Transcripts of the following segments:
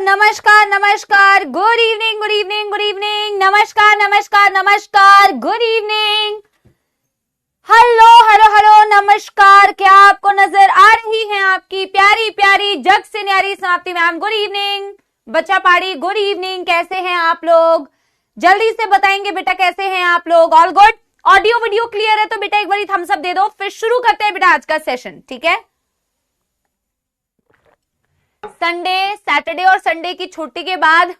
नमस्कार नमस्कार, good evening good evening good evening, नमस्कार नमस्कार नमस्कार, good evening, hello hello hello नमस्कार। क्या आपको नजर आ रही है आपकी प्यारी प्यारी जग से न्यारी समाप्ति मैम? Good evening. बच्चा पाड़ी गुड इवनिंग, कैसे हैं आप लोग? जल्दी से बताएंगे बेटा कैसे हैं आप लोग? All good? Audio video clear है तो बेटा एक बार थम्स अप दे दो, फिर शुरू करते हैं बेटा आज का सेशन, ठीक है? संडे, सैटरडे और संडे की छुट्टी के बाद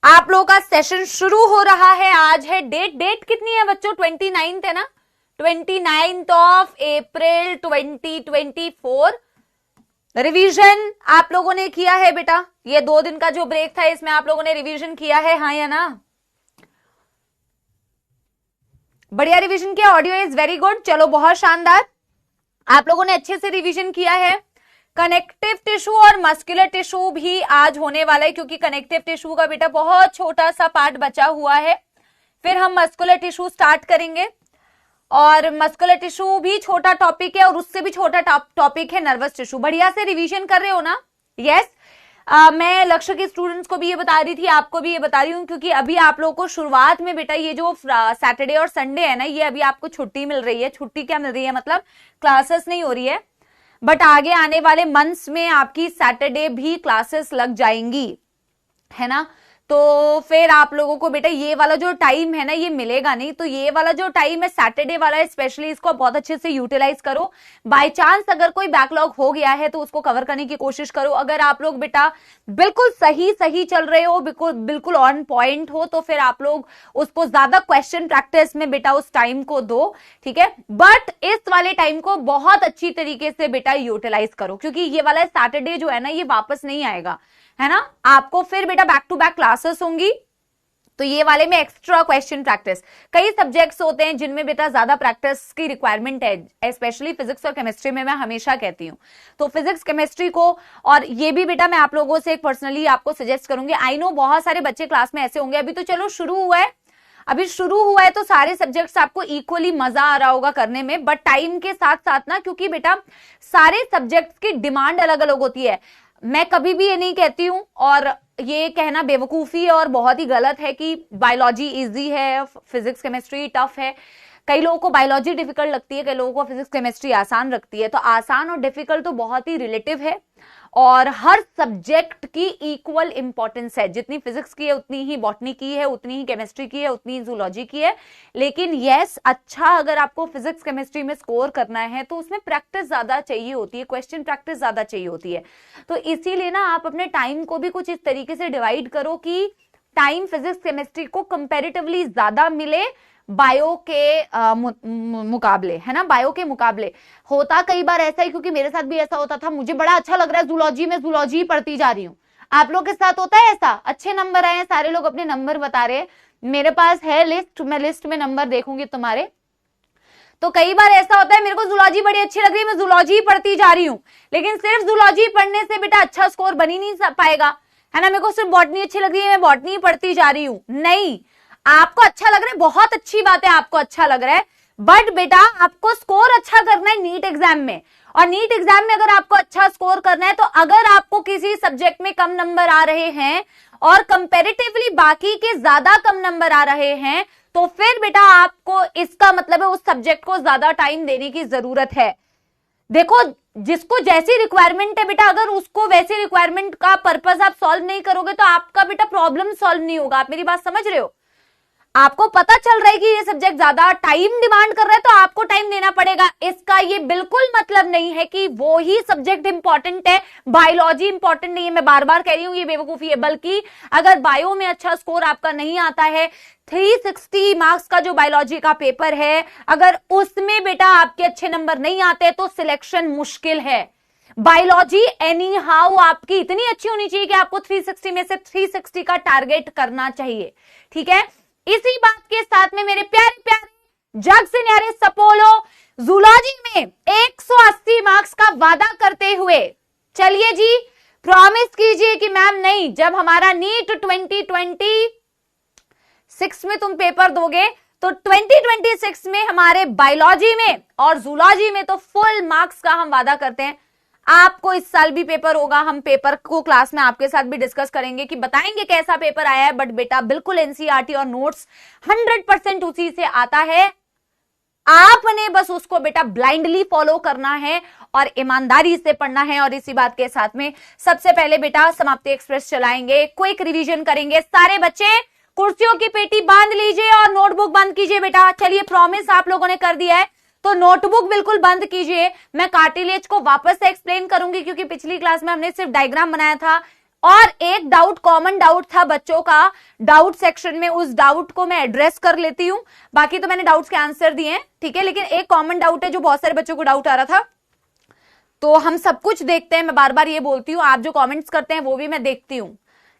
आप लोगों का सेशन शुरू हो रहा है। आज है डेट कितनी है बच्चों? 29 है ना? 29 ऑफ अप्रैल 2024। रिवीजन आप लोगों ने किया है बेटा? ये 2 दिन का जो ब्रेक था इसमें आप लोगों ने रिवीजन किया है, हाँ या ना? बढ़िया रिवीजन किया, ऑडियो इज वेरी गुड। चलो बहुत शानदार, आप लोगों ने अच्छे से रिवीजन किया है। कनेक्टिव टिश्यू और मस्कुलर टिश्यू भी आज होने वाला है, क्योंकि कनेक्टिव टिश्यू का बेटा बहुत छोटा सा पार्ट बचा हुआ है। फिर हम मस्कुलर टिश्यू स्टार्ट करेंगे, और मस्कुलर टिश्यू भी छोटा टॉपिक है और उससे भी छोटा टॉपिक है नर्वस टिश्यू। बढ़िया से रिवीजन कर रहे हो ना? यस। मैं लक्ष्य के स्टूडेंट्स को भी ये बता रही थी, आपको भी ये बता रही हूँ, क्योंकि अभी आप लोगों को शुरुआत में बेटा ये जो सैटरडे और संडे है ना, ये अभी आपको छुट्टी मिल रही है। छुट्टी क्या मिल रही है मतलब? क्लासेस नहीं हो रही है, बट आगे आने वाले मंथ्स में आपकी सैटरडे भी क्लासेस लग जाएंगी, है ना? तो फिर आप लोगों को बेटा ये वाला जो टाइम है ना, ये मिलेगा नहीं। तो ये वाला जो टाइम है सैटरडे वाला, स्पेशली इसको बहुत अच्छे से यूटिलाइज करो। बाय चांस अगर कोई बैकलॉग हो गया है तो उसको कवर करने की कोशिश करो। अगर आप लोग बेटा बिल्कुल सही चल रहे हो, बिल्कुल ऑन पॉइंट हो, तो फिर आप लोग उसको ज्यादा क्वेश्चन प्रैक्टिस में बेटा उस टाइम को दो, ठीक है? बट इस वाले टाइम को बहुत अच्छी तरीके से बेटा यूटिलाइज करो, क्योंकि ये वाला सैटरडे जो है ना, ये वापस नहीं आएगा, है ना? आपको फिर बेटा बैक टू बैक क्लासेस होंगी, तो ये वाले में एक्स्ट्रा क्वेश्चन प्रैक्टिस। कई सब्जेक्ट्स होते हैं जिनमें बेटा ज्यादा प्रैक्टिस की रिक्वायरमेंट है, स्पेशली फिजिक्स और केमिस्ट्री में मैं हमेशा कहती हूँ। तो फिजिक्स केमिस्ट्री को, और ये भी बेटा मैं आप लोगों से पर्सनली आपको सजेस्ट करूंगी। आई नो बहुत सारे बच्चे क्लास में ऐसे होंगे, अभी तो चलो शुरू हुआ है तो सारे सब्जेक्ट्स आपको इक्वली मजा आ रहा होगा करने में, बट टाइम के साथ साथ ना, क्योंकि बेटा सारे सब्जेक्ट्स की डिमांड अलग अलग होती है। मैं कभी भी ये नहीं कहती हूं, और ये कहना बेवकूफी है और बहुत ही गलत है कि बायोलॉजी इजी है, फिजिक्स केमिस्ट्री टफ है। कई लोगों को बायोलॉजी डिफिकल्ट लगती है, कई लोगों को फिजिक्स केमिस्ट्री आसान लगती है। तो आसान और डिफिकल्ट तो बहुत ही रिलेटिव है, और हर सब्जेक्ट की इक्वल इंपॉर्टेंस है। जितनी फिजिक्स की है उतनी ही बॉटनी की है, उतनी ही केमिस्ट्री की है, उतनी ही जूलॉजी की है। लेकिन यस, अच्छा अगर आपको फिजिक्स केमिस्ट्री में स्कोर करना है तो उसमें प्रैक्टिस ज्यादा चाहिए होती है, क्वेश्चन प्रैक्टिस ज्यादा चाहिए होती है। तो इसीलिए ना आप अपने टाइम को भी कुछ इस तरीके से डिवाइड करो कि टाइम फिजिक्स केमिस्ट्री को कंपेरेटिवली ज्यादा मिले बायो के मुकाबले, है ना? बायो के मुकाबले होता कई बार ऐसा ही, क्योंकि मेरे साथ भी ऐसा होता था। मुझे बड़ा अच्छा लग रहा है जूलॉजी में, जूलॉजी पढ़ती जा रही हूँ। आप लोग के साथ होता है ऐसा? अच्छे नंबर आए हैं, सारे लोग अपने नंबर बता रहे हैं, मेरे पास है लिस्ट, मैं लिस्ट में नंबर देखूंगी तुम्हारे। तो कई बार ऐसा होता है, मेरे को जूलॉजी बड़ी अच्छी लग रही है, मैं जूलॉजी पढ़ती जा रही हूँ, लेकिन सिर्फ जूलॉजी पढ़ने से बेटा अच्छा स्कोर बन ही नहीं पाएगा, है ना? मेरे को सिर्फ बॉटनी अच्छी लग रही है, मैं बॉटनी पढ़ती जा रही हूँ। नहीं, आपको अच्छा लग रहा है, बहुत अच्छी बात है, आपको अच्छा लग रहा है, बट बेटा आपको स्कोर अच्छा करना है नीट एग्जाम में। और नीट एग्जाम में अगर आपको अच्छा स्कोर करना है, तो अगर आपको किसी सब्जेक्ट में कम नंबर आ रहे हैं और कंपैरेटिवली बाकी के ज्यादा कम नंबर आ रहे हैं, तो फिर बेटा आपको इसका मतलब है उस सब्जेक्ट को ज्यादा टाइम देने की जरूरत है। देखो, जिसको जैसी रिक्वायरमेंट है बेटा, अगर उसको वैसी रिक्वायरमेंट का पर्पस आप सॉल्व नहीं करोगे तो आपका बेटा प्रॉब्लम सॉल्व नहीं होगा। आप मेरी बात समझ रहे हो? आपको पता चल रहा है कि ये सब्जेक्ट ज्यादा टाइम डिमांड कर रहा है, तो आपको टाइम देना पड़ेगा। इसका ये बिल्कुल मतलब नहीं है कि वो ही सब्जेक्ट इंपॉर्टेंट है, बायोलॉजी इंपॉर्टेंट नहीं है। मैं बार बार कह रही हूं, ये बेवकूफी है। बल्कि अगर बायो में अच्छा स्कोर आपका नहीं आता है, 360 मार्क्स का जो बायोलॉजी का पेपर है, अगर उसमें बेटा आपके अच्छे नंबर नहीं आते तो सिलेक्शन मुश्किल है। बायोलॉजी एनी हाउ आपकी इतनी अच्छी होनी चाहिए कि आपको 360 में से 360 का टारगेट करना चाहिए, ठीक है? इसी बात के साथ में मेरे प्यारे प्यारे जग से न्यारे सपोलो, जूलॉजी में 180 मार्क्स का वादा करते हुए चलिए जी, प्रॉमिस कीजिए कि मैम नहीं, जब हमारा नीट 2026 में तुम पेपर दोगे तो 2026 में हमारे बायोलॉजी में और जूलॉजी में तो फुल मार्क्स का हम वादा करते हैं। आपको इस साल भी पेपर होगा, हम पेपर को क्लास में आपके साथ भी डिस्कस करेंगे कि बताएंगे कैसा पेपर आया है, बट बेटा बिल्कुल एनसीईआरटी और नोट्स 100% उसी से आता है। आपने बस उसको बेटा ब्लाइंडली फॉलो करना है और ईमानदारी से पढ़ना है। और इसी बात के साथ में सबसे पहले बेटा समाप्ति एक्सप्रेस चलाएंगे, क्विक रिवीजन करेंगे। सारे बच्चे कुर्सियों की पेटी बांध लीजिए और नोटबुक बंद कीजिए बेटा। चलिए, प्रॉमिस आप लोगों ने कर दिया है तो नोटबुक बिल्कुल बंद कीजिए। मैं कार्टिलेज को वापस से एक्सप्लेन करूंगी क्योंकि पिछली क्लास में हमने सिर्फ डायग्राम बनाया था और एक डाउट, कॉमन डाउट था बच्चों का डाउट सेक्शन में, उस डाउट को मैं एड्रेस कर लेती हूं। बाकी तो मैंने डाउट्स के आंसर दिए हैं, ठीक है, लेकिन एक कॉमन डाउट है जो बहुत सारे बच्चों को डाउट आ रहा था। तो हम सब कुछ देखते हैं, मैं बार बार ये बोलती हूँ, आप जो कॉमेंट्स करते हैं वो भी मैं देखती हूँ,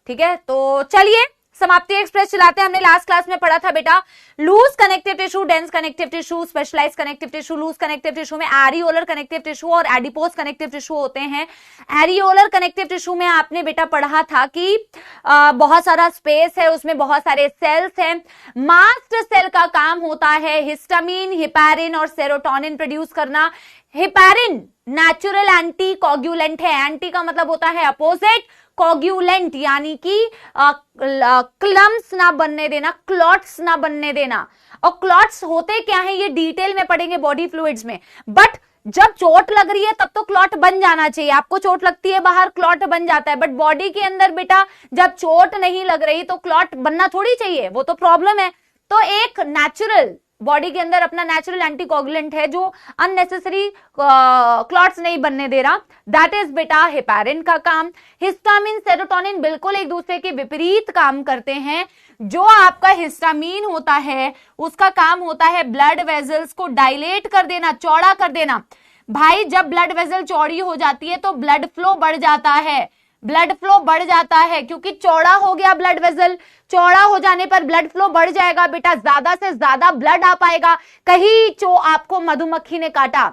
ठीक है। तो चलिए समाप्ति एक्सप्रेस चलाते हैं। हमने लास्ट क्लास में पढ़ा था बेटा loose connective tissue, dense connective tissue, specialised connective tissue. Loose connective tissue में एरियोलर कनेक्टिव टिश्यू और एडिपोज कनेक्टिव टिश्यू होते हैं। एरियोलर कनेक्टिव टिश्यू में आपने बेटा पढ़ा था कि बहुत सारा स्पेस है, उसमें बहुत सारे सेल्स हैं। मास्ट सेल का काम होता है हिस्टामिन, हिपैरिन और सेरोटोनिन प्रोड्यूस करना। हिपैरिन नेचुरल एंटी कोगुलेंट है, एंटी का मतलब होता है अपोजिट, कोगुलेंट यानी कि क्लम्स ना बनने देना, क्लॉट्स ना बनने देना। और क्लॉट्स होते क्या है ये डिटेल में पढ़ेंगे बॉडी फ्लूइड्स में, बट जब चोट लग रही है तब तो क्लॉट बन जाना चाहिए। आपको चोट लगती है बाहर, क्लॉट बन जाता है, बट बॉडी के अंदर बेटा जब चोट नहीं लग रही तो क्लॉट बनना थोड़ी चाहिए, वो तो प्रॉब्लम है। तो एक नेचुरल बॉडी के अंदर अपना नेचुरल एंटीकोगुलेंट है जो अननेसेसरी क्लॉट्स नहीं बनने दे रहा, दैट इज बेटा हेपैरिन का काम। हिस्टामिन, सेरोटोनिन बिल्कुल एक दूसरे के विपरीत काम करते हैं। जो आपका हिस्टामिन होता है उसका काम होता है ब्लड वेजल्स को डायलेट कर देना, चौड़ा कर देना। भाई जब ब्लड वेजल चौड़ी हो जाती है तो ब्लड फ्लो बढ़ जाता है, ब्लड फ्लो बढ़ जाता है क्योंकि चौड़ा हो गया ब्लड वेसल। चौड़ा हो जाने पर ब्लड फ्लो बढ़ जाएगा बेटा, ज्यादा से ज्यादा ब्लड आ पाएगा। कहीं आपको मधुमक्खी ने काटा,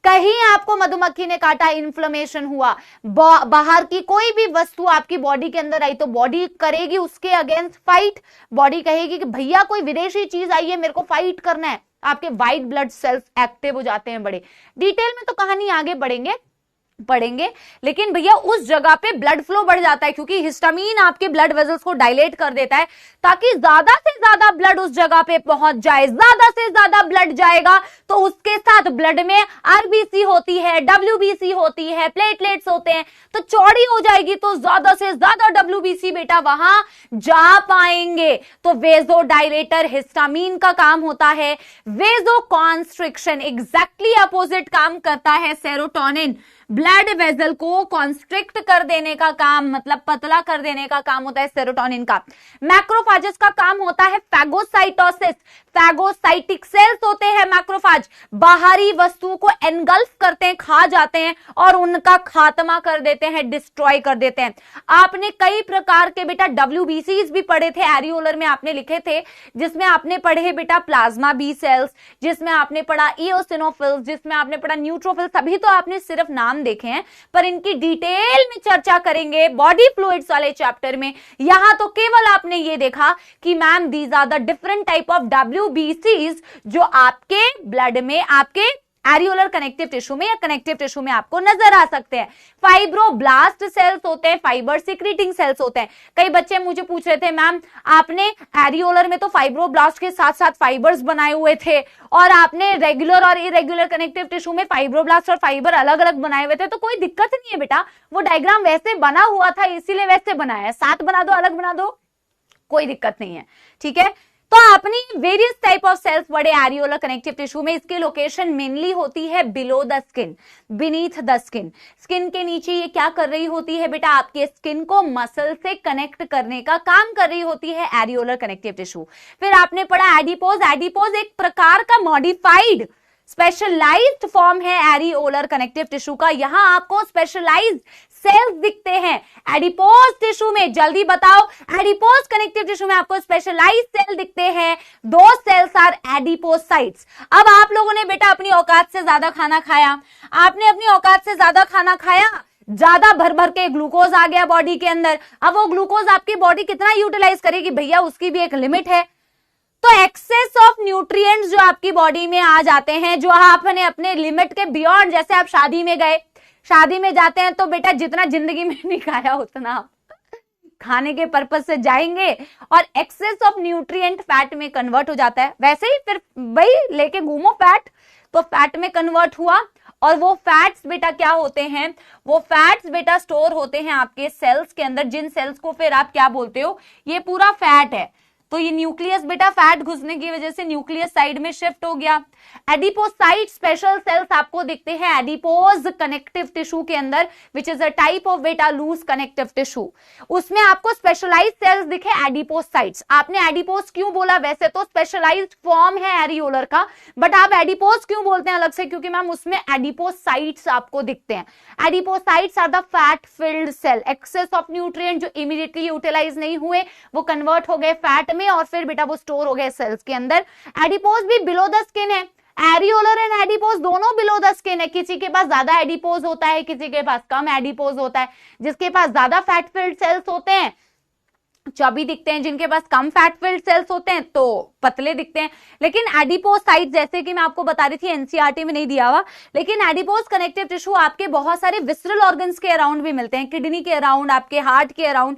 कहीं आपको मधुमक्खी ने काटा, इन्फ्लेमेशन हुआ, बाहर की कोई भी वस्तु आपकी बॉडी के अंदर आई तो बॉडी करेगी उसके अगेंस्ट फाइट। बॉडी कहेगी कि भैया कोई विदेशी चीज आई है, मेरे को फाइट करना है। आपके व्हाइट ब्लड सेल्स एक्टिव हो जाते हैं बड़े। डिटेल में तो कहानी आगे पढ़ेंगे, लेकिन भैया उस जगह पे ब्लड फ्लो बढ़ जाता है क्योंकि हिस्टामिन आपके ब्लड वेसल्स को डायलेट कर देता है ताकि ज्यादा से ज्यादा ब्लड उस जगह पे पहुंच जाए। ज्यादा से ज्यादा ब्लड जाएगा तो उसके साथ ब्लड में आरबीसी होती है, डब्ल्यूबीसी होती है, प्लेटलेट्स होते हैं, तो चौड़ी हो जाएगी तो ज्यादा से ज्यादा डब्ल्यूबीसी बेटा वहां जा पाएंगे। तो वेजो डायलेटर हिस्टामिन का काम होता है। वेजो कॉन्स्ट्रिक्शन एग्जैक्टली अपोजिट काम करता है सेरोटोनिन। ब्लड वेसल को कॉन्स्ट्रिक्ट कर देने का काम, मतलब पतला कर देने का काम होता है सेरोटोनिन का। मैक्रोफाजेस का काम होता है फैगोसाइटोसिस। फैगोसाइटिक सेल्स होते हैं मैक्रोफाज, बाहरी वस्तु को एनगल्फ करते हैं, खा जाते हैं और उनका खात्मा कर देते हैं, डिस्ट्रॉय कर देते हैं। आपने कई प्रकार के बेटा डब्ल्यूबीसीज भी पढ़े थे, एरियोलर में आपने लिखे थे, जिसमें आपने पढ़े बेटा प्लाज्मा बी सेल्स, जिसमें आपने पढ़ा इओसिनोफिल्स, जिसमें आपने पढ़ा न्यूट्रोफिल्स। अभी तो आपने सिर्फ नाम देखे हैं पर इनकी डिटेल में चर्चा करेंगे बॉडी फ्लूइड्स वाले चैप्टर में। यहां तो केवल आपने ये देखा कि ma'am these are the different type of डब्ल्यूबीसीज जो आपके ब्लड में, आपके एरियोलर कनेक्टिव टिश्यू में या कनेक्टिव टिश्यू में आपको नजर आ सकते हैं। फाइब्रोब्लास्ट सेल्स होते हैं, फाइबर सिक्रीटिंग सेल्स होते हैं। कई बच्चे मुझे पूछ रहे थे मैम आपने एरियोलर में तो फाइब्रोब्लास्ट के साथ साथ फाइबर्स बनाए हुए थे और आपने रेगुलर और इरेगुलर कनेक्टिव टिश्यू में फाइब्रोब्लास्ट और फाइबर अलग अलग बनाए हुए थे। तो कोई दिक्कत नहीं है बेटा, वो डायग्राम वैसे बना हुआ था इसीलिए वैसे बनाया, साथ बना दो अलग बना दो, कोई दिक्कत नहीं है, ठीक है। तो अपनी वेरियस टाइप ऑफ सेल्स बड़े एरियोलर कनेक्टिव टिश्यू में, इसकी लोकेशन मेनली होती है below the skin, beneath the skin. Skin के नीचे ये क्या कर रही होती है बेटा, आपके स्किन को मसल से कनेक्ट करने का काम कर रही होती है एरियोलर कनेक्टिव टिश्यू। फिर आपने पढ़ा एडिपोज। एडिपोज एक प्रकार का मॉडिफाइड स्पेशलाइज्ड फॉर्म है एरियोलर कनेक्टिव टिश्यू का। यहां आपको स्पेशलाइज्ड सेल्स दिखते हैं एडिपोज टिश्यू में। जल्दी बताओ, एडिपोज कनेक्टिव टिश्यू में आपको स्पेशलाइज्ड सेल दिखते हैं। दो सेल्स आर एडिपोसाइट्स। अब आप लोगों ने बेटा अपनी औकात से ज्यादा खाना खाया, आपने अपनी औकात से ज्यादा खाना खाया, ज्यादा भर भर के ग्लूकोज आ गया बॉडी के अंदर। अब वो ग्लूकोज आपकी बॉडी कितना यूटिलाइज करेगी भैया, उसकी भी एक लिमिट है। तो एक्सेस ऑफ न्यूट्रिएंट्स जो आपकी बॉडी में आ जाते हैं, जो आपने अपने लिमिट के बियॉन्ड, जैसे आप शादी में गए, शादी में जाते हैं तो बेटा जितना जिंदगी में नहीं खाया उतना खाने के पर्पज से जाएंगे और एक्सेस ऑफ न्यूट्रिएंट फैट में कन्वर्ट हो जाता है। वैसे ही फिर भाई लेके घूमो फैट, तो फैट में कन्वर्ट हुआ और वो फैट्स बेटा क्या होते हैं, वो फैट्स बेटा स्टोर होते हैं आपके सेल्स के अंदर, जिन सेल्स को फिर आप क्या बोलते हो, ये पूरा फैट है। तो ये न्यूक्लियस बेटा फैट घुसने की वजह से न्यूक्लियस साइड में शिफ्ट हो गया। एडिपोसाइट स्पेशल सेल्स आपको दिखते हैं एडिपोज कनेक्टिव टिश्यू के अंदर, which is a type of बेटा लूज कनेक्टिव टिश्यू। उसमें आपको स्पेशलाइज्ड सेल्स दिखे एडिपोसाइट्स। आपने एडिपोज क्यों बोला, वैसे तो स्पेशलाइज्ड फॉर्म है एरियोलर का, बट आप एडिपोज क्यों बोलते हैं अलग से, क्योंकि मैम उसमें एडिपोसाइट्स आपको दिखते हैं। Adipocytes are the fat filled cell, excess of nutrient जो इमीडिएटली यूटिलाइज नहीं हुए वो कन्वर्ट हो गए फैट और फिर बेटा वो स्टोर हो गए सेल्स के अंदर। एडिपोज भी बिलो द स्किन है, एरियोलर एंड एडिपोज दोनों बिलो द स्किन है। किसी के पास ज्यादा एडिपोज होता है, किसी के पास कम एडिपोज होता है। जिसके पास ज्यादा फैट फिल्ड सेल्स होते हैं चौबी दिखते हैं, जिनके पास कम फैट फिल्ड सेल्स होते हैं तो पतले दिखते हैं। लेकिन एडिपोसाइट जैसे कि मैं आपको बता रही थी एनसीईआरटी में नहीं दिया हुआ, लेकिन एडिपोज कनेक्टिव टिश्यू आपके बहुत सारे विसरल ऑर्गन्स के अराउंड भी मिलते हैं, किडनी के अराउंड, आपके हार्ट के अराउंड।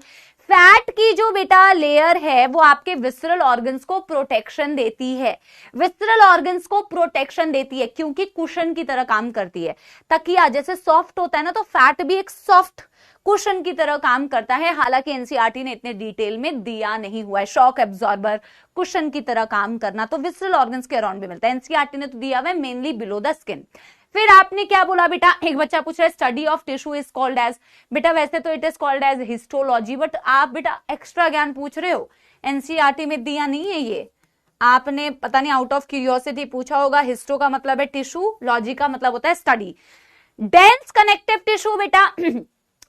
फैट की जो बेटा लेयर है वो आपके विसरल ऑर्गन्स को प्रोटेक्शन देती है, विसरल ऑर्गन्स को प्रोटेक्शन देती है क्योंकि कुशन की तरह काम करती है। तकिया जैसे सॉफ्ट होता है ना, तो फैट भी एक सॉफ्ट कुशन की तरह काम करता है। हालांकि एनसीईआरटी ने इतने डिटेल में दिया नहीं हुआ है। शॉक एब्जॉर्बर, कुशन की तरह काम करना, तो विसरल ऑर्गन्स के अराउंड भी मिलता है। एनसीईआरटी ने तो दिया हुआ है मेनली बिलो द स्किन। फिर आपने क्या बोला बेटा, एक बच्चा पूछ रहा है study of tissue is called as, बेटा वैसे तो it is called as histology, but आप बेटा एक्स्ट्रा ज्ञान पूछ रहे हो, एनसीईआरटी में दिया नहीं है ये, आपने पता नहीं आउट ऑफ क्यूरियोसिटी पूछा होगा। हिस्टो का मतलब है टिश्यू, लॉजी का मतलब होता है स्टडी। डेंस कनेक्टिव टिश्यू बेटा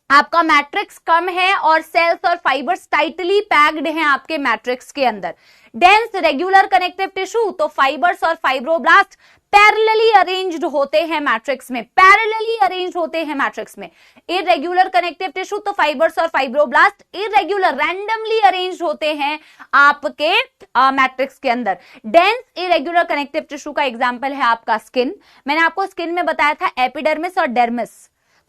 आपका मैट्रिक्स कम है और सेल्स और फाइबर्स टाइटली पैक्ड हैं आपके मैट्रिक्स के अंदर। डेंस रेगुलर कनेक्टिव टिश्यू, तो फाइबर्स और फाइब्रोब्लास्ट पैरेलली अरेंज्ड होते हैं मैट्रिक्स में, पैरेलली अरेंज्ड होते हैं मैट्रिक्स में। इरेगुलर कनेक्टिव टिश्यू, तो फाइबर्स और फाइब्रोब्लास्ट इरेगुलर रैंडमली अरेंज्ड होते हैं आपके मैट्रिक्स के अंदर। डेंस इरेगुलर कनेक्टिव टिश्यू का एग्जांपल है आपका स्किन। मैंने आपको स्किन में बताया था एपिडर्मिस और डर्मिस,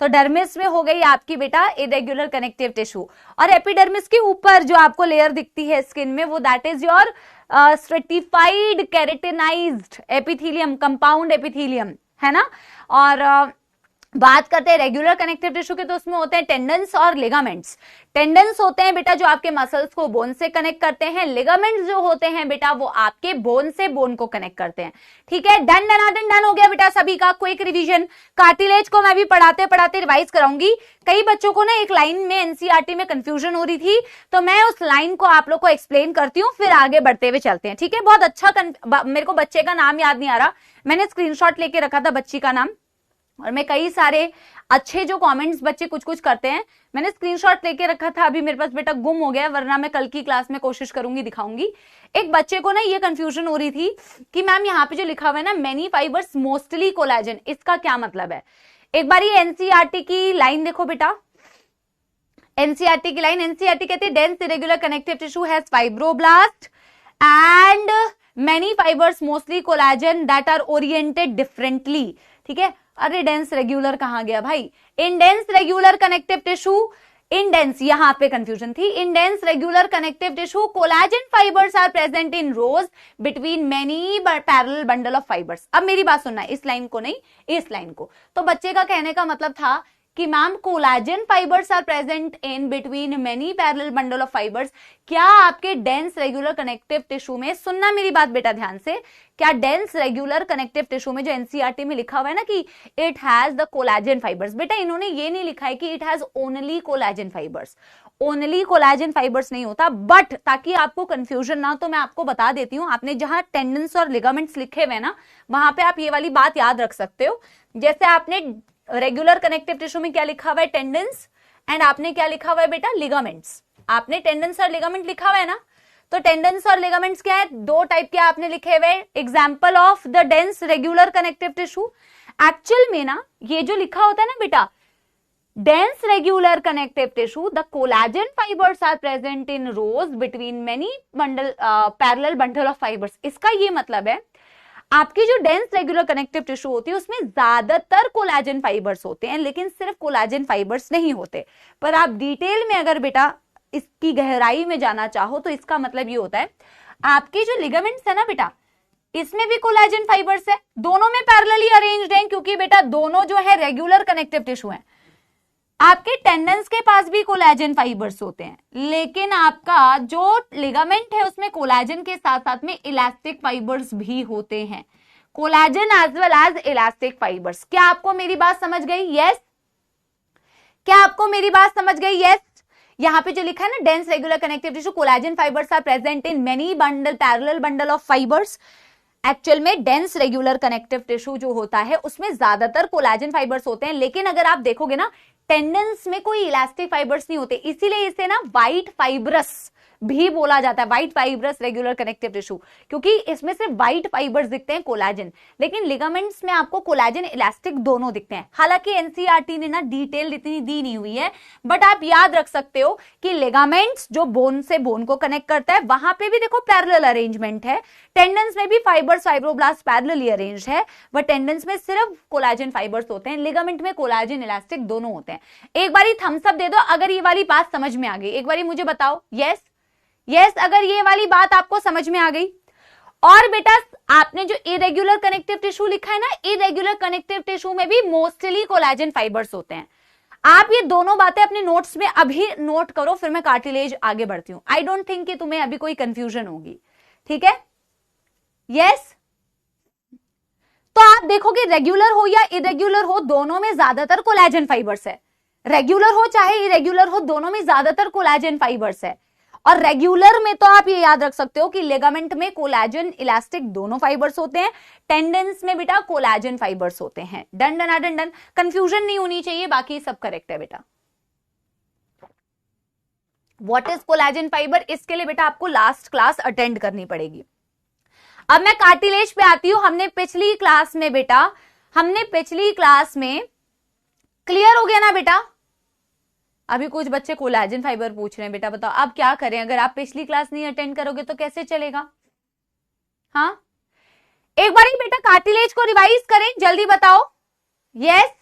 तो डर्मिस में हो गई आपकी बेटा इरेगुलर कनेक्टिव टिश्यू, और एपिडर्मिस के ऊपर जो आपको लेयर दिखती है स्किन में वो that is your stratified keratinised epithelium, compound epithelium, है ना। और बात करते हैं रेगुलर कनेक्टिव टिश्यू के, तो उसमें होते हैं टेंडन्स और लिगामेंट्स। टेंडन्स होते हैं बेटा जो आपके मसल्स को बोन से कनेक्ट करते हैं, लिगामेंट्स जो होते हैं बेटा वो आपके बोन से बोन को कनेक्ट करते हैं। ठीक है, डन डनाडन डन हो गया बेटा सभी का। क्विक रिवीजन, कार्टिलेज को मैं भी पढ़ाते पढ़ाते रिवाइज कराऊंगी। कई बच्चों को ना एक लाइन में एनसीईआरटी में कंफ्यूजन हो रही थी, तो मैं उस लाइन को आप लोग को एक्सप्लेन करती हूँ, फिर आगे बढ़ते हुए चलते हैं। ठीक है, बहुत अच्छा मेरे को बच्चे का नाम याद नहीं आ रहा, मैंने स्क्रीनशॉट लेके रखा था बच्ची का नाम, और मैं कई सारे अच्छे जो कमेंट्स बच्चे कुछ कुछ करते हैं मैंने स्क्रीनशॉट लेके रखा था, अभी मेरे पास बेटा गुम हो गया, वरना मैं कल की क्लास में कोशिश करूंगी दिखाऊंगी। एक बच्चे को ना ये कंफ्यूजन हो रही थी कि मैम यहाँ पे जो लिखा हुआ है ना मेनी फाइबर्स मोस्टली कोलाजन, इसका क्या मतलब है। एक बार ये एनसीईआरटी की लाइन देखो बेटा, एनसीईआरटी की लाइन, एनसीईआरटी कहती है dense irregular connective tissue has fibroblast and many fibres mostly collagen that are oriented differently. ठीक है, अरे डेंस रेगुलर कहां गया भाई, in dense regular connective tissue, in dense यहां पे कंफ्यूजन थी, in dense regular connective tissue collagen fibres are present in rows between many parallel bundle of fibres. अब मेरी बात सुनना, इस लाइन को नहीं, इस लाइन को। तो बच्चे का कहने का मतलब था कि ma'am collagen fibres are present in between many parallel bundle of fibres. क्या आपके डेंस रेगुलर कनेक्टिव टिश्यू में, सुनना मेरी बात बेटा ध्यान से, क्या डेंस रेगुलर कनेक्टिव टिश्यू में जो एनसीईआरटी में लिखा हुआ है ना कि it has the collagen fibres, बेटा इन्होंने ये नहीं लिखा है कि it has only collagen fibres, only collagen fibres नहीं होता। बट ताकि आपको कंफ्यूजन ना, तो मैं आपको बता देती हूँ, आपने जहां टेंडन्स और लिगामेंट्स लिखे हुए ना वहां पे आप ये वाली बात याद रख सकते हो। जैसे आपने रेगुलर कनेक्टिव टिश्यू में क्या लिखा हुआ है, टेंडन्स, एंड आपने क्या लिखा हुआ है बेटा, लिगामेंट्स। आपने टेंडन्स और लिगामेंट लिखा हुआ है ना, तो टेंडन्स और लिगामेंट्स क्या है, दो टाइप के आपने लिखे हुए। Example of the dense regular connective tissue, actual में ना ये जो लिखा होता है ना बेटा dense regular connective tissue, the collagen fibers are present in rows between many parallel bundle of fibers। इसका ये मतलब है आपकी जो डेंस रेगुलर कनेक्टिव टिश्यू होती है उसमें ज्यादातर कोलेजन फाइबर्स होते हैं, लेकिन सिर्फ कोलेजन फाइबर्स नहीं होते। पर आप डिटेल में अगर बेटा इसकी गहराई में जाना चाहो तो इसका मतलब ये होता है आपकी जो लिगामेंट्स है ना बेटा, इसमें भी कोलेजन फाइबर्स है, दोनों में पैरेलली अरेंज्ड हैं, क्योंकि बेटा दोनों जो है रेगुलर कनेक्टिव टिश्यू हैं। आपके टेंडन्स के पास भी कोलेजन फाइबर्स होते हैं, लेकिन आपका जो लिगामेंट है उसमें कोलेजन के साथ साथ में इलास्टिक फाइबर्स भी होते हैं, collagen as well as elastic fibres. क्या आपको मेरी बात समझ गई? यस। क्या आपको मेरी बात समझ गई? यस। यहां पे जो लिखा है ना, dense regular connective tissue collagen fibres are present in many bundle parallel bundle of fibres. Actual में डेंस रेगुलर कनेक्टिव टिश्यू जो होता है उसमें ज्यादातर कोलेजन फाइबर्स होते हैं, लेकिन अगर आप देखोगे ना टेंडन्स में कोई इलास्टिक फाइबर्स नहीं होते, इसीलिए इसे ना व्हाइट फाइब्रस भी बोला जाता है, white fibrous regular connective tissue, क्योंकि इसमें सिर्फ व्हाइट फाइबर्स दिखते हैं कोलेजन, लेकिन लिगामेंट्स में आपको कोलेजन इलास्टिक दोनों दिखते हैं। हालांकि एनसीईआरटी ने ना डिटेल इतनी दी नहीं हुई है, बट आप याद रख सकते हो कि लिगामेंट्स जो बोन से बोन को कनेक्ट करता है वहां पे भी देखो पैरेलल अरेंजमेंट है, टेंडन्स में भी फाइबर्स फाइब्रोब्लास्ट पैरेलली अरेंज्ड है, बट टेंडन्स में सिर्फ कोलेजन फाइबर्स होते हैं, लिगामेंट में कोलेजन इलास्टिक दोनों होते हैं। एक बारी थम्स अप दे दो अगर ये वाली बात समझ में आ गई, एक बारी मुझे बताओ यस यस अगर ये वाली बात आपको समझ में आ गई। और बेटा आपने जो इरेगुलर कनेक्टिव टिश्यू लिखा है ना, इरेगुलर कनेक्टिव टिश्यू में भी मोस्टली कोलेजन फाइबर्स होते हैं। आप ये दोनों बातें अपने नोट्स में अभी नोट करो, फिर मैं कार्टिलेज आगे बढ़ती हूं। आई डोंट थिंक कि तुम्हें अभी कोई कंफ्यूजन होगी, ठीक है? यस। तो आप देखोगे रेगुलर हो या इरेगुलर हो, दोनों में ज्यादातर कोलेजन फाइबर्स है। रेगुलर हो चाहे इरेगुलर हो, दोनों में ज्यादातर कोलेजन फाइबर्स है। और रेगुलर में तो आप ये याद रख सकते हो कि लिगामेंट में कोलेजन इलास्टिक दोनों फाइबर्स होते हैं, टेंडेंस में बेटा कोलेजन फाइबर्स होते हैं। Done done done done, confusion नहीं होनी चाहिए, बाकी सब करेक्ट है बेटा। व्हाट इज कोलेजन फाइबर, इसके लिए बेटा आपको लास्ट क्लास अटेंड करनी पड़ेगी। अब मैं कार्टिलेज पे आती हूं। हमने पिछली क्लास में क्लियर हो गया ना बेटा? अभी कुछ बच्चे कोलेजन फाइबर पूछ रहे हैं, बेटा बताओ अब क्या करें, अगर आप पिछली क्लास नहीं अटेंड करोगे तो कैसे चलेगा? हाँ, एक बार ही बेटा कार्टिलेज को रिवाइज करें, जल्दी बताओ। Yes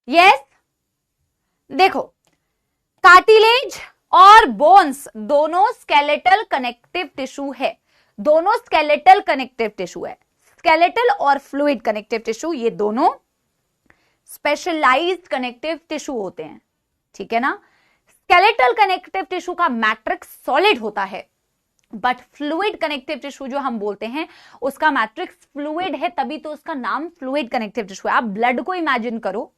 yes. देखो कार्टिलेज और बोन्स दोनों स्केलेटल कनेक्टिव टिश्यू है, दोनों स्केलेटल कनेक्टिव टिश्यू है। स्केलेटल और फ्लूइड कनेक्टिव टिश्यू ये दोनों स्पेशलाइज्ड कनेक्टिव टिश्यू होते हैं, ठीक है ना? स्केलेटल कनेक्टिव टिश्यू का मैट्रिक्स सॉलिड होता है, बट फ्लूइड कनेक्टिव टिश्यू जो हम बोलते हैं उसका मैट्रिक्स फ्लूइड है, तभी तो उसका नाम फ्लूइड कनेक्टिव टिश्यू है। आप ब्लड को इमेजिन करो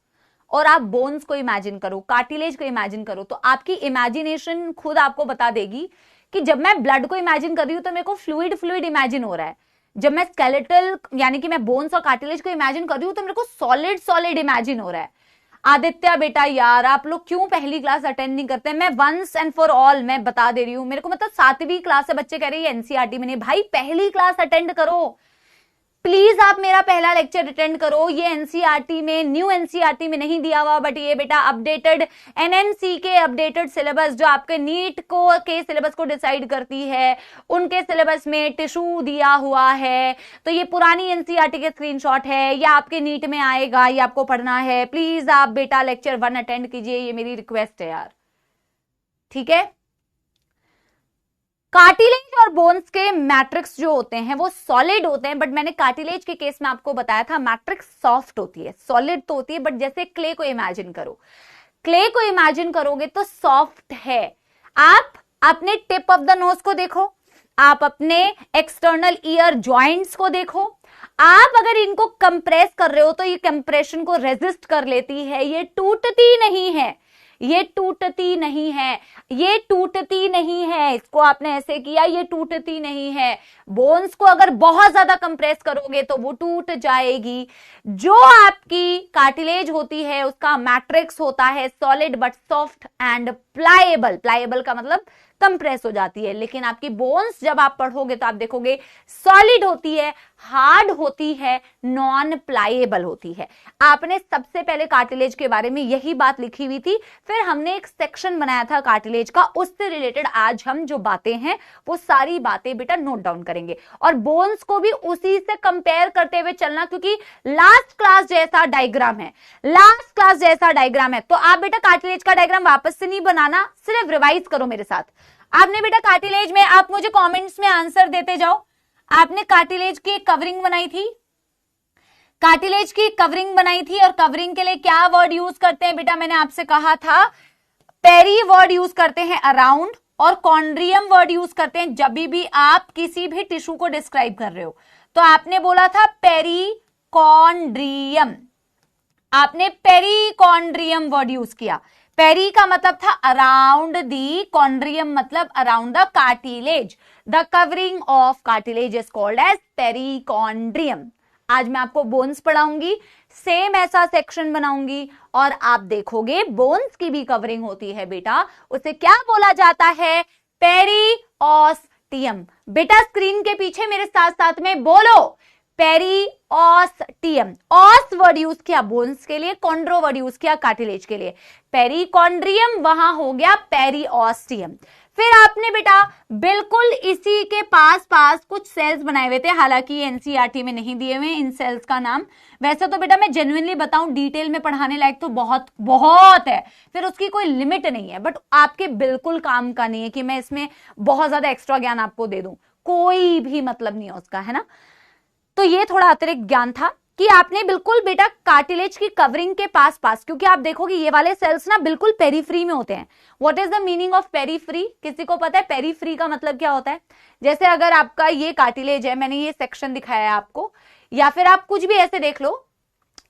और आप बोन्स को इमेजिन करो, कार्टिलेज को इमेजिन करो, तो आपकी इमेजिनेशन खुद आपको बता देगी कि जब मैं ब्लड को इमेजिन कर रही हूं तो मेरे को फ्लूइड फ्लूइड इमेजिन हो रहा है, जब मैं स्केलेटल यानी कि मैं बोन्स और कार्टिलेज को इमेजिन कर रही हूं तो मेरे को सॉलिड सॉलिड इमेजिन हो रहा है। आदित्य बेटा यार आप लोग क्यों पहली क्लास अटेंड नहीं करते? मैं वंस एंड फॉर ऑल मैं बता दे रही हूं, मेरे को मतलब 7वीं क्लास से बच्चे कह रहे हैं एनसीईआरटी में नहीं, भाई पहली क्लास अटेंड करो प्लीज, आप मेरा पहला लेक्चर अटेंड करो। ये एनसीईआरटी में, न्यू एनसीईआरटी में नहीं दिया हुआ, बट ये बेटा अपडेटेड एनएमसी के अपडेटेड सिलेबस जो आपके नीट को के सिलेबस को डिसाइड करती है, उनके सिलेबस में टिश्यू दिया हुआ है। तो ये पुरानी एनसीईआरटी के स्क्रीनशॉट है, ये आपके नीट में आएगा, ये आपको पढ़ना है। प्लीज आप बेटा लेक्चर 1 अटेंड कीजिए, ये मेरी रिक्वेस्ट है यार, ठीक है? कार्टिलेज और बोन्स के मैट्रिक्स जो होते हैं वो सॉलिड होते हैं, बट मैंने कार्टिलेज के केस में आपको बताया था मैट्रिक्स सॉफ्ट होती है, सॉलिड तो होती है, बट जैसे क्ले को इमेजिन करो, क्ले को इमेजिन करोगे तो सॉफ्ट है। आप अपने टिप ऑफ द नोज को देखो, आप अपने एक्सटर्नल ईयर जॉइंट्स को देखो, आप अगर इनको कंप्रेस कर रहे हो तो ये कंप्रेशन को रेजिस्ट कर लेती है, ये टूटती नहीं है, ये टूटती नहीं है, ये टूटती नहीं है। इसको आपने ऐसे किया, ये टूटती नहीं है। बोन्स को अगर बहुत ज्यादा कंप्रेस करोगे तो वो टूट जाएगी। जो आपकी कार्टिलेज होती है उसका मैट्रिक्स होता है सॉलिड बट सॉफ्ट एंड प्लाएबल, प्लाएबल का मतलब कंप्रेस हो जाती है, लेकिन आपकी बोन्स जब आप पढ़ोगे तो आप देखोगे सॉलिड होती है, हार्ड होती है, नॉन प्लाएबल होती है। आपने सबसे पहले कार्टिलेज के बारे में यही बात लिखी हुई थी, फिर हमने एक सेक्शन बनाया था कार्टिलेज का, उससे रिलेटेड आज हम जो बातें हैं वो सारी बातें बेटा नोट डाउन करेंगे, और बोन्स को भी उसी से कंपेयर करते हुए चलना, क्योंकि लास्ट क्लास जैसा डायग्राम है, लास्ट क्लास जैसा डायग्राम है। तो आप बेटा कार्टिलेज का डायग्राम वापस से नहीं बनाना, सिर्फ रिवाइज करो मेरे साथ। आपने बेटा कार्टिलेज में, आप मुझे कमेंट्स में आंसर देते जाओ, आपने कार्टिलेज की कवरिंग बनाई थी, कार्टिलेज की कवरिंग बनाई थी, और कवरिंग के लिए क्या वर्ड यूज करते हैं बेटा, मैंने आपसे कहा था पेरी वर्ड यूज करते हैं अराउंड, और कॉन्ड्रियम वर्ड यूज करते हैं जब भी आप किसी भी टिश्यू को डिस्क्राइब कर रहे हो। तो आपने बोला था पेरिकॉन्ड्रियम, आपने पेरिकॉन्ड्रियम वर्ड यूज किया। पेरी का मतलब था अराउंड दी, कॉन्ड्रियम मतलब around the cartilage, the covering of cartilage is called as perichondrium. आज मैं आपको बोन्स पढ़ाऊंगी, सेम ऐसा सेक्शन बनाऊंगी, और आप देखोगे बोन्स की भी कवरिंग होती है बेटा, उसे क्या बोला जाता है, पेरिओस्टियम। बेटा स्क्रीन के पीछे मेरे साथ साथ में बोलो, पेरिओस्टियम। ऑस वर्ड यूज किया बोन्स के लिए, कॉन्ड्रो वर्ड यूज किया कार्टिलेज के लिए, पेरिकॉन्ड्रियम वहां हो गया पेरिओस्टियम। फिर आपने बेटा बिल्कुल इसी के पास पास कुछ सेल्स बनाए हुए थे, हालांकि एनसीईआरटी में नहीं दिए हुए इन सेल्स का नाम। वैसे तो बेटा मैं जेन्युइनली बताऊं, डिटेल में पढ़ाने लायक तो बहुत बहुत है, फिर उसकी कोई लिमिट नहीं है, बट आपके बिल्कुल काम का नहीं है कि मैं इसमें बहुत ज्यादा एक्स्ट्रा ज्ञान आपको दे दूं, कोई भी मतलब नहीं है उसका, है ना। तो ये थोड़ा अतिरिक्त ज्ञान था कि आपने बिल्कुल बेटा कार्टिलेज की कवरिंग के पास पास, क्योंकि आप देखोगे ये वाले सेल्स ना बिल्कुल पेरीफ्री में होते हैं। What is the meaning of periphery, किसी को पता है पेरीफ्री का मतलब क्या होता है? जैसे अगर आपका ये कार्टिलेज है, मैंने ये सेक्शन दिखाया है आपको, या फिर आप कुछ भी ऐसे देख लो,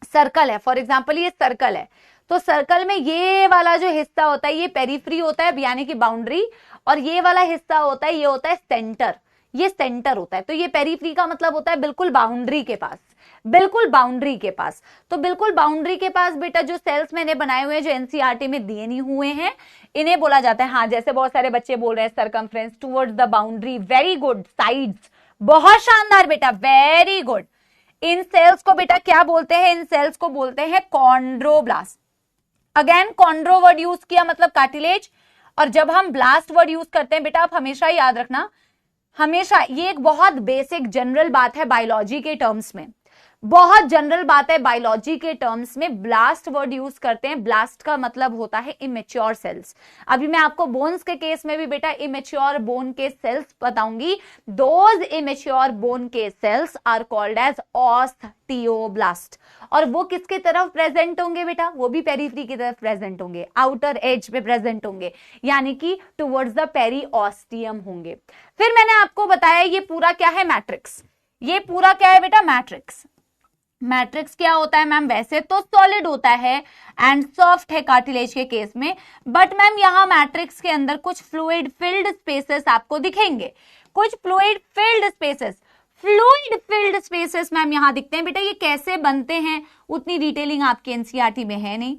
सर्कल है फॉर एग्जाम्पल, ये सर्कल है, तो सर्कल में ये वाला जो हिस्सा होता है ये पेरीफ्री होता है, यानी कि बाउंड्री, और ये वाला हिस्सा होता है, ये होता है सेंटर, ये सेंटर होता है। तो ये पेरीफ्री का मतलब होता है बिल्कुल बाउंड्री के पास, बिल्कुल बाउंड्री के पास। तो बिल्कुल बाउंड्री के पास बेटा जो सेल्स मैंने बनाए हुए हैं, जो एनसीईआरटी में दिए नहीं हुए हैं, इन्हें बोला जाता है, हाँ जैसे बहुत सारे बच्चे बोल रहे हैं circumference towards the boundary, very good, sides, बहुत शानदार बेटा, वेरी गुड। इन सेल्स को बेटा क्या बोलते हैं, इन सेल्स को बोलते हैं chondroblast. Again chondro word use किया मतलब कार्टिलेज, और जब हम ब्लास्ट वर्ड यूज करते हैं बेटा आप हमेशा याद रखना, हमेशा, ये एक बहुत बेसिक जनरल बात है बायोलॉजी के टर्म्स में, बहुत जनरल बात है बायोलॉजी के टर्म्स में, ब्लास्ट वर्ड यूज करते हैं। ब्लास्ट का मतलब होता है इमेच्योर सेल्स। अभी मैं आपको बोन्स के केस में भी बेटा इमेच्योर बोन के सेल्स बताऊंगी। दोज इमेच्योर बोन के cells are called as osteoblast. और वो किसके तरफ प्रेजेंट होंगे बेटा, वो भी पेरीफ्री की तरफ प्रेजेंट होंगे, आउटर एज पे प्रेजेंट होंगे, यानी कि टुवर्ड्स द पेरिओस्टियम होंगे। फिर मैंने आपको बताया ये पूरा क्या है, मैट्रिक्स। ये पूरा क्या है बेटा, मैट्रिक्स। मैट्रिक्स क्या होता है मैम, वैसे तो सॉलिड होता है एंड सॉफ्ट है कार्टिलेज के केस में, बट मैम यहाँ मैट्रिक्स के अंदर कुछ फ्लूइड फिल्ड स्पेसेस आपको दिखेंगे, कुछ fluid filled spaces. Fluid filled spaces ma'am यहाँ दिखते हैं बेटा, ये कैसे बनते हैं उतनी डिटेलिंग आपके एनसीईआरटी में है नहीं,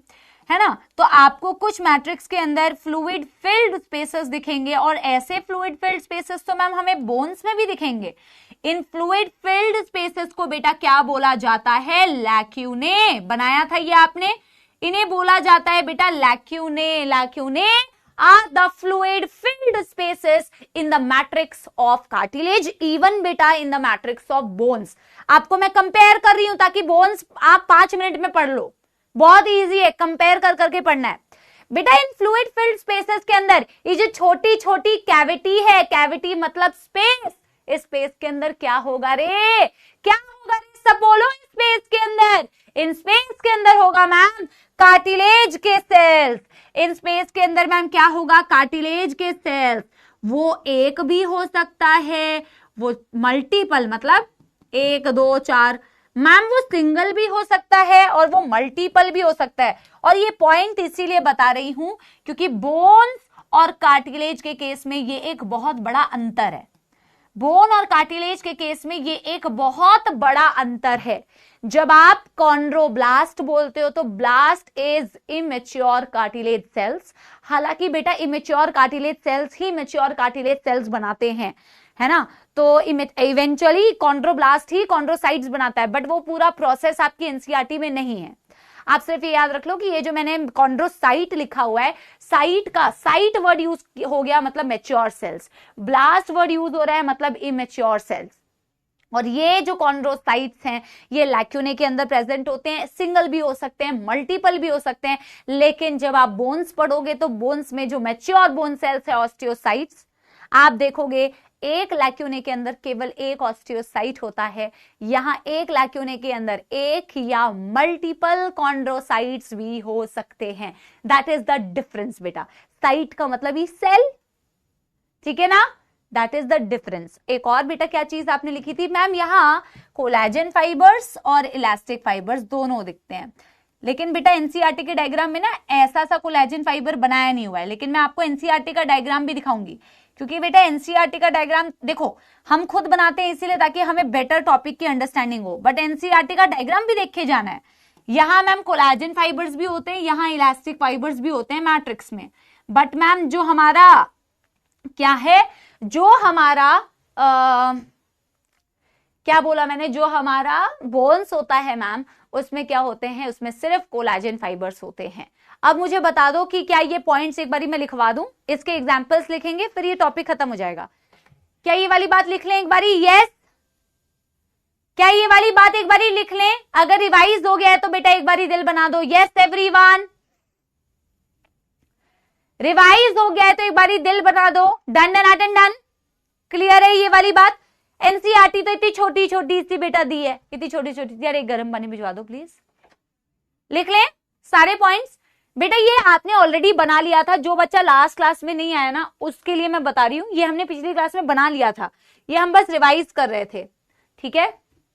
है ना। तो आपको कुछ मैट्रिक्स के अंदर फ्लूइड फिल्ड स्पेसेस दिखेंगे, और ऐसे फ्लूइड फिल्ड स्पेसेस तो मैम हमें बोन्स में भी दिखेंगे। इन फ्लूइड फिल्ड स्पेसेस को बेटा क्या बोला जाता है, लैक्यूने। बनाया था ये आपने, इन्हें बोला जाता है बेटा lacunae. Lacunae are the fluid filled spaces in the matrix of cartilage, even बेटा in the matrix of bones. आपको मैं कंपेयर कर रही हूं ताकि बोन्स आप 5 मिनट में पढ़ लो, बहुत इजी है, कंपेयर कर करके पढ़ना है बेटा। इन फ्लूइड फिल्ड स्पेसेस के अंदर ये जो छोटी छोटी कैविटी है, कैविटी मतलब स्पेस, इस स्पेस के अंदर क्या होगा रे, क्या होगा रे, सब बोलो। स्पेस के अंदर, इन स्पेस के अंदर होगा मैम कार्टिलेज के सेल्स। इन स्पेस के अंदर मैम क्या होगा, कार्टिलेज के सेल्स। वो एक भी हो सकता है, वो मल्टीपल मतलब 1 2 4, मैम वो सिंगल भी हो सकता है और वो मल्टीपल भी हो सकता है। और ये पॉइंट इसीलिए बता रही हूं क्योंकि बोन्स और कार्टिलेज के केस में ये एक बहुत बड़ा अंतर है, बोन और कार्टिलेज के केस में ये एक बहुत बड़ा अंतर है। जब आप कॉन्ड्रोब्लास्ट बोलते हो तो blast is immature cartilage cells, हालांकि बेटा इमेच्योर कार्टिलेज सेल्स ही मैच्योर कार्टिलेज सेल्स बनाते हैं, है ना। तो इवेंचुअली कॉन्ड्रोब्लास्ट ही कॉन्ड्रोसाइट्स बनाता है, बट वो पूरा प्रोसेस आपकी एनसीईआरटी में नहीं है। आप सिर्फ ये याद रख लो कि ये जो मैंने कॉन्ड्रोसाइट लिखा हुआ है, साइट वर्ड यूज हो गया मतलब mature cells, blast word use हो रहा है मतलब इमेच्योर सेल्स। और ये जो कॉन्ड्रोसाइट्स हैं ये लैक्यूने के अंदर प्रेजेंट होते हैं, सिंगल भी हो सकते हैं, मल्टीपल भी हो सकते हैं, लेकिन जब आप बोन्स पढ़ोगे तो बोन्स में जो मैच्योर बोन सेल्स है ऑस्टियोसाइट्स, आप देखोगे एक लैक्यूने के अंदर केवल एक ऑस्टियोसाइट होता है, यहां एक लैक्यूने के अंदर एक या मल्टीपल कॉन्ड्रोसाइट्स भी हो सकते हैं। दैट इज द डिफरेंस बेटा। साइट का मतलब ही सेल, ठीक है ना, दैट इज द डिफरेंस। एक और बेटा क्या चीज आपने लिखी थी मैम, यहां कोलेजन फाइबर्स और इलास्टिक फाइबर्स दोनों दिखते हैं, लेकिन बेटा एनसीईआरटी के डायग्राम में ना ऐसा सा कोलेजन फाइबर बनाया नहीं हुआ है, लेकिन मैं आपको एनसीईआरटी का डायग्राम भी दिखाऊंगी, क्योंकि बेटा एनसीईआरटी का डायग्राम देखो हम खुद बनाते हैं इसीलिए ताकि हमें बेटर टॉपिक की अंडरस्टैंडिंग हो, बट एनसीईआरटी का डायग्राम भी देख के जाना है। यहां मैम कोलेजन फाइबर्स भी होते हैं, यहां इलास्टिक फाइबर्स भी होते हैं मैट्रिक्स में, बट मैम जो हमारा क्या है, जो हमारा क्या बोला मैंने, जो हमारा बोन्स होता है मैम उसमें क्या होते हैं, उसमें सिर्फ कोलेजन फाइबर्स होते हैं। अब मुझे बता दो कि क्या ये पॉइंट्स एक बारी मैं लिखवा दूं, इसके एग्जांपल्स लिखेंगे फिर ये टॉपिक खत्म हो जाएगा। क्या ये वाली बात लिख लें एक बारी, यस, क्या ये वाली बात एक बारी लिख लें, अगर रिवाइज हो गया है तो बेटा एक बारी दिल बना दो, यस एवरीवन, रिवाइज हो गया है तो एक बारी दिल बना दो, done done and done, clear है ये वाली बात। एनसीईआरटी तो इतनी छोटी छोटी सी बेटा दी है, इतनी छोटी छोटी सी, यार गर्म पानी भिजवा दो प्लीज, लिख लें सारे पॉइंट्स। बेटा ये आपने ऑलरेडी बना लिया था, जो बच्चा लास्ट क्लास में नहीं आया ना उसके लिए मैं बता रही हूं, ये हमने पिछली क्लास में बना लिया था, ये हम बस रिवाइज कर रहे थे, ठीक है।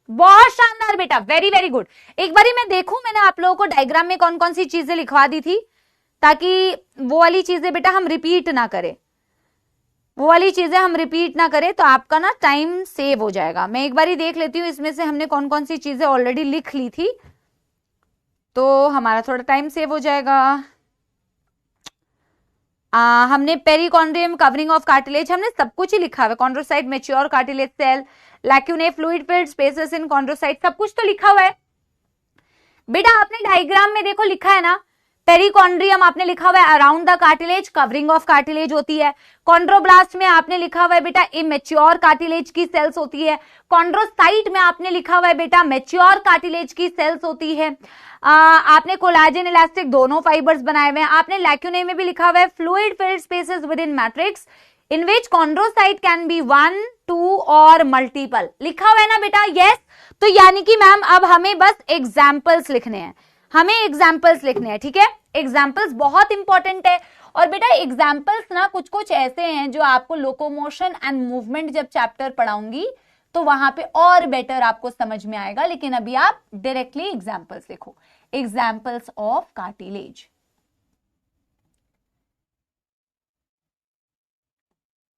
बहुत शानदार बेटा, वेरी वेरी गुड। एक बारी मैं देखूं मैंने आप लोगों को डायग्राम में कौन कौन सी चीजें लिखवा दी थी, ताकि वो वाली चीजें बेटा हम रिपीट ना करें, वो वाली चीजें हम रिपीट ना करें तो आपका ना टाइम सेव हो जाएगा। मैं एक बारी देख लेती हूँ इसमें से हमने कौन कौन सी चीजें ऑलरेडी लिख ली थी, तो हमारा थोड़ा टाइम सेव हो जाएगा। हमने पेरिकॉन्ड्रियम कवरिंग ऑफ कार्टिलेज, हमने सब कुछ ही लिखा हुआ है, chondrocyte, mature cartilage cell, lacunae, fluid filled spaces in chondrocyte, सब कुछ तो लिखा हुआ है। बेटा आपने डायग्राम में देखो लिखा है ना, पेरिकॉन्ड्रियम आपने लिखा हुआ है around the cartilage, covering of cartilage होती है। कॉन्ड्रोब्लास्ट में आपने लिखा हुआ है बेटा इमेच्योर कार्टिलेज की सेल्स होती है। कॉन्ड्रोसाइट में आपने लिखा हुआ है बेटा मैच्योर कार्टिलेज की सेल्स होती है। आपने कोलेजन इलास्टिक दोनों फाइबर्स बनाए हुए हैं। आपने लैक्यूने में भी लिखा हुआ है fluid filled spaces with in matrix in which chondrocyte can be 1, 2 और मल्टीपल, लिखा हुआ है ना बेटा, यस। तो यानी कि मैम अब हमें बस एग्जाम्पल्स लिखने हैं, हमें एग्जाम्पल्स लिखने हैं, ठीक है। एग्जाम्पल्स बहुत इंपॉर्टेंट है, और बेटा एग्जाम्पल्स ना कुछ कुछ ऐसे हैं जो आपको लोकोमोशन एंड मूवमेंट जब चैप्टर पढ़ाऊंगी तो वहां पे और बेटर आपको समझ में आएगा, लेकिन अभी आप डायरेक्टली एग्जाम्पल्स लिखो, एग्जाम्पल्स ऑफ कार्टिलेज।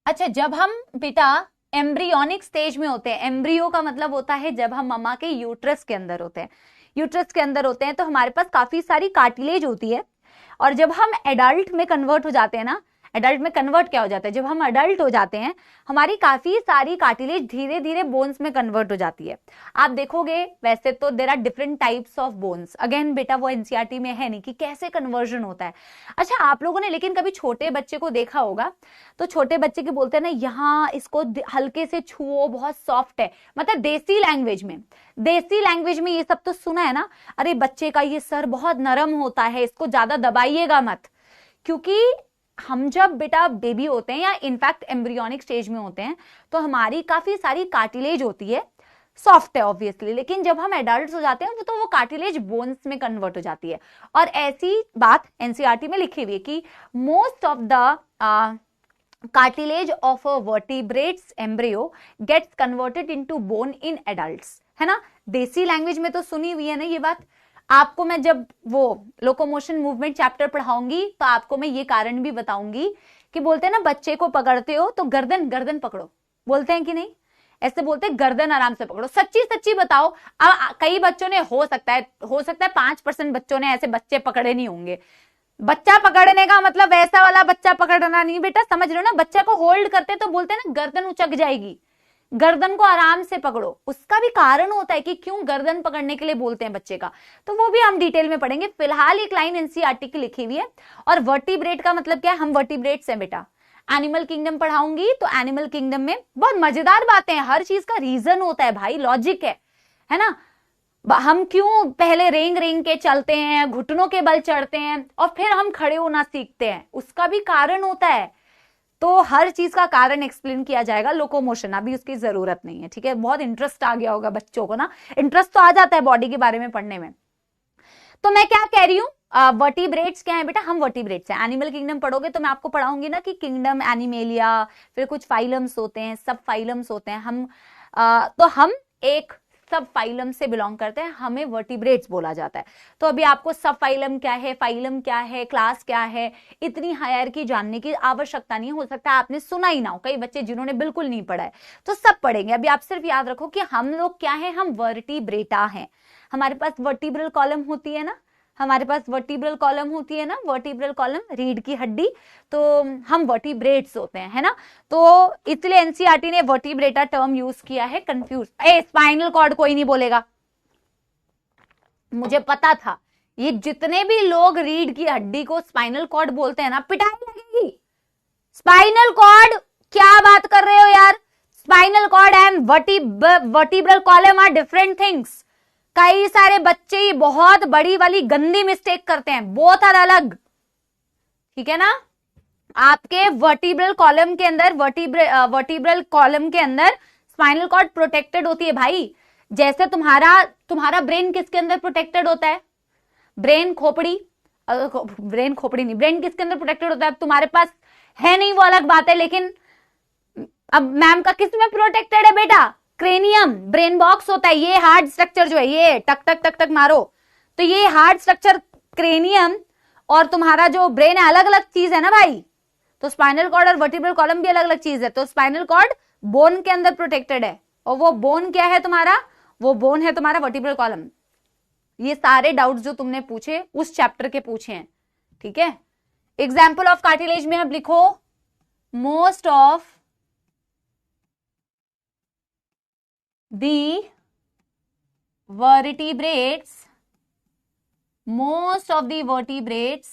अच्छा, जब हम बेटा एम्ब्रियोनिक स्टेज में होते हैं, एम्ब्रियो का मतलब होता है जब हम मम्मा के यूट्रस के अंदर होते हैं, यूट्रस के अंदर होते हैं तो हमारे पास काफी सारी कार्टिलेज होती है, और जब हम एडल्ट में कन्वर्ट हो जाते हैं ना, एडल्ट में कन्वर्ट क्या हो जाता है, जब हम एडल्ट हो जाते हैं हमारी काफी सारी कार्टिलेज धीरे धीरे बोन्स में कन्वर्ट हो जाती है। आप देखोगे वैसे तो there are different types of bones, again बेटा वो एनसीईआरटी में है नहीं कि कैसे कन्वर्जन होता है। अच्छा आप लोगों ने लेकिन कभी छोटे बच्चे को देखा होगा, तो छोटे बच्चे के बोलते हैं ना यहाँ इसको हल्के से छुओ, बहुत सॉफ्ट है, मतलब देसी लैंग्वेज में ये सब तो सुना है ना, अरे बच्चे का ये सर बहुत नरम होता है, इसको ज्यादा दबाइएगा मत, क्योंकि हम जब बेटा बेबी होते हैं या इनफैक्ट एम्ब्रियोनिक स्टेज में होते हैं तो हमारी काफी सारी कार्टिलेज होती है, सॉफ्ट है ऑब्वियसली, लेकिन जब हम एडल्ट हो जाते हैं तो वो कार्टिलेज बोन्स में कन्वर्ट हो जाती है। और ऐसी बात एनसीईआरटी में लिखी हुई है कि most of the cartilage of a vertebrates embryo gets converted into bone in adults, है ना। देसी लैंग्वेज में तो सुनी हुई है ना ये बात, आपको मैं जब वो लोकोमोशन मूवमेंट चैप्टर पढ़ाऊंगी तो आपको मैं ये कारण भी बताऊंगी कि बोलते हैं ना बच्चे को पकड़ते हो तो गर्दन पकड़ो, बोलते हैं कि नहीं? ऐसे बोलते हैं गर्दन आराम से पकड़ो। सच्ची सच्ची बताओ। अब कई बच्चों ने हो सकता है 5% बच्चों ने ऐसे बच्चे पकड़े नहीं होंगे। बच्चा पकड़ने का मतलब वैसा वाला बच्चा पकड़ना नहीं बेटा, समझ रहे हो ना? बच्चा को होल्ड करते तो बोलते हैं ना गर्दन उचक जाएगी, गर्दन को आराम से पकड़ो। उसका भी कारण होता है कि क्यों गर्दन पकड़ने के लिए बोलते हैं बच्चे का, तो वो भी हम डिटेल में पढ़ेंगे। फिलहाल एक लाइन एनसीईआरटी की लिखी हुई है। और वर्टिब्रेट का मतलब क्या है? हम वर्टिब्रेट्स हैं बेटा। एनिमल किंगडम पढ़ाऊंगी तो एनिमल किंगडम में बहुत मजेदार बातें हैं, हर चीज का रीजन होता है भाई, लॉजिक है ना? हम क्यों पहले रेंग रेंग के चलते हैं, घुटनों के बल चढ़ते हैं और फिर हम खड़े होना सीखते हैं, उसका भी कारण होता है। तो हर चीज का कारण एक्सप्लेन किया जाएगा। लोकोमोशन अभी उसकी जरूरत नहीं है, ठीक है? बहुत इंटरेस्ट आ गया होगा बच्चों को ना, इंटरेस्ट तो आ जाता है बॉडी के बारे में पढ़ने में। तो मैं क्या कह रही हूँ, वर्टिब्रेट्स क्या है बेटा? हम वर्टिब्रेट्स हैं। एनिमल किंगडम पढ़ोगे तो मैं आपको पढ़ाऊंगी ना कि किंगडम एनिमेलिया, फिर कुछ फाइलम्स होते हैं, सब फाइलम्स होते हैं। तो हम एक सब फाइलम से बिलोंग करते हैं, हमें वर्टिब्रेट्स बोला जाता है। तो अभी आपको सब फाइलम क्या है, फाइलम क्या है, क्लास क्या है, इतनी हायरार्की जानने की आवश्यकता नहीं। हो सकता है आपने सुना ही ना हो, कई बच्चे जिन्होंने बिल्कुल नहीं पढ़ा है, तो सब पढ़ेंगे। अभी आप सिर्फ याद रखो कि हम लोग क्या है, हम वर्टिब्रेटा हैं। हमारे पास वर्टिब्रल कॉलम होती है ना, हमारे पास वर्टिब्रल कॉलम होती है ना, वर्टिब्रल कॉलम रीढ़ की हड्डी, तो हम वर्टिब्रेट्स होते हैं, है ना? तो इसलिए एनसीईआरटी ने वर्टिब्रेटा टर्म यूज किया है। कंफ्यूज स्पाइनल कॉर्ड कोई नहीं बोलेगा, मुझे पता था। ये जितने भी लोग रीढ़ की हड्डी को स्पाइनल कॉर्ड बोलते हैं ना, पिटाई लगेगी। स्पाइनल कॉर्ड क्या बात कर रहे हो यार? Spinal cord and vertebral column are different things. कई सारे बच्चे ही बहुत बड़ी वाली गंदी मिस्टेक करते हैं, बहुत अलग, ठीक है ना? आपके वर्टिब्रल कॉलम के अंदर, वर्टिब्रल कॉलम के अंदर स्पाइनल कॉर्ड प्रोटेक्टेड होती है भाई। जैसे तुम्हारा ब्रेन किसके अंदर प्रोटेक्टेड होता है? ब्रेन खोपड़ी नहीं, ब्रेन किसके अंदर प्रोटेक्टेड होता है? अब तुम्हारे पास है नहीं वो अलग बात है, लेकिन अब मैम का किस में प्रोटेक्टेड है बेटा? क्रेनियम, ब्रेन बॉक्स होता है। ये हार्ड स्ट्रक्चर जो है, ये टक टक टक टक मारो तो ये हार्ड स्ट्रक्चर क्रेनियम और तुम्हारा जो ब्रेन है अलग अलग चीज है ना भाई। तो स्पाइनल कॉर्ड और वर्टिब्रल कॉलम भी अलग अलग चीज है। तो स्पाइनल कॉर्ड बोन के अंदर प्रोटेक्टेड है, और वो बोन क्या है तुम्हारा? वो बोन है तुम्हारा वर्टिब्रल कॉलम। ये सारे डाउट्स जो तुमने पूछे उस चैप्टर के पूछे हैं, ठीक है? एग्जाम्पल ऑफ कार्टिलेज में अब लिखो, most of the vertebrates, most of the vertebrates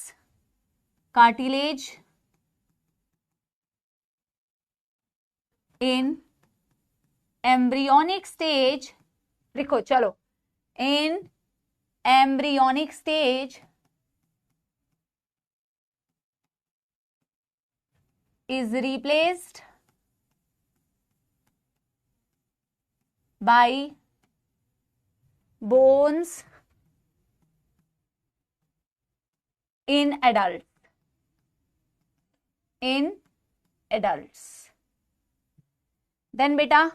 cartilage in embryonic stage, लिखो चलो, in embryonic stage is replaced by bones in adults. Then बेटा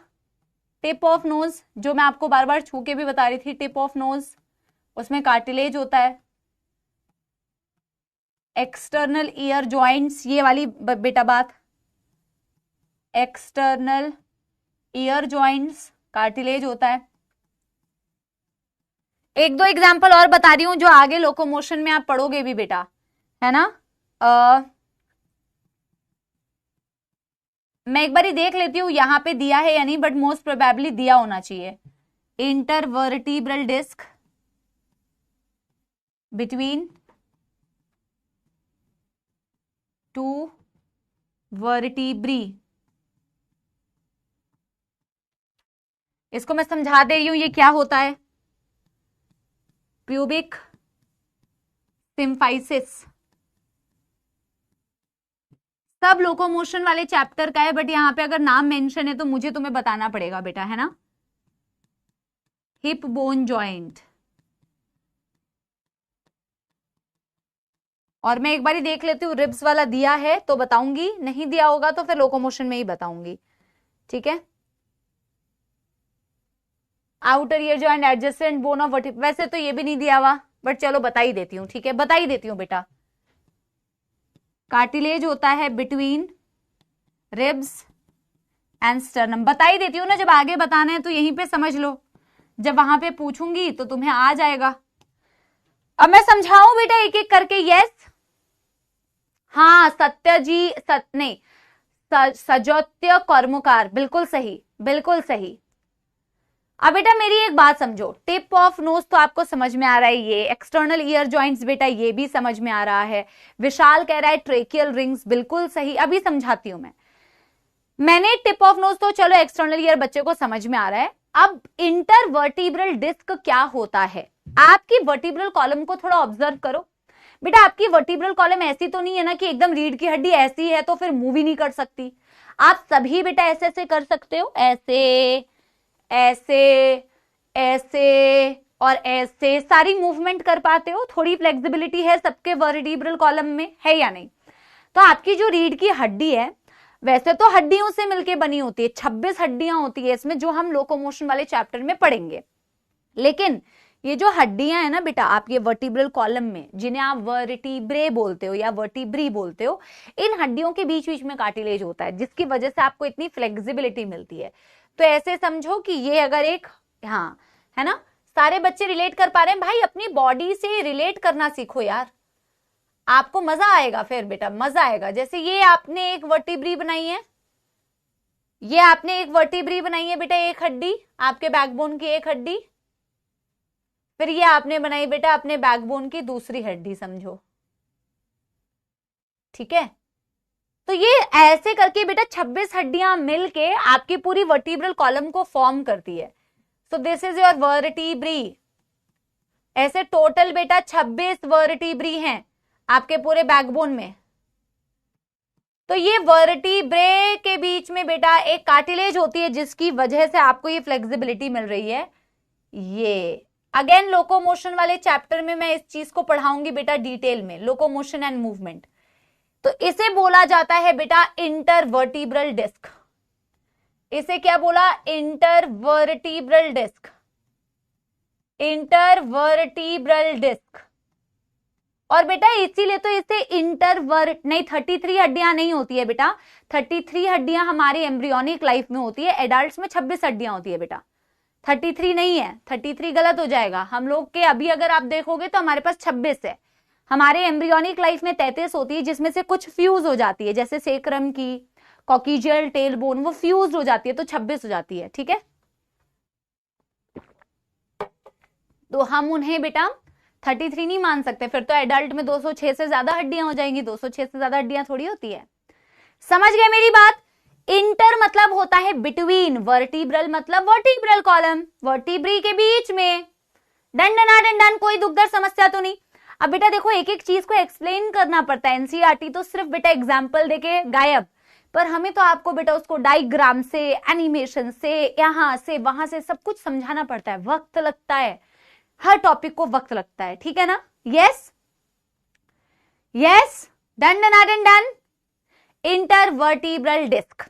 टिप ऑफ नोज, जो मैं आपको बार बार छू के भी बता रही थी, टिप ऑफ नोज, उसमें कार्टिलेज होता है। एक्सटर्नल ईयर जॉइंट्स, ये वाली बेटा बात, एक्सटर्नल ईयर जॉइंट्स कार्टिलेज होता है। एक दो एग्जांपल और बता रही हूं जो आगे लोकोमोशन में आप पढ़ोगे भी बेटा, है ना? मैं एक बार ही देख लेती हूं यहां पे दिया है या नहीं, बट मोस्ट प्रोबेबली दिया होना चाहिए। Intervertebral disc between two vertebrae, इसको मैं समझा दे रही हूं ये क्या होता है। प्यूबिक सिम्फाइसिस सब लोकोमोशन वाले चैप्टर का है, बट यहां पे अगर नाम मेंशन है तो मुझे तुम्हें बताना पड़ेगा बेटा, है ना? हिप बोन जॉइंट, और मैं एक बार ही देख लेती हूँ रिब्स वाला दिया है तो बताऊंगी, नहीं दिया होगा तो फिर लोकोमोशन में ही बताऊंगी, ठीक है? Outer ear joint adjacent bone of vertebral, वैसे तो ये भी नहीं दिया हुआ, बट चलो बता ही देती हूँ, ठीक है? बता ही देती हूँ बेटा। कार्टिलेज होता है बिटवीन रिब्स एंड स्टर्नम। बता ही देती हूँ ना, जब आगे बताना है तो यहीं पे समझ लो, जब वहां पे पूछूंगी तो तुम्हें आ जाएगा। अब मैं समझाऊं बेटा एक एक करके? यस, हाँ सत्यजी नहीं, सजोत्य कर्मकार, बिल्कुल सही, बिल्कुल सही। अब बेटा मेरी एक बात समझो, टिप ऑफ नोज तो आपको समझ में आ रहा है, ये एक्सटर्नल ईयर जॉइंट्स बेटा ये भी समझ में आ रहा है। विशाल कह रहा है ट्रेकियल रिंग्स, बिल्कुल सही। अभी समझाती हूं मैंने टिप ऑफ नोज तो चलो एक्सटर्नल ईयर बच्चे को समझ में आ रहा है। अब इंटरवर्टिब्रल डिस्क क्या होता है? आपकी वर्टिब्रल कॉलम को थोड़ा ऑब्जर्व करो बेटा। आपकी वर्टिब्रल कॉलम ऐसी तो नहीं है ना कि एकदम रीढ़ की हड्डी ऐसी है तो फिर मूव ही नहीं कर सकती। आप सभी बेटा ऐसे ऐसे कर सकते हो, ऐसे ऐसे ऐसे और ऐसे सारी मूवमेंट कर पाते हो। थोड़ी फ्लेक्सिबिलिटी है सबके वर्टिब्रल कॉलम में, है या नहीं? तो आपकी जो रीढ़ की हड्डी है वैसे तो हड्डियों से मिलकर बनी होती है, 26 हड्डियां होती है इसमें, जो हम लोकोमोशन वाले चैप्टर में पढ़ेंगे। लेकिन ये जो हड्डियां है ना बेटा आपके वर्टिब्रल कॉलम में, जिन्हें आप वर्टिब्रे बोलते हो या वर्टिब्री बोलते हो, इन हड्डियों के बीच बीच में कार्टिलेज होता है, जिसकी वजह से आपको इतनी फ्लेक्सिबिलिटी मिलती है। तो ऐसे समझो कि ये अगर एक, हाँ है ना, सारे बच्चे रिलेट कर पा रहे हैं भाई? अपनी बॉडी से रिलेट करना सीखो यार, आपको मजा आएगा फिर बेटा, मजा आएगा। जैसे ये आपने एक वर्टिब्री बनाई है, ये आपने एक वर्टिब्री बनाई है बेटा, एक हड्डी आपके बैकबोन की, एक हड्डी। फिर ये आपने बनाई बेटा अपने बैकबोन की दूसरी हड्डी, समझो, ठीक है? तो ये ऐसे करके बेटा 26 हड्डियां मिलके आपकी पूरी वर्टिब्रल कॉलम को फॉर्म करती है। So this is your vertebrae. ऐसे टोटल बेटा 26 वर्टिब्री हैं आपके पूरे बैकबोन में। तो ये वर्टिब्रे के बीच में बेटा एक कार्टिलेज होती है, जिसकी वजह से आपको ये फ्लेक्सिबिलिटी मिल रही है। ये अगेन लोकोमोशन वाले चैप्टर में मैं इस चीज को पढ़ाऊंगी बेटा डिटेल में, लोकोमोशन एंड मूवमेंट। तो इसे बोला जाता है बेटा इंटरवर्टिब्रल डिस्क। इसे क्या बोला? Intervertebral disc, intervertebral disc. और बेटा इसीलिए तो इसे इंटरवर्ट नहीं, 33 हड्डियां नहीं होती है बेटा, 33 हड्डियां हमारी एम्ब्रियोनिक लाइफ में होती है, एडल्ट्स में 26 हड्डियां होती है बेटा, 33 नहीं है। 33 गलत हो जाएगा, हम लोग के अभी अगर आप देखोगे तो हमारे पास 26 है। हमारे एम्ब्रियोनिक लाइफ में 33 होती है, जिसमें से कुछ फ्यूज हो जाती है, जैसे सेक्रम की कॉकिजियल टेल बोन, वो फ्यूज हो जाती है तो 26 हो जाती है, ठीक है? तो हम उन्हें बेटा 33 नहीं मान सकते, फिर तो एडल्ट में 206 से ज्यादा हड्डियां हो जाएंगी। 206 से ज्यादा हड्डियां थोड़ी होती है। समझ गए मेरी बात? इंटर मतलब होता है बिटवीन, वर्टिब्रल मतलब वर्टिब्रल कॉलम, वर्टिब्री के बीच में। डन डन डन डन, कोई दुखदर समस्या तो नहीं। अब बेटा देखो एक एक चीज को एक्सप्लेन करना पड़ता है। एनसीईआरटी तो सिर्फ बेटा एग्जाम्पल देके गायब, पर हमें तो आपको बेटा उसको डायग्राम से, एनिमेशन से, यहां से वहां से सब कुछ समझाना पड़ता है। वक्त लगता है, हर टॉपिक को वक्त लगता है, ठीक है ना? Yes yes, done done done done. Intervertebral disc.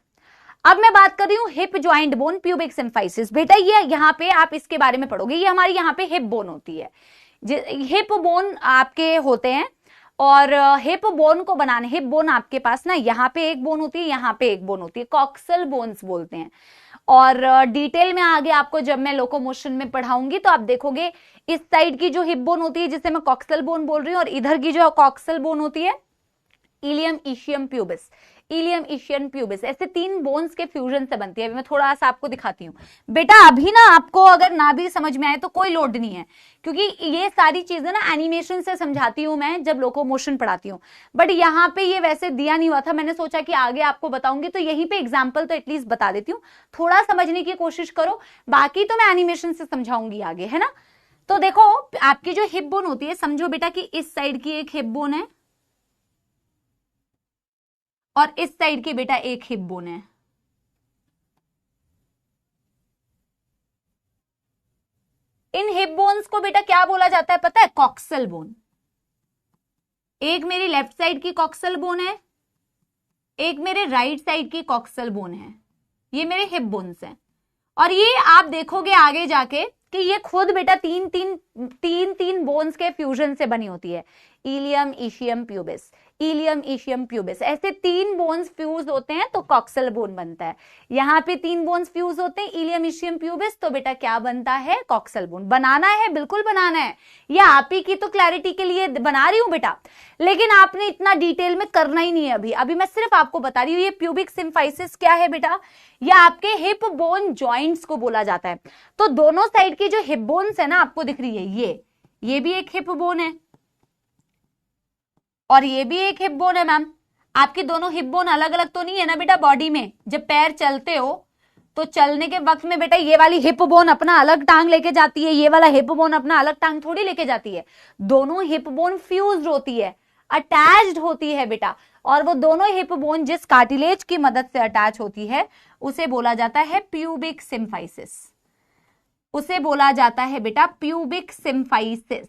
अब मैं बात कर रही हूं hip joint bone, pubic symphysis. बेटा ये यहां पे आप इसके बारे में पढ़ोगे, ये हमारी यहां पे हिप बोन होती है। हिप बोन आपके होते हैं, और हिप बोन को बनाने, हिप बोन आपके पास ना यहाँ पे एक बोन होती है, यहाँ पे एक बोन होती है, कॉक्सल बोन्स बोलते हैं। और डिटेल में आगे आपको जब मैं लोकोमोशन में पढ़ाऊंगी तो आप देखोगे इस साइड की जो हिप बोन होती है जिसे मैं कॉक्सल बोन बोल रही हूँ, और इधर की जो कॉक्सल बोन होती है ilium ischium pubis, ilium ischium pubis, ऐसे 3 बोन्स के फ्यूजन से बनती है। मैं थोड़ा सा आपको दिखाती हूँ बेटा। अभी ना आपको अगर ना भी समझ में आए तो कोई लोड नहीं है, क्योंकि ये सारी चीजें ना एनिमेशन से समझाती हूँ मैं जब लोकोमोशन पढ़ाती हूँ। बट यहाँ पे ये वैसे दिया नहीं हुआ था, मैंने सोचा कि आगे आपको बताऊंगी तो यहीं पे एग्जाम्पल तो एटलीस्ट बता देती हूँ, थोड़ा समझने की कोशिश करो। बाकी तो मैं एनिमेशन से समझाऊंगी आगे, है ना? तो देखो आपकी जो हिप बोन होती है, समझो बेटा कि इस साइड की एक हिप बोन है और इस साइड की बेटा एक हिप बोन है। इन हिप बोन्स को बेटा क्या बोला जाता है पता है? Coxal bone. एक मेरी लेफ्ट साइड की कॉक्सल बोन है, एक मेरे राइट साइड की कॉक्सल बोन है। ये मेरे हिप बोन्स हैं। और ये आप देखोगे आगे जाके कि ये खुद बेटा तीन तीन बोन्स के फ्यूजन से बनी होती है। Ilium, ischium, pubis, ilium, ischium, pubis, ऐसे 3 बोन्स फ्यूज होते हैं तो कॉक्सल बोन बनता है। यहाँ पे 3 बोन्स फ्यूज होते हैं, इलियम, इशियम, प्यूबिस, तो बेटा क्या बनता है? Coxal bone. बनाना है, बिल्कुल बनाना है, ये आप ही की तो क्लैरिटी के लिए बना रही हूं बेटा, लेकिन आपने इतना डिटेल में करना ही नहीं है अभी मैं सिर्फ आपको बता रही हूँ। ये प्यूबिक सिम्फाइसिस क्या है बेटा? ये आपके हिप बोन जॉइंट्स को बोला जाता है। तो दोनों साइड की जो हिप बोन्स है ना, आपको दिख रही है, ये भी एक हिप बोन है और ये भी एक हिप बोन है मैम। आपकी दोनों हिप बोन अलग अलग तो नहीं है ना बेटा बॉडी में? जब पैर चलते हो तो चलने के वक्त में बेटा ये वाली हिप बोन अपना अलग टांग लेके जाती है, ये वाला हिप बोन अपना अलग टांग थोड़ी लेके जाती है। दोनों हिप बोन फ्यूज्ड होती है, अटैच्ड होती है बेटा, और वो दोनों हिप बोन जिस कार्टिलेज की मदद से अटैच होती है उसे बोला जाता है प्यूबिक सिम्फाइसिस। उसे बोला जाता है बेटा प्यूबिक सिम्फाइसिस।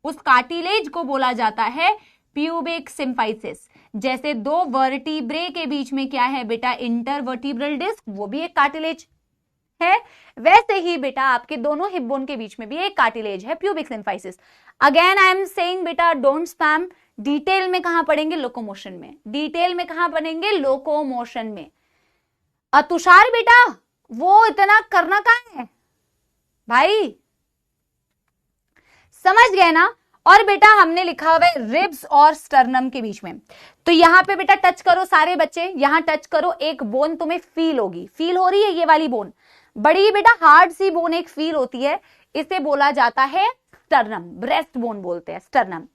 उस कार्टिलेज को बोला जाता है प्यूबिक सिम्फाइसिस। जैसे 2 वर्टिब्रे के बीच में क्या है बेटा? इंटरवर्टिब्रल डिस्क, वो भी एक कार्टिलेज है। वैसे ही बेटा आपके दोनों हिप बोन के बीच में भी एक कार्टिलेज है, pubic symphysis. Again I am saying बेटा डोंट स्पैम। डिटेल में कहां पढ़ेंगे? लोकोमोशन में। डिटेल में कहां पढ़ेंगे? लोकोमोशन में। तुषार बेटा वो इतना करना कहां है भाई? समझ गए ना? और बेटा हमने लिखा हुआ है रिब्स और स्टर्नम के बीच में, तो यहां पे बेटा टच करो सारे बच्चे, यहां टच करो, एक बोन तुम्हें फील होगी, फील हो रही है ये वाली बोन, बड़ी बेटा हार्ड सी बोन एक फील होती है, इसे बोला जाता है स्टर्नम, ब्रेस्ट बोन बोलते हैं स्टर्नम।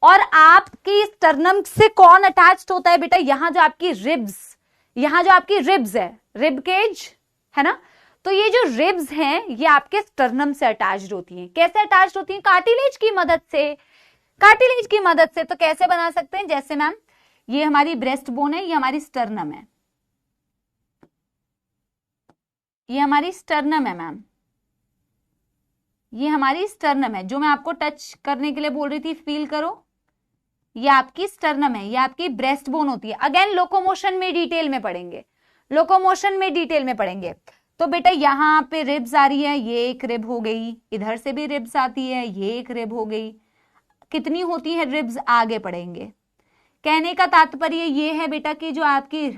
और आपकी स्टर्नम से कौन अटैच्ड होता है बेटा? यहां जो आपकी रिब्स, यहां जो आपकी रिब्स है, रिब केज है ना, तो ये जो रिब्स हैं ये आपके स्टर्नम से अटैच्ड होती हैं। कैसे अटैच्ड होती हैं? कार्टिलेज की मदद से। कार्टिलेज की मदद से। तो कैसे बना सकते हैं? जैसे मैम ये हमारी ब्रेस्ट बोन है, ये हमारी स्टर्नम है, ये हमारी स्टर्नम है मैम, ये हमारी स्टर्नम है, जो मैं आपको टच करने के लिए बोल रही थी, फील करो, ये आपकी स्टर्नम है, ये आपकी ब्रेस्ट बोन होती है। अगेन लोकोमोशन में डिटेल में पढ़ेंगे, लोकोमोशन में डिटेल में पढ़ेंगे। तो बेटा यहाँ पे रिब्स आ रही है, ये एक रिब हो गई, इधर से भी रिब्स आती है, ये एक रिब हो गई। कितनी होती है रिब्स? आगे पढ़ेंगे। कहने का तात्पर्य ये है बेटा कि जो आपकी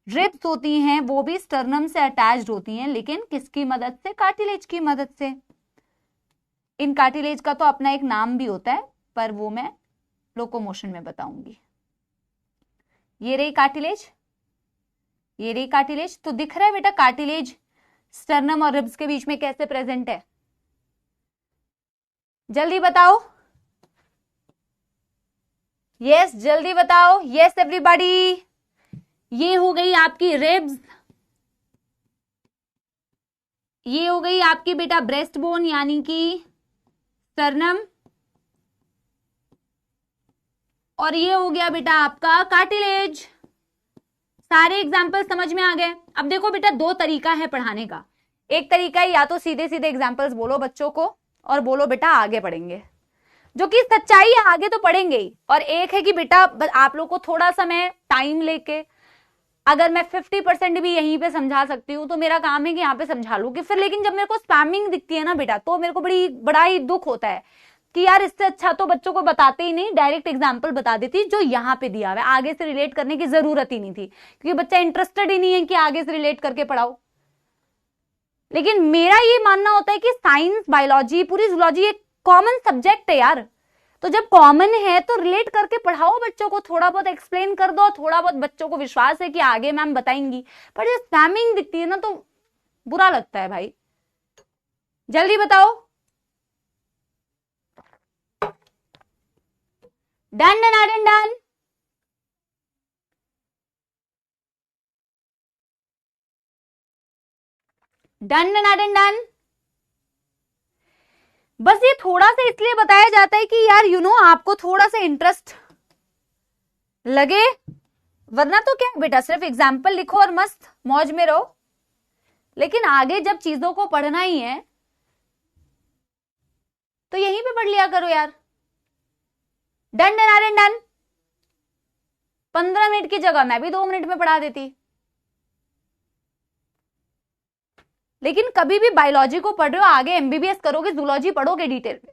रिब्स होती हैं वो भी स्टर्नम से अटैच्ड होती हैं, लेकिन किसकी मदद से? कार्टिलेज की मदद से। इन कार्टिलेज का तो अपना एक नाम भी होता है, पर वो मैं लोकोमोशन में बताऊंगी। ये रही कार्टिलेज, ये रही कार्टिलेज। तो दिख रहा है बेटा कार्टिलेज स्टर्नम और रिब्स के बीच में कैसे प्रेजेंट है? जल्दी बताओ, यस जल्दी बताओ, यस एवरीबॉडी। ये हो गई आपकी रिब्स, ये हो गई आपकी बेटा ब्रेस्ट बोन यानी कि स्टर्नम, और ये हो गया बेटा आपका कार्टिलेज। सारे एग्जाम्पल समझ में आ गए? अब देखो बेटा 2 तरीका है पढ़ाने का। एक तरीका है या तो सीधे सीधे एग्जाम्पल्स बोलो बच्चों को और बोलो बेटा आगे पढ़ेंगे, जो कि सच्चाई है, आगे तो पढ़ेंगे ही। और एक है कि बेटा आप लोग को थोड़ा सा मैं टाइम लेके, अगर मैं 50% भी यहीं पे समझा सकती हूँ तो मेरा काम है कि यहाँ पे समझा लूँ कि फिर, लेकिन जब मेरे को स्पैमिंग दिखती है ना बेटा, तो मेरे को बड़ा ही दुख होता है कि यार इससे अच्छा तो बच्चों को बताते ही नहीं, डायरेक्ट एग्जाम्पल बता देती जो यहाँ पे दिया हुआ है, आगे से रिलेट करने की जरूरत ही नहीं थी, क्योंकि बच्चा इंटरेस्टेड ही नहीं है कि आगे से रिलेट करके पढ़ाओ। लेकिन मेरा ये मानना होता है कि साइंस, बायोलॉजी, पूरी जूलॉजी एक कॉमन सब्जेक्ट है यार, तो जब कॉमन है तो रिलेट करके पढ़ाओ बच्चों को, थोड़ा बहुत एक्सप्लेन कर दो, थोड़ा बहुत बच्चों को विश्वास है कि आगे मैम बताएंगी। पर जब स्पैमिंग दिखती है ना तो बुरा लगता है भाई। जल्दी बताओ। Done done done done. Done done done done. बस ये थोड़ा सा इसलिए बताया जाता है कि यार आपको थोड़ा सा इंटरेस्ट लगे, वरना तो क्या बेटा सिर्फ एग्जाम्पल लिखो और मस्त मौज में रहो। लेकिन आगे जब चीजों को पढ़ना ही है तो यहीं पे पढ़ लिया करो यार। Done done done done. 15 minute की जगह मैं भी 2 मिनट में पढ़ा देती। लेकिन कभी भी बायोलॉजी को पढ़ रहे हो, आगे एमबीबीएस करोगे, जूलॉजी पढ़ोगे डिटेल में,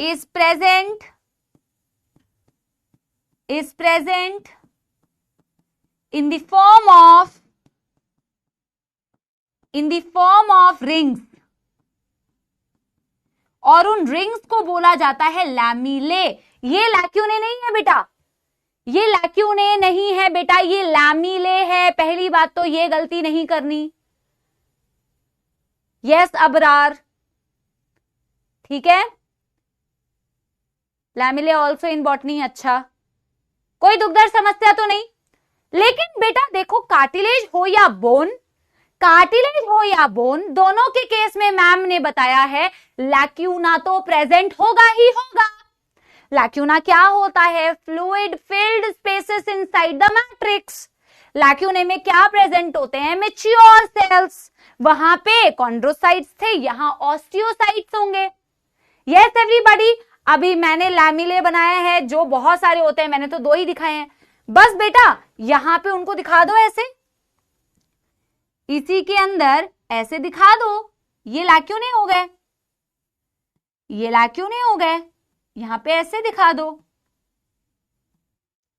is present in the form of rings, और उन रिंग्स को बोला जाता है लैमिले। ये लैक्यूने नहीं है बेटा, ये लैक्यूने नहीं है बेटा, ये लैमिले है। पहली बात तो ये गलती नहीं करनी। यस अबरार, ठीक है। Lamellae also in botany. अच्छा, कोई दुखदार समस्या तो नहीं। लेकिन बेटा देखो, कार्टिलेज हो या बोन, कार्टिलेज हो या बोन, दोनों के केस में मैम ने बताया है लैक्यूना तो प्रेजेंट होगा ही होगा। लैक्यूना क्या होता है? Fluid filled spaces inside the matrix. Lacunae में क्या प्रेजेंट होते हैं? Mature cells. वहां पे कॉन्ड्रोसाइट्स थे, यहां ऑस्टियोसाइट्स होंगे। यस एवरीबॉडी, अभी मैंने लैमिले बनाया है, जो बहुत सारे होते हैं, मैंने तो 2 ही दिखाए हैं। बस बेटा यहां पे उनको दिखा दो ऐसे, इसी के अंदर ऐसे दिखा दो। ये लैक्यूने हो गए, ये लैक्यूने हो गए, यहां पे ऐसे दिखा दो।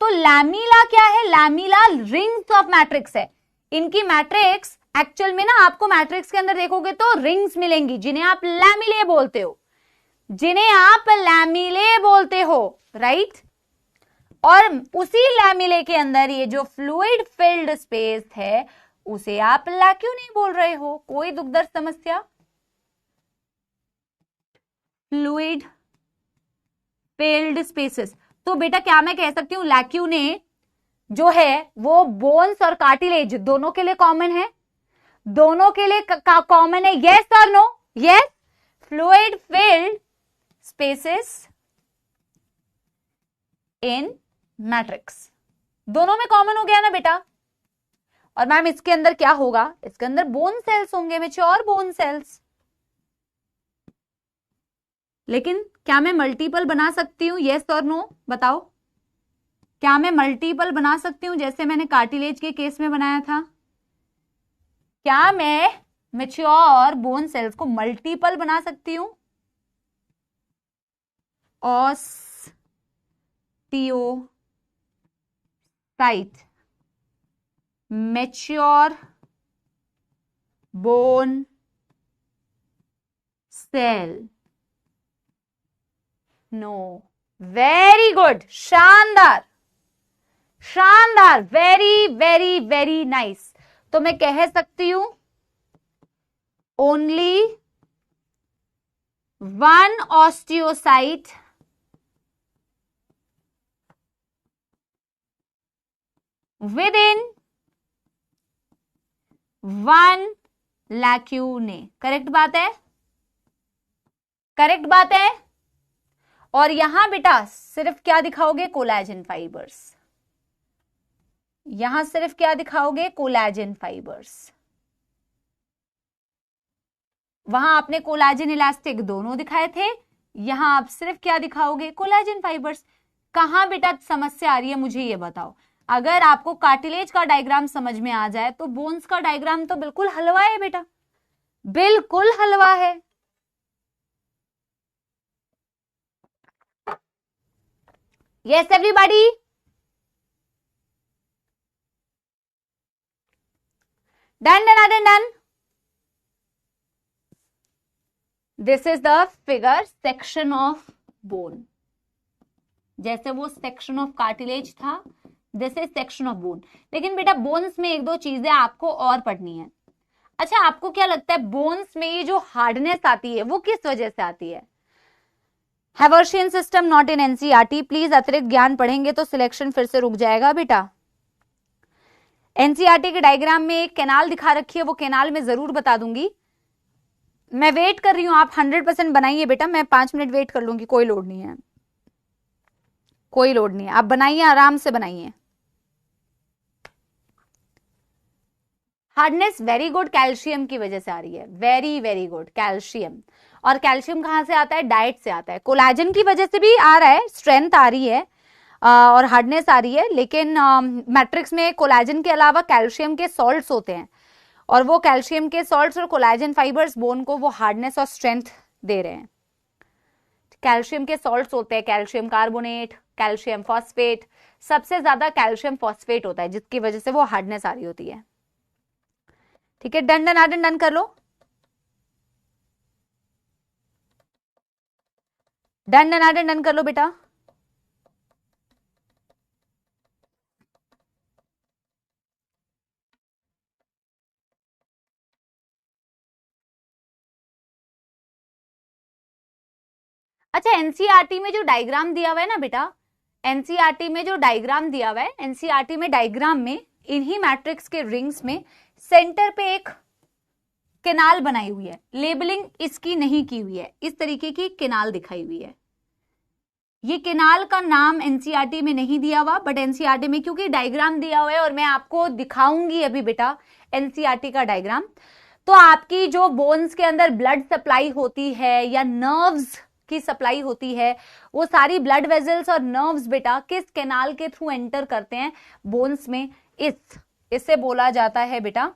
तो लैमिला क्या है? लैमिला रिंग्स ऑफ मैट्रिक्स है। इनकी मैट्रिक्स एक्चुअल में ना, आपको मैट्रिक्स के अंदर देखोगे तो रिंग्स मिलेंगी, जिन्हें आप लैमिले बोलते हो, जिन्हें आप लैमिले बोलते हो, राइट। और उसी लैमिले के अंदर ये जो फ्लूइड फिल्ड स्पेस है, उसे आप लैक्यूने बोल रहे हो। कोई दुखदर्द समस्या? Fluid filled spaces. तो बेटा क्या मैं कह सकती हूं लैक्यूने जो है वो बोन्स और कार्टिलेज दोनों के लिए कॉमन है? दोनों के लिए कॉमन है, यस और no? Yes, fluid filled spaces in matrix, दोनों में कॉमन हो गया ना बेटा। और मैम इसके अंदर क्या होगा? इसके अंदर बोन सेल्स होंगे, मैच्योर बोन सेल्स। लेकिन क्या मैं मल्टीपल बना सकती हूँ? यस और नो बताओ। क्या मैं मल्टीपल बना सकती हूँ जैसे मैंने कार्टिलेज के केस में बनाया था? क्या मैं मैच्योर बोन सेल्स को मल्टीपल बना सकती हूँ? Osteocyte, mature bone cell, no. Very good, शानदार शानदार, वेरी वेरी वेरी नाइस। तो मैं कह सकती हूं only one osteocyte within one lacune। Correct बात है, करेक्ट बात है। और यहां बेटा सिर्फ क्या दिखाओगे? Collagen fibres. यहां सिर्फ क्या दिखाओगे? Collagen fibres. वहां आपने कोलेजन इलास्टिक दोनों दिखाए थे, यहां आप सिर्फ क्या दिखाओगे? Collagen fibres. कहां बेटा समस्या आ रही है मुझे ये बताओ। अगर आपको कार्टिलेज का डायग्राम समझ में आ जाए तो बोन्स का डायग्राम तो बिल्कुल हलवा है बेटा, बिल्कुल हलवा है। Yes everybody, done done done done. This is the figure section of bone. जैसे वो सेक्शन ऑफ कार्टिलेज था, this is section of bone. लेकिन बेटा बोन्स में 1-2 चीजें आपको और पढ़नी है। अच्छा, आपको क्या लगता है बोन्स में ये जो हार्डनेस आती है वो किस वजह से आती है? Haversian system not in NCERT. Please अतिरिक्त ज्ञान पढ़ेंगे तो सिलेक्शन फिर से रुक जाएगा बेटा। एनसीईआरटी के डायग्राम में एक कैनाल दिखा रखी है, वो कैनाल में जरूर बता दूंगी। मैं वेट कर रही हूं, आप 100% बनाइए बेटा, मैं 5 मिनट वेट कर लूंगी, कोई लोड नहीं है, कोई लोड नहीं है, आप बनाइए, आराम से बनाइए। हार्डनेस वेरी गुड, कैल्शियम की वजह से आ रही है, वेरी वेरी गुड, कैल्शियम। और कैल्शियम कहां से आता है? डाइट से आता है। कोलेजन की वजह से भी आ रहा है, स्ट्रेंथ आ रही है और हार्डनेस आ रही है। लेकिन मैट्रिक्स में कोलेजन के अलावा कैल्शियम के सॉल्ट्स होते हैं, और वो कैल्शियम के सॉल्ट्स और कोलेजन फाइबर्स बोन को वो हार्डनेस और स्ट्रेंथ दे रहे हैं। कैल्शियम के सॉल्ट्स होते हैं, कैल्शियम कार्बोनेट, कैल्शियम फॉस्फेट, सबसे ज्यादा कैल्शियम फॉस्फेट होता है जिसकी वजह से वो हार्डनेस आ रही होती है। ठीक है, डन डन आडन डन कर लो, डन डन आडन डन कर लो बेटा। अच्छा, एनसीईआरटी में जो डायग्राम दिया हुआ है ना बेटा, एनसीईआरटी में जो डायग्राम दिया हुआ है, एनसीईआरटी में डायग्राम में इन्हीं मैट्रिक्स के रिंग्स में सेंटर पे एक केनाल बनाई हुई है, लेबलिंग इसकी नहीं की हुई है, इस तरीके की केनाल दिखाई हुई है। ये केनाल का नाम एनसीईआरटी में नहीं दिया हुआ, बट एनसीईआरटी में क्योंकि डायग्राम दिया हुआ है और मैं आपको दिखाऊंगी अभी बेटा एनसीईआरटी का डायग्राम, तो आपकी जो बोन्स के अंदर ब्लड सप्लाई होती है या नर्व्स की सप्लाई होती है, वो सारी ब्लड वेजल्स और नर्व्स बेटा किस केनाल के थ्रू एंटर करते हैं बोन्स में, इससे बोला जाता है बेटा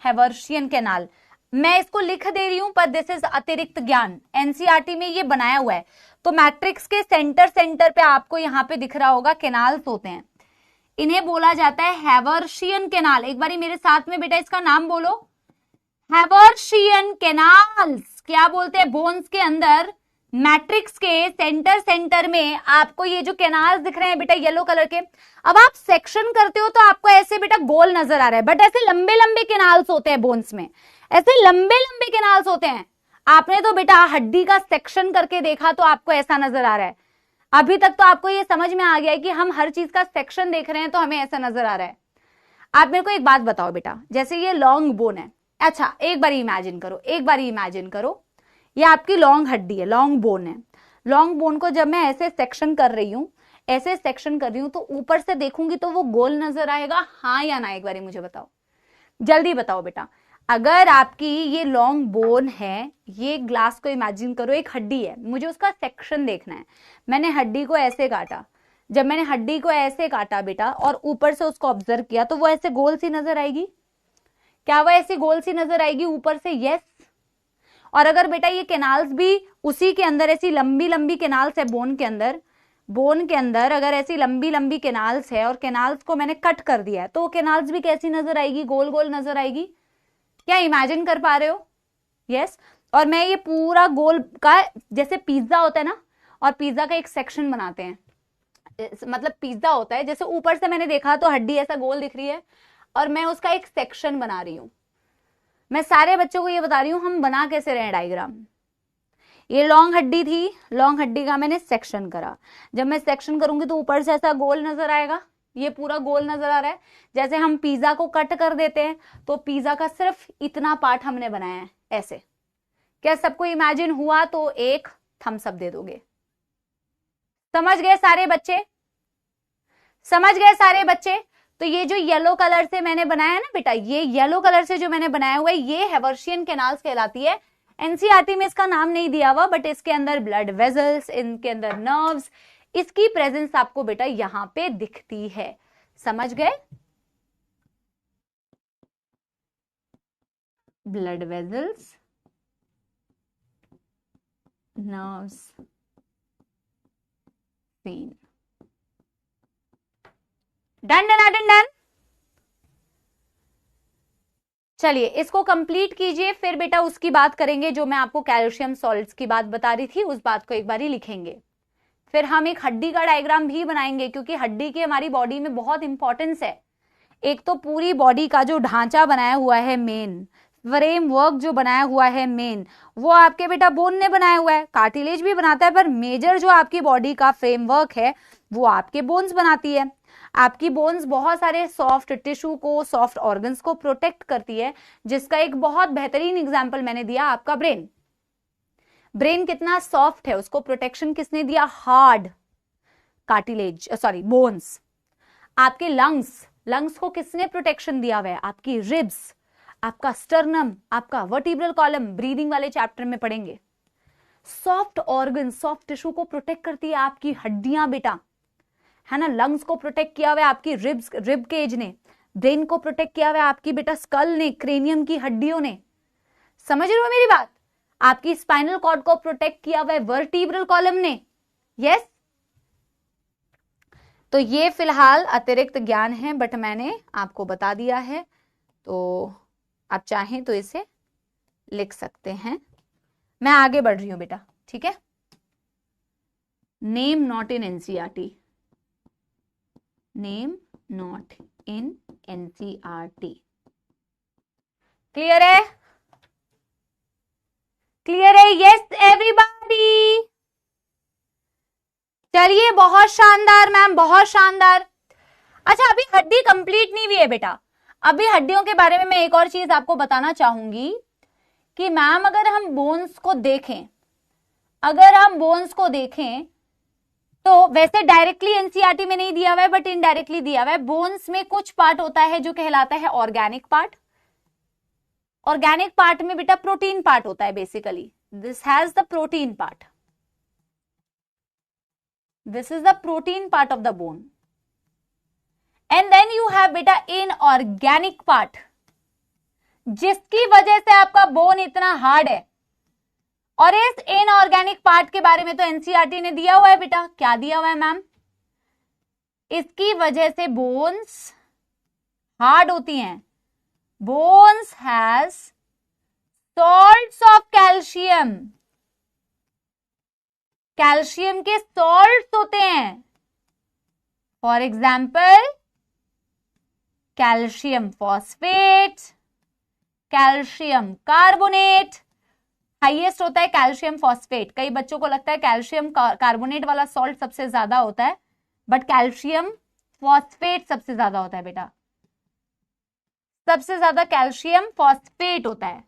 हैवर्शियन केनाल। मैं इसको लिख दे रही हूं पर दिस इज अतिरिक्त ज्ञान, एनसीईआरटी में ये बनाया हुआ है। तो मैट्रिक्स के सेंटर पे आपको यहां पे दिख रहा होगा केनाल्स होते हैं, इन्हें बोला जाता है हैवर्शियन केनाल। एक बारी मेरे साथ में बेटा इसका नाम बोलो, हैवर्शियन केनाल्स। क्या बोलते हैं, बोन्स के अंदर मैट्रिक्स के सेंटर में आपको ये जो केनाल्स दिख रहे हैं बेटा येलो कलर के, अब आप सेक्शन करते हो तो आपको ऐसे बेटा गोल नजर आ रहा है, बट ऐसे लंबे लंबे केनाल्स होते हैं बोन्स में, ऐसे लंबे लंबे केनाल्स होते हैं। आपने तो बेटा हड्डी का सेक्शन करके देखा तो आपको ऐसा नजर आ रहा है। अभी तक तो आपको ये समझ में आ गया है कि हम हर चीज का सेक्शन देख रहे हैं तो हमें ऐसा नजर आ रहा है। आप मेरे को एक बात बताओ बेटा, जैसे ये लॉन्ग बोन है, अच्छा एक बार इमेजिन करो, एक बार इमेजिन करो, ये आपकी लॉन्ग हड्डी है, लॉन्ग बोन है। लॉन्ग बोन को जब मैं ऐसे सेक्शन कर रही हूं, ऐसे सेक्शन कर रही हूं, तो ऊपर से देखूंगी तो वो गोल नजर आएगा, हाँ या ना? एक बार मुझे बताओ, जल्दी बताओ बेटा। अगर आपकी ये लॉन्ग बोन है, ये ग्लास को इमेजिन करो एक हड्डी है, मुझे उसका सेक्शन देखना है। मैंने हड्डी को ऐसे काटा, जब मैंने हड्डी को ऐसे काटा बेटा और ऊपर से उसको ऑब्जर्व किया तो वो ऐसे गोल सी नजर आएगी। क्या वो ऐसी गोल सी नजर आएगी ऊपर से? यस। और अगर बेटा ये केनाल्स भी उसी के अंदर, ऐसी लंबी लंबी केनाल्स है बोन के अंदर, बोन के अंदर अगर ऐसी लंबी लंबी केनाल्स है और केनाल्स को मैंने कट कर दिया है, तो वो केनाल्स भी कैसी नजर आएगी? गोल गोल नजर आएगी। क्या इमेजिन कर पा रहे हो? यस। और मैं ये पूरा गोल का, जैसे पिज्जा होता है ना, और पिज्जा का एक सेक्शन बनाते हैं, मतलब पिज्जा होता है, जैसे ऊपर से मैंने देखा तो हड्डी ऐसा गोल दिख रही है और मैं उसका एक सेक्शन बना रही हूं। मैं सारे बच्चों को ये बता रही हूं हम बना कैसे रहे डायग्राम। ये लॉन्ग हड्डी थी, लॉन्ग हड्डी का मैंने सेक्शन करा, जब मैं सेक्शन करूंगी तो ऊपर से ऐसा गोल नजर आएगा, ये पूरा गोल नजर आ रहा है। जैसे हम पिज्जा को कट कर देते हैं तो पिज्जा का सिर्फ इतना पार्ट हमने बनाया है ऐसे। क्या सबको इमेजिन हुआ? तो एक थम्स अप दे दोगे। समझ गए सारे बच्चे? समझ गए सारे बच्चे? तो ये जो येलो कलर से मैंने बनाया है ना बेटा, ये येलो कलर से जो मैंने बनाया हुआ है, ये हैवर्शियन कैनाल्स कहलाती है। एनसीईआरटी में इसका नाम नहीं दिया हुआ, बट इसके अंदर ब्लड वेजल्स, इनके अंदर नर्व्स, इसकी प्रेजेंस आपको बेटा यहां पे दिखती है। समझ गए? Blood vessels, nerves, seen. Done done done done. चलिए इसको कंप्लीट कीजिए, फिर बेटा उसकी बात करेंगे जो मैं आपको कैल्शियम सॉल्ट्स की बात बता रही थी, उस बात को एक बार ही लिखेंगे। फिर हम एक हड्डी का डायग्राम भी बनाएंगे, क्योंकि हड्डी की हमारी बॉडी में बहुत इंपॉर्टेंस है। एक तो पूरी बॉडी का जो ढांचा बनाया हुआ है, मेन फ्रेमवर्क जो बनाया हुआ है मेन, वो आपके बेटा बोन ने बनाया हुआ है। कार्टिलेज भी बनाता है, पर मेजर जो आपकी बॉडी का फ्रेमवर्क है वो आपके बोन्स बनाती है। आपकी बोन्स बहुत सारे सॉफ्ट टिश्यू को, सॉफ्ट ऑर्गन्स को प्रोटेक्ट करती है, जिसका एक बहुत बेहतरीन एग्जाम्पल मैंने दिया आपका ब्रेन। ब्रेन कितना सॉफ्ट है, उसको प्रोटेक्शन किसने दिया? Hard cartilage, sorry bones. आपके लंग्स, लंग्स को किसने प्रोटेक्शन दिया हुआ है? आपकी रिब्स, आपका स्टर्नम, आपका वर्टिब्रल कॉलम, ब्रीदिंग वाले चैप्टर में पढ़ेंगे। सॉफ्ट ऑर्गन, सॉफ्ट टिश्यू को प्रोटेक्ट करती है आपकी हड्डियां बेटा, है ना। लंग्स को प्रोटेक्ट किया हुआ है आपकी रिब्स, रिब केज ने। ब्रेन को प्रोटेक्ट किया हुआ है आपकी बेटा स्कल ने, क्रेनियम की हड्डियों ने। समझ रहे हो मेरी बात? आपकी स्पाइनल कॉर्ड को प्रोटेक्ट किया हुआ है वर्टिब्रल कॉलम ने। यस, तो ये फिलहाल अतिरिक्त ज्ञान है, बट मैंने आपको बता दिया है, तो आप चाहें तो इसे लिख सकते हैं। मैं आगे बढ़ रही हूं बेटा, ठीक है। Name not in NCERT, name not in NCERT. Clear है? क्लियर है? Yes everybody. चलिए, बहुत शानदार मैम, बहुत शानदार। अच्छा, अभी हड्डी कंप्लीट नहीं हुई है बेटा। अभी हड्डियों के बारे में मैं एक और चीज आपको बताना चाहूंगी कि मैम अगर हम बोन्स को देखें, अगर हम बोन्स को देखें तो वैसे डायरेक्टली एनसीईआरटी में नहीं दिया हुआ है, बट इनडायरेक्टली दिया हुआ है। बोन्स में कुछ पार्ट होता है जो कहलाता है ऑर्गेनिक पार्ट। ऑर्गेनिक पार्ट में बेटा प्रोटीन पार्ट होता है basically. This has the protein part, this is the protein part of the bone, and then you have beta inorganic part, जिसकी वजह से आपका बोन इतना हार्ड है। और इस इनऑर्गेनिक पार्ट के बारे में तो एनसीईआरटी ने दिया हुआ है बेटा। क्या दिया हुआ है मैम? इसकी वजह से बोन्स हार्ड होती हैं। Bones has salts of calcium, calcium के सॉल्ट्स होते हैं। For example calcium phosphate, calcium carbonate. Highest होता है कैल्शियम फॉस्फेट। कई बच्चों को लगता है कैल्शियम कार्बोनेट वाला सॉल्ट सबसे ज्यादा होता है, बट कैल्शियम फॉस्फेट सबसे ज्यादा होता है बेटा। सबसे ज्यादा कैल्शियम फॉस्फेट होता है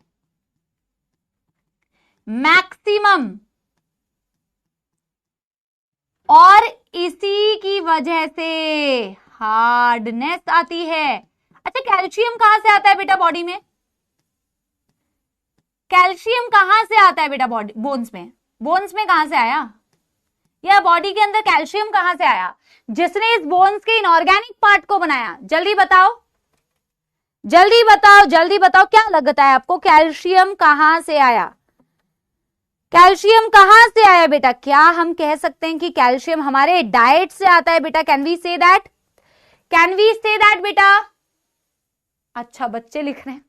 मैक्सिमम, और इसी की वजह से हार्डनेस आती है। अच्छा, कैल्शियम कहां से आता है बेटा बॉडी में? कैल्शियम कहां से आता है बेटा बॉडी बोन्स में? बोन्स में कहां से आया, या बॉडी के अंदर कैल्शियम कहां से आया? जिसने इस बोन्स के इनऑर्गेनिक पार्ट को बनाया, जल्दी बताओ, जल्दी बताओ, जल्दी बताओ, क्या लगता है आपको? कैल्शियम कहां से आया? कैल्शियम कहां से आया बेटा? क्या हम कह सकते हैं कि कैल्शियम हमारे डाइट से आता है बेटा? Can we say that? Can we say that बेटा? अच्छा, बच्चे लिख रहे हैं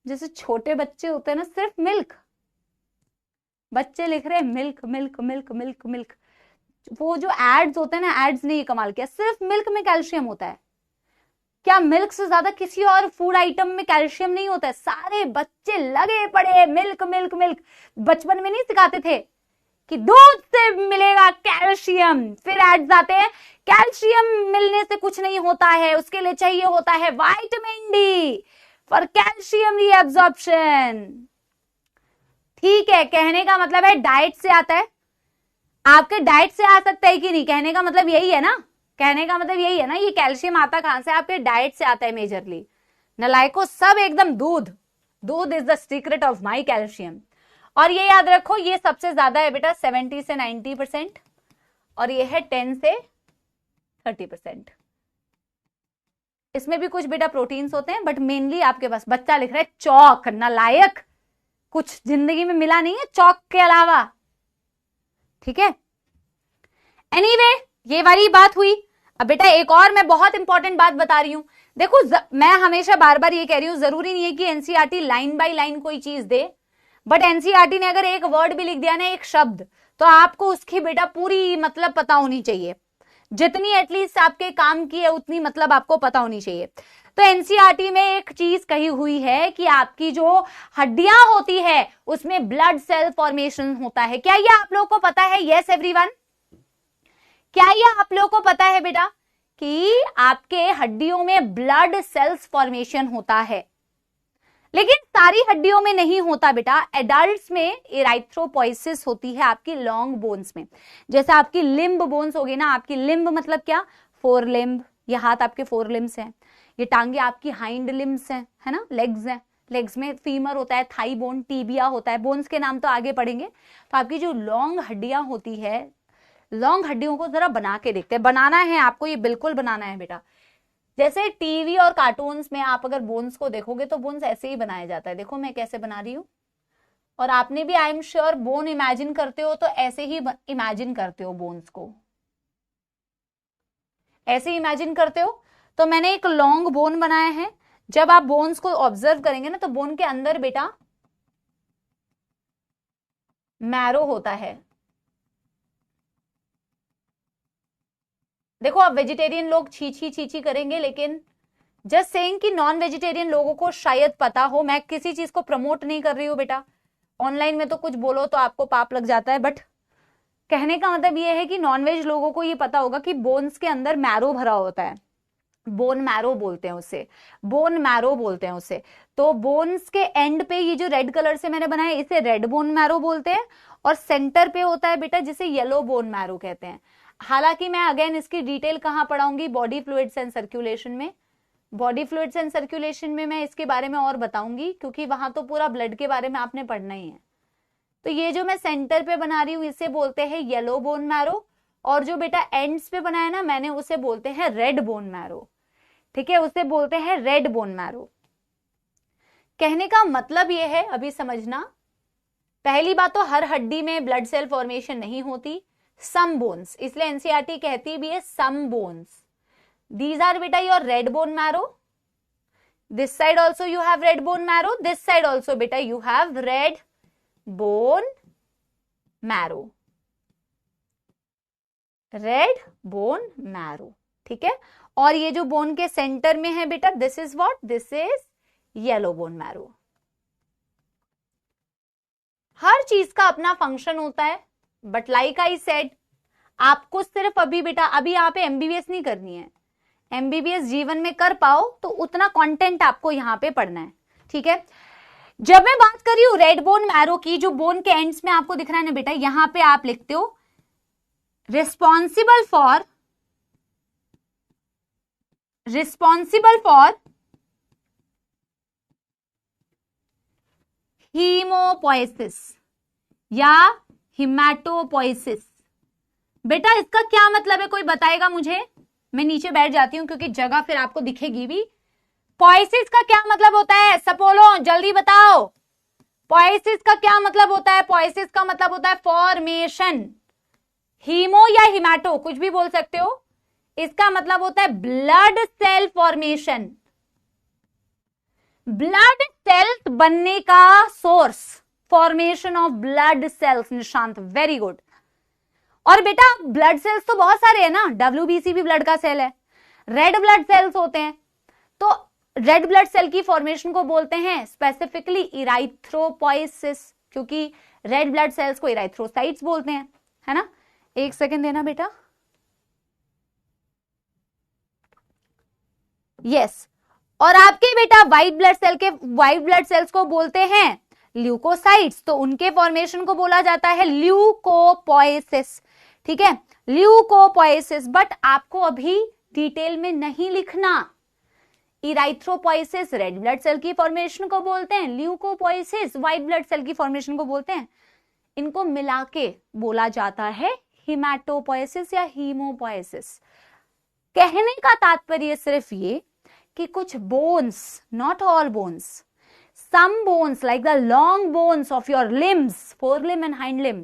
जैसे छोटे बच्चे होते हैं ना, सिर्फ मिल्क। बच्चे लिख रहे हैं milk milk milk milk milk. वो जो एड्स होते हैं ना, एड्स ने ये कमाल किया, सिर्फ मिल्क में कैल्शियम होता है। क्या मिल्क से ज्यादा किसी और फूड आइटम में कैल्शियम नहीं होता है? सारे बच्चे लगे पड़े मिल्क मिल्क मिल्क। बचपन में नहीं सिखाते थे कि दूध से मिलेगा कैल्शियम? फिर एड्स आते हैं, कैल्शियम मिलने से कुछ नहीं होता है, उसके लिए चाहिए होता है vitamin D for calcium reabsorption. ठीक है, कहने का मतलब है डाइट से आता है। आपके डाइट से आ सकता है कि नहीं? कहने का मतलब यही है ना, कहने का मतलब यही है ना, ये कैल्शियम आता कहां से? आपके डाइट से आता है मेजरली। नलायको, सब एकदम दूध। दूध is the secret of my calcium. और ये याद रखो, ये सबसे ज्यादा है बेटा 70 से 90%, और ये है 10 से 30%। इसमें भी कुछ बेटा प्रोटीन्स होते हैं, बट मेनली आपके पास बच्चा लिख रहा है चौक। नालायक, कुछ जिंदगी में मिला नहीं है चौक के अलावा। ठीक है, एनीवे, ये वाली बात हुई। अब बेटा एक और मैं बहुत इंपॉर्टेंट बात बता रही हूं। देखो, मैं हमेशा बार बार ये कह रही हूं, जरूरी नहीं है कि एनसीईआरटी लाइन बाय लाइन कोई चीज दे, बट एनसीईआरटी ने अगर एक वर्ड भी लिख दिया ना, एक शब्द, तो आपको उसकी बेटा पूरी मतलब पता होनी चाहिए। जितनी एटलीस्ट आपके काम की है उतनी मतलब आपको पता होनी चाहिए। तो एनसीईआरटी में एक चीज कही हुई है कि आपकी जो हड्डियां होती है उसमें ब्लड सेल फॉर्मेशन होता है। क्या ये आप लोगों को पता है? यस एवरीवन, क्या ये आप लोगों को पता है बेटा कि आपके हड्डियों में ब्लड सेल्स फॉर्मेशन होता है? लेकिन सारी हड्डियों में नहीं होता बेटा। एडल्ट्स में इराइथ्रोपोइसिस होती है आपकी लॉन्ग बोन्स में। जैसे आपकी लिम्ब बोन्स होगी ना, आपकी लिम्ब मतलब क्या? Four limb. ये हाथ आपके फोर लिम्स हैं, ये टांगे आपकी हाइंड लिम्स हैं, है ना, लेग्स हैं। लेग्स में फीमर होता है, थाई बोन, टीबिया होता है। बोन्स के नाम तो आगे पढ़ेंगे। तो आपकी जो लॉन्ग हड्डियां होती है, लॉन्ग हड्डियों को जरा बना के देखते हैं। बनाना है आपको, ये बिल्कुल बनाना है बेटा। जैसे टीवी और कार्टून्स में आप अगर बोन्स को देखोगे तो बोन्स ऐसे ही बनाया जाता है। देखो मैं कैसे बना रही हूं, और आपने भी I am sure bone imagine करते हो तो ऐसे ही इमेजिन करते हो, बोन्स को ऐसे ही इमेजिन करते हो। तो मैंने एक लॉन्ग बोन बनाया है। जब आप बोन्स को ऑब्जर्व करेंगे ना तो बोन के अंदर बेटा मैरो होता है। देखो अब वेजिटेरियन लोग छी छी करेंगे, लेकिन जस्ट सेइंग कि नॉन वेजिटेरियन लोगों को शायद पता हो। मैं किसी चीज को प्रमोट नहीं कर रही हूँ बेटा, ऑनलाइन में तो कुछ बोलो तो आपको पाप लग जाता है, बट कहने का मतलब ये है कि नॉनवेज लोगों को ये पता होगा कि बोन्स के अंदर मैरो भरा होता है। बोन मैरो बोलते हैं उसे, बोन मैरो बोलते हैं उसे। तो बोन्स के एंड पे ये जो रेड कलर से मैंने बनाया इसे रेड बोन मैरो बोलते हैं, और सेंटर पे होता है बेटा जिसे येलो बोन मैरो कहते हैं। हालांकि मैं अगेन इसकी डिटेल कहां पढ़ाऊंगी, बॉडी फ्लूइड्स एंड सर्कुलेशन में। बॉडी फ्लूइड्स एंड सर्कुलेशन में मैं इसके बारे में और बताऊंगी, क्योंकि वहां तो पूरा ब्लड के बारे में आपने पढ़ना ही है। तो ये जो मैं सेंटर पे बना रही हूं इसे बोलते हैं येलो बोन मैरो, और जो बेटा एंड्स पे बनाया ना मैंने उसे बोलते हैं रेड बोन मैरो। ठीक है, उसे बोलते हैं रेड बोन मैरो। कहने का मतलब ये है, अभी समझना, पहली बात तो हर हड्डी में ब्लड सेल फॉर्मेशन नहीं होती, सम बोन्स, इसलिए एनसीईआरटी कहती भी है सम बोन्स। दीज आर बेटा your red bone marrow. This side also you have red bone marrow, this side also बेटा you have red bone marrow, red bone marrow. ठीक है, और ये जो बोन के सेंटर में है बेटा this is what, this is yellow bone marrow. हर चीज का अपना फंक्शन होता है, बट लाइक आई सेड आपको सिर्फ अभी बेटा अभी यहाँ पे एमबीबीएस नहीं करनी है। एमबीबीएस जीवन में कर पाओ तो उतना कंटेंट आपको यहाँ पे पढ़ना है। ठीक है, जब मैं बात कर रही हूं रेड बोन मैरो की, जो बोन के एंड्स में आपको दिख रहा है ना बेटा, यहां पे आप लिखते हो रिस्पॉन्सिबल फॉर हीमोपोएसिस या हिमैटोपोएसिस। बेटा इसका क्या मतलब है, कोई बताएगा मुझे? मैं नीचे बैठ जाती हूं क्योंकि जगह फिर आपको दिखेगी भी। पोएसिस का क्या मतलब होता है सपोलो, जल्दी बताओ। पोएसिस का क्या मतलब होता है? पोएसिस का मतलब होता है फॉर्मेशन। हीमो या हिमैटो कुछ भी बोल सकते हो, इसका मतलब होता है blood cell formation. Blood cells बनने का source, formation of blood cells. Nishant very good. और बेटा ब्लड सेल्स तो बहुत सारे हैं ना, WBC भी ब्लड का सेल है, रेड ब्लड सेल्स होते हैं। तो रेड ब्लड सेल की फॉर्मेशन को बोलते हैं स्पेसिफिकली इराइथ्रोपोइसिस, क्योंकि रेड ब्लड सेल्स को इराइथ्रोसाइट्स बोलते हैं, है ना। एक सेकेंड देना बेटा। यस, और आपके बेटा व्हाइट ब्लड सेल्स को बोलते हैं ल्यूकोसाइट्स, तो उनके फॉर्मेशन को बोला जाता है ल्यूकोपोएसिस। ठीक है, ल्यूकोपोएसिस। बट आपको अभी डिटेल में नहीं लिखना। इराइथ्रोपोएसिस रेड ब्लड सेल की फॉर्मेशन को बोलते हैं, ल्यूकोपोएसिस व्हाइट ब्लड सेल की फॉर्मेशन को बोलते हैं। इनको मिला के बोला जाता है हिमैटोपोएसिस या हीमोपोएसिस। कहने का तात्पर्य सिर्फ ये कि कुछ bones, not all bones, some bones like the long bones of your limbs, forelimb and hind limb,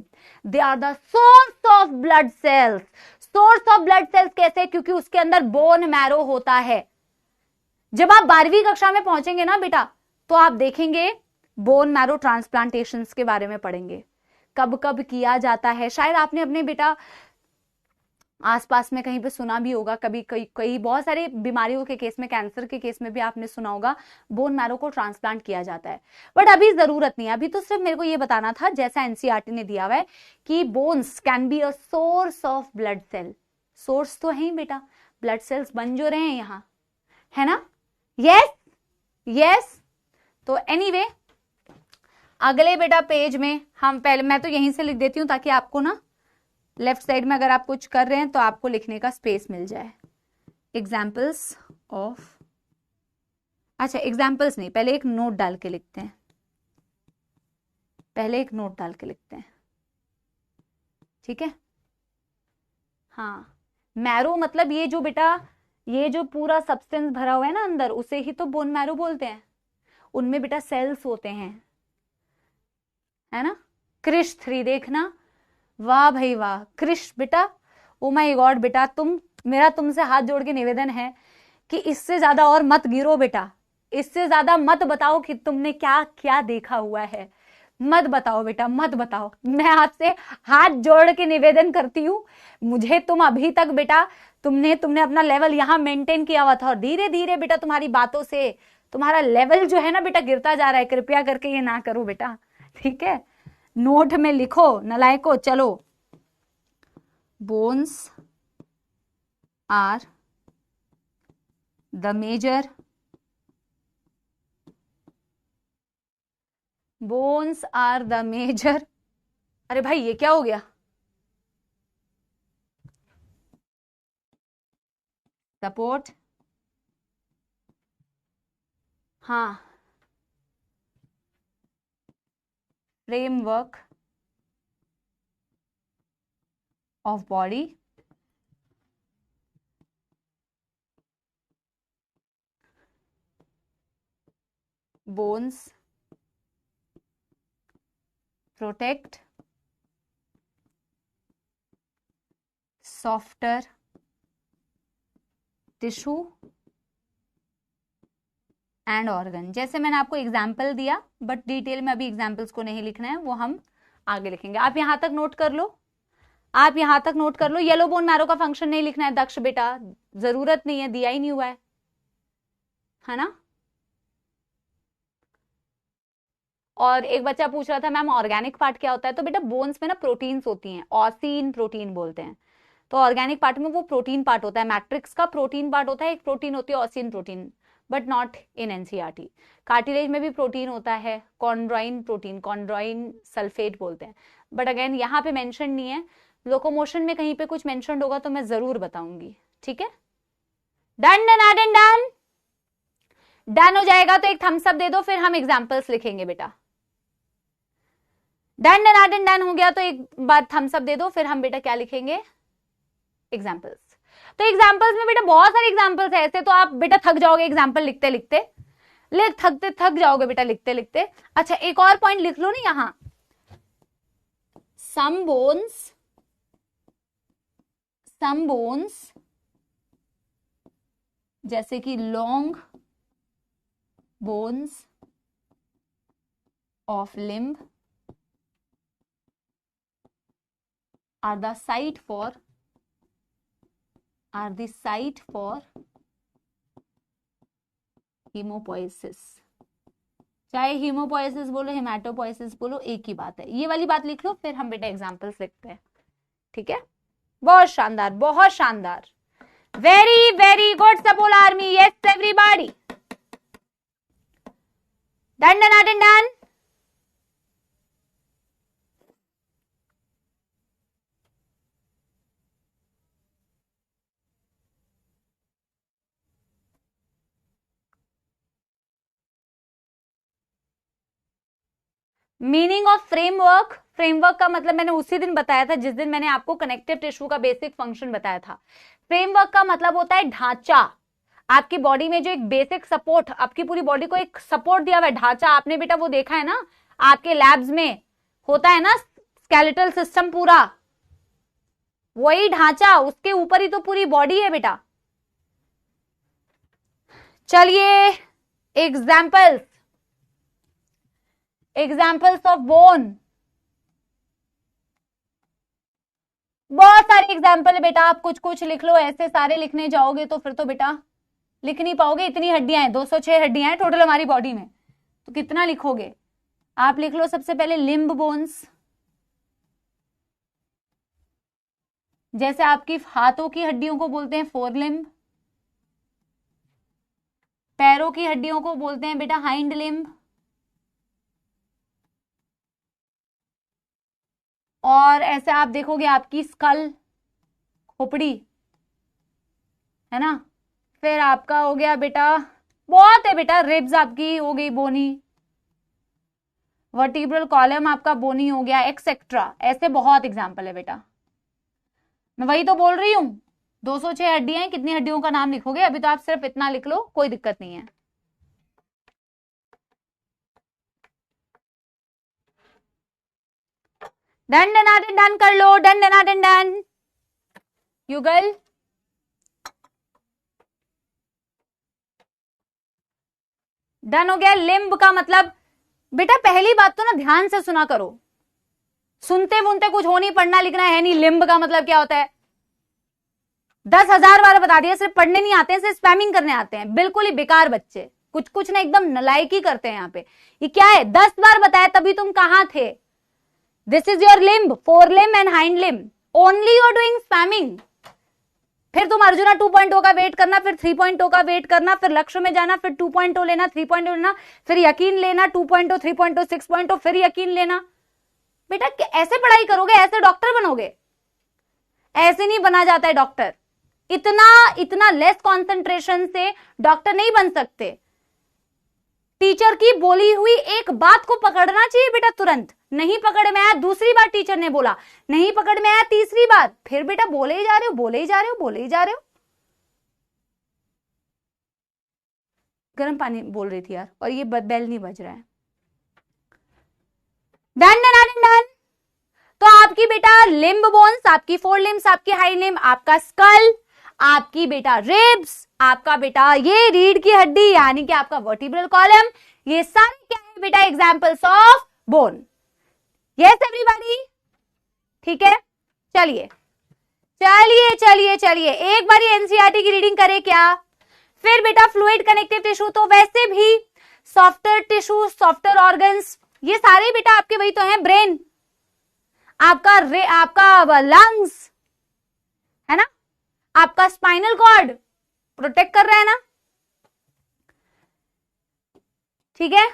they are the source of blood cells. source of blood cells कैसे? क्योंकि उसके अंदर बोन मैरो होता है। जब आप 12वीं कक्षा में पहुंचेंगे ना बेटा, तो आप देखेंगे बोन मैरो ट्रांसप्लांटेशंस के बारे में पढ़ेंगे, कब कब किया जाता है। शायद आपने अपने बेटा आसपास में कहीं पे सुना भी होगा, कभी कई बहुत सारे बीमारियों के केस में, कैंसर के केस में भी आपने सुना होगा बोन मैरो को ट्रांसप्लांट किया जाता है। बट अभी जरूरत नहीं है, अभी तो सिर्फ मेरे को ये बताना था जैसा एनसीईआरटी ने दिया हुआ है कि bones can be a source of blood cell. Source तो है ही बेटा, ब्लड सेल्स बन जो रहे हैं यहाँ, है ना। Yes yes. तो एनीवे अगले बेटा पेज में हम पहले, मैं तो यहीं से लिख देती हूं ताकि आपको ना लेफ्ट साइड में अगर आप कुछ कर रहे हैं तो आपको लिखने का स्पेस मिल जाए। एग्जाम्पल्स ऑफ, अच्छा एग्जाम्पल्स नहीं, पहले एक नोट डाल के लिखते हैं, पहले एक नोट डाल के लिखते हैं। ठीक है, हाँ मैरो मतलब ये जो बेटा ये जो पूरा सब्सटेंस भरा हुआ है ना अंदर, उसे ही तो बोन मैरो बोलते हैं। उनमें बेटा सेल्स होते हैं, है ना। क्रिश 3 देखना, वाह भाई वाह क्रिश बेटा, ओ माय गॉड बेटा, मेरा तुमसे हाथ जोड़ के निवेदन है कि इससे ज्यादा और मत गिरो बेटा, इससे ज्यादा मत बताओ कि तुमने क्या क्या देखा हुआ है, मत बताओ बेटा, मत बताओ। मैं आपसे हाथ जोड़ के निवेदन करती हूँ, मुझे तुम अभी तक बेटा तुमने अपना लेवल यहाँ मेंटेन किया हुआ था, और धीरे धीरे बेटा तुम्हारी बातों से तुम्हारा लेवल जो है ना बेटा गिरता जा रहा है। कृपया करके ये ना करो बेटा, ठीक है। नोट में लिखो नलायको, चलो। Bones are the major, bones are the major, अरे भाई ये क्या हो गया, सपोर्ट, हाँ, framework of body, bones protect softer tissue and organ. जैसे मैंने आपको एग्जाम्पल दिया, बट डिटेल में अभी एग्जाम्पल्स को नहीं लिखना है, वो हम आगे लिखेंगे। आप यहां तक नोट कर लो, आप यहां तक नोट कर लो। येलो बोन मैरो का फंक्शन नहीं लिखना है दक्ष बेटा, जरूरत नहीं है, दिया ही नहीं हुआ है ना। और एक बच्चा पूछ रहा था मैम ऑर्गेनिक पार्ट क्या होता है, तो बेटा बोन्स में ना प्रोटीन्स होती हैं, ऑसिन प्रोटीन बोलते हैं। तो ऑर्गेनिक पार्ट में वो प्रोटीन पार्ट होता है, मैट्रिक्स का प्रोटीन पार्ट होता है, एक प्रोटीन होती है ऑसिन protein, but not in NCERT. Cartilage में भी प्रोटीन होता है, कॉन्ड्रॉइन प्रोटीन, कॉन्ड्रॉइन सल्फेट बोलते हैं, बट अगेन यहाँ पे मेंशन नहीं है। लोकोमोशन में कहीं पे कुछ मेंशन होगा तो मैं जरूर बताऊंगी, ठीक है। Done done done done done हो जाएगा तो एक थम्स अप दे दो, फिर हम एग्जाम्पल्स लिखेंगे बेटा। डन डन डन डन हो गया तो एक बार थम्स अप दे दो, फिर हम बेटा क्या लिखेंगे, एग्जाम्पल्स। तो एग्जाम्पल्स में बेटा बहुत सारे एग्जाम्पल्स है ऐसे, तो आप बेटा थक जाओगे एग्जाम्पल लिखते लिखते, थक जाओगे बेटा लिखते लिखते। अच्छा एक और पॉइंट लिख लो ना यहां, सम बोन्स जैसे कि long bones of limb are the site for hemopoiesis। चाहे हीमोपोइसिस बोलो हेमाटोपोइसिस बोलो, एक ही बात है। ये वाली बात लिख लो, फिर हम बेटा एग्जांपल्स लिखते हैं, ठीक है। बहुत शानदार, बहुत शानदार, वेरी वेरी गुड सबोल army, yes everybody, done done done done. Meaning of framework, framework का मतलब मैंने उसी दिन बताया था जिस दिन मैंने आपको कनेक्टिव टिश्यू का बेसिक फंक्शन बताया था। फ्रेमवर्क का मतलब होता है ढांचा, आपकी बॉडी में जो एक बेसिक सपोर्ट, आपकी पूरी बॉडी को एक सपोर्ट दिया हुआ है, ढांचा। आपने बेटा वो देखा है ना आपके लैब्स में होता है ना स्केलेटल सिस्टम पूरा, वही ढांचा, उसके ऊपर ही तो पूरी बॉडी है बेटा। चलिए एग्जाम्पल्स ऑफ बोन, बहुत सारे एग्जाम्पल है बेटा, आप कुछ कुछ लिख लो, ऐसे सारे लिखने जाओगे तो फिर तो बेटा लिख नहीं पाओगे। इतनी हड्डियां हैं, 206 हड्डियां हैं टोटल हमारी बॉडी में, तो कितना लिखोगे। आप लिख लो सबसे पहले लिम्ब बोन्स, जैसे आपकी हाथों की हड्डियों को बोलते हैं फोर लिम्ब, पैरों की हड्डियों को बोलते हैं बेटा हाइंड लिम्ब, और ऐसे आप देखोगे आपकी स्कल, खोपड़ी, है ना। फिर आपका हो गया बेटा, बहुत है बेटा, रिब्स आपकी हो गई बोनी, वर्टिब्रल कॉलम आपका बोनी हो गया, एक्सेट्रा। ऐसे बहुत एग्जाम्पल है बेटा, मैं वही तो बोल रही हूं, 206 हड्डियां, कितनी हड्डियों का नाम लिखोगे? अभी तो आप सिर्फ इतना लिख लो, कोई दिक्कत नहीं है। डन डन डन कर लो, डन डन डन डन। युगल डन हो गया। लिम्ब का मतलब बेटा पहली बात तो ना ध्यान से सुना करो, सुनते वुनते कुछ हो नहीं, पढ़ना लिखना है नहीं। लिम्ब का मतलब क्या होता है? 10,000 बार बता दिया, सिर्फ पढ़ने नहीं आते हैं, सिर्फ स्पैमिंग करने आते हैं। बिल्कुल ही बेकार बच्चे, कुछ कुछ ना एकदम नलायकी करते हैं यहाँ पे। ये क्या है? 10 बार बताया तभी तुम कहां थे? This is your limb, fore limb and hind limb, only you are doing spamming. फिर तुम अर्जुना 2.0 का वेट करना, फिर 3.0 का वेट करना, फिर लक्ष्य में जाना, फिर 2.0 लेना, 3.0 लेना, फिर यकीन लेना, 2.0, 3.0, 6.0, फिर यकीन लेना। बेटा ऐसे पढ़ाई करोगे, ऐसे डॉक्टर बनोगे? ऐसे नहीं बना जाता है डॉक्टर। इतना लेस कंसंट्रेशन से डॉक्टर नहीं बन सकते। टीचर की बोली हुई एक बात को पकड़ना चाहिए बेटा तुरंत। नहीं पकड़ में आया, दूसरी बार टीचर ने बोला, नहीं पकड़ में आया, तीसरी बार, फिर बेटा बोले ही जा रहे हो, बोले ही जा रहे हो, बोले ही जा रहे हो। गर्म पानी बोल रही थी यार, और ये बेल नहीं बज रहा है। Done done done done. तो आपकी बेटा लिम्ब बोन्स, आपकी फोर लिम्स, आपकी हाई लिम्ब, आपका स्कल, आपकी बेटा रिब्स, आपका बेटा ये रीढ़ की हड्डी यानी कि आपका वर्टिब्रल कॉलम, ये सारे क्या है बेटा? Examples of bone. Yes everybody, ठीक है। चलिए चलिए चलिए चलिए, एक बार एनसीईआरटी की रीडिंग करें क्या? फिर बेटा फ्लूइड कनेक्टिव टिश्यू, तो वैसे भी सॉफ्टर टिश्यू, सॉफ्टर ऑर्गन्स, ये सारे बेटा आपके वही तो हैं। ब्रेन, आपका लंग्स है ना, आपका स्पाइनल कॉर्ड प्रोटेक्ट कर रहा है ना, ठीक है।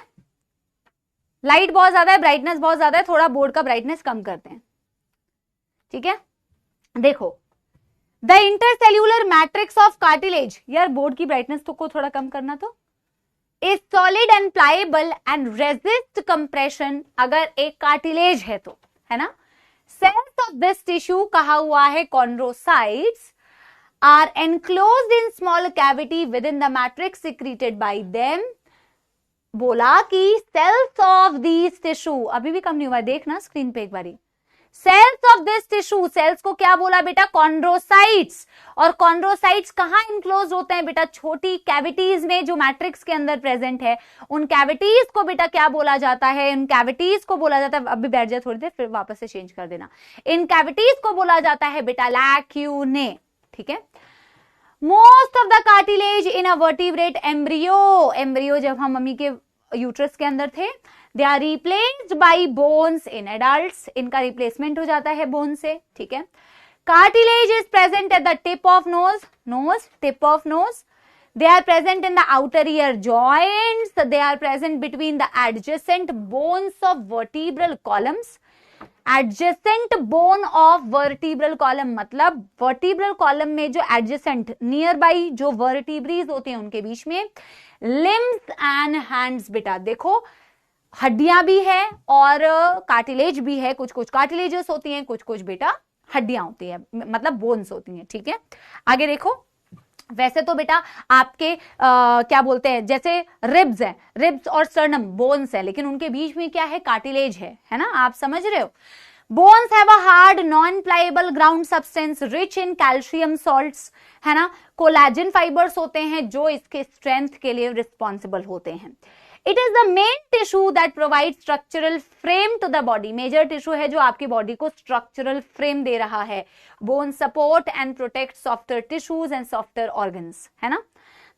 लाइट बहुत ज्यादा है, ब्राइटनेस बहुत ज्यादा है, थोड़ा बोर्ड का ब्राइटनेस कम करते हैं, ठीक है। देखो, the intercellular matrix of cartilage, यार बोर्ड की ब्राइटनेस तो को थोड़ा कम करना, तो is solid and pliable and resist compression, अगर एक कार्टिलेज है तो, है ना। सेल्स ऑफ दिस टिश्यू कहा हुआ है chondrocytes are enclosed in small cavity within the matrix secreted by them. बोला कि सेल्स ऑफ दिस टिश्यू, अभी भी कम नहीं हुआ, देखना स्क्रीन पे एक बारी। Cells of this tissue, cells को क्या बोला बेटा? कॉन्ड्रोसाइट्स। और कॉन्ड्रोसाइट्स कहां इनक्लोज होते हैं बेटा? छोटी कैविटीज में जो मैट्रिक्स के अंदर प्रेजेंट है, उन कैविटीज को बेटा क्या बोला जाता है? इन कैविटीज को बोला जाता है, अभी बैठ जाए थोड़ी देर, फिर वापस से चेंज कर देना। इन कैविटीज को बोला जाता है बेटा लैक्यूने, ठीक है। Most of the cartilage in a vertebrate embryo, embryo जब हम मम्मी के यूट्रस के अंदर थे, they are replaced by bones in adults, इनका रिप्लेसमेंट हो जाता है बोन से, ठीक है। Cartilage is present at the tip of nose, tip of nose. They are present in the outer ear joints. They are present between the adjacent bones of vertebral columns. Adjacent bone of vertebral column मतलब vertebral column में जो adjacent nearby जो vertebrae होते हैं उनके बीच में limbs and hands। बेटा देखो, हड्डियां भी है और कार्टिलेज भी है, कुछ कुछ कार्टिलेजेस होती हैं, कुछ कुछ बेटा हड्डियां होती है, मतलब बोन्स होती हैं, ठीक है। आगे देखो, वैसे तो बेटा आपके क्या बोलते हैं, जैसे रिब्स है, रिब्स और स्टर्नम बोन्स है, लेकिन उनके बीच में क्या है? कार्टिलेज है ना, आप समझ रहे हो। Bones have a hard non pliable ground substance rich in calcium salts, है ना। कोलेजन फाइबर्स होते हैं जो इसके स्ट्रेंथ के लिए रिस्पॉन्सिबल होते हैं। It is the main tissue that provide structural frame to the body, major tissue है जो आपकी बॉडी को स्ट्रक्चरल फ्रेम दे रहा है। Bone support and protect softer tissues and softer organs, है ना।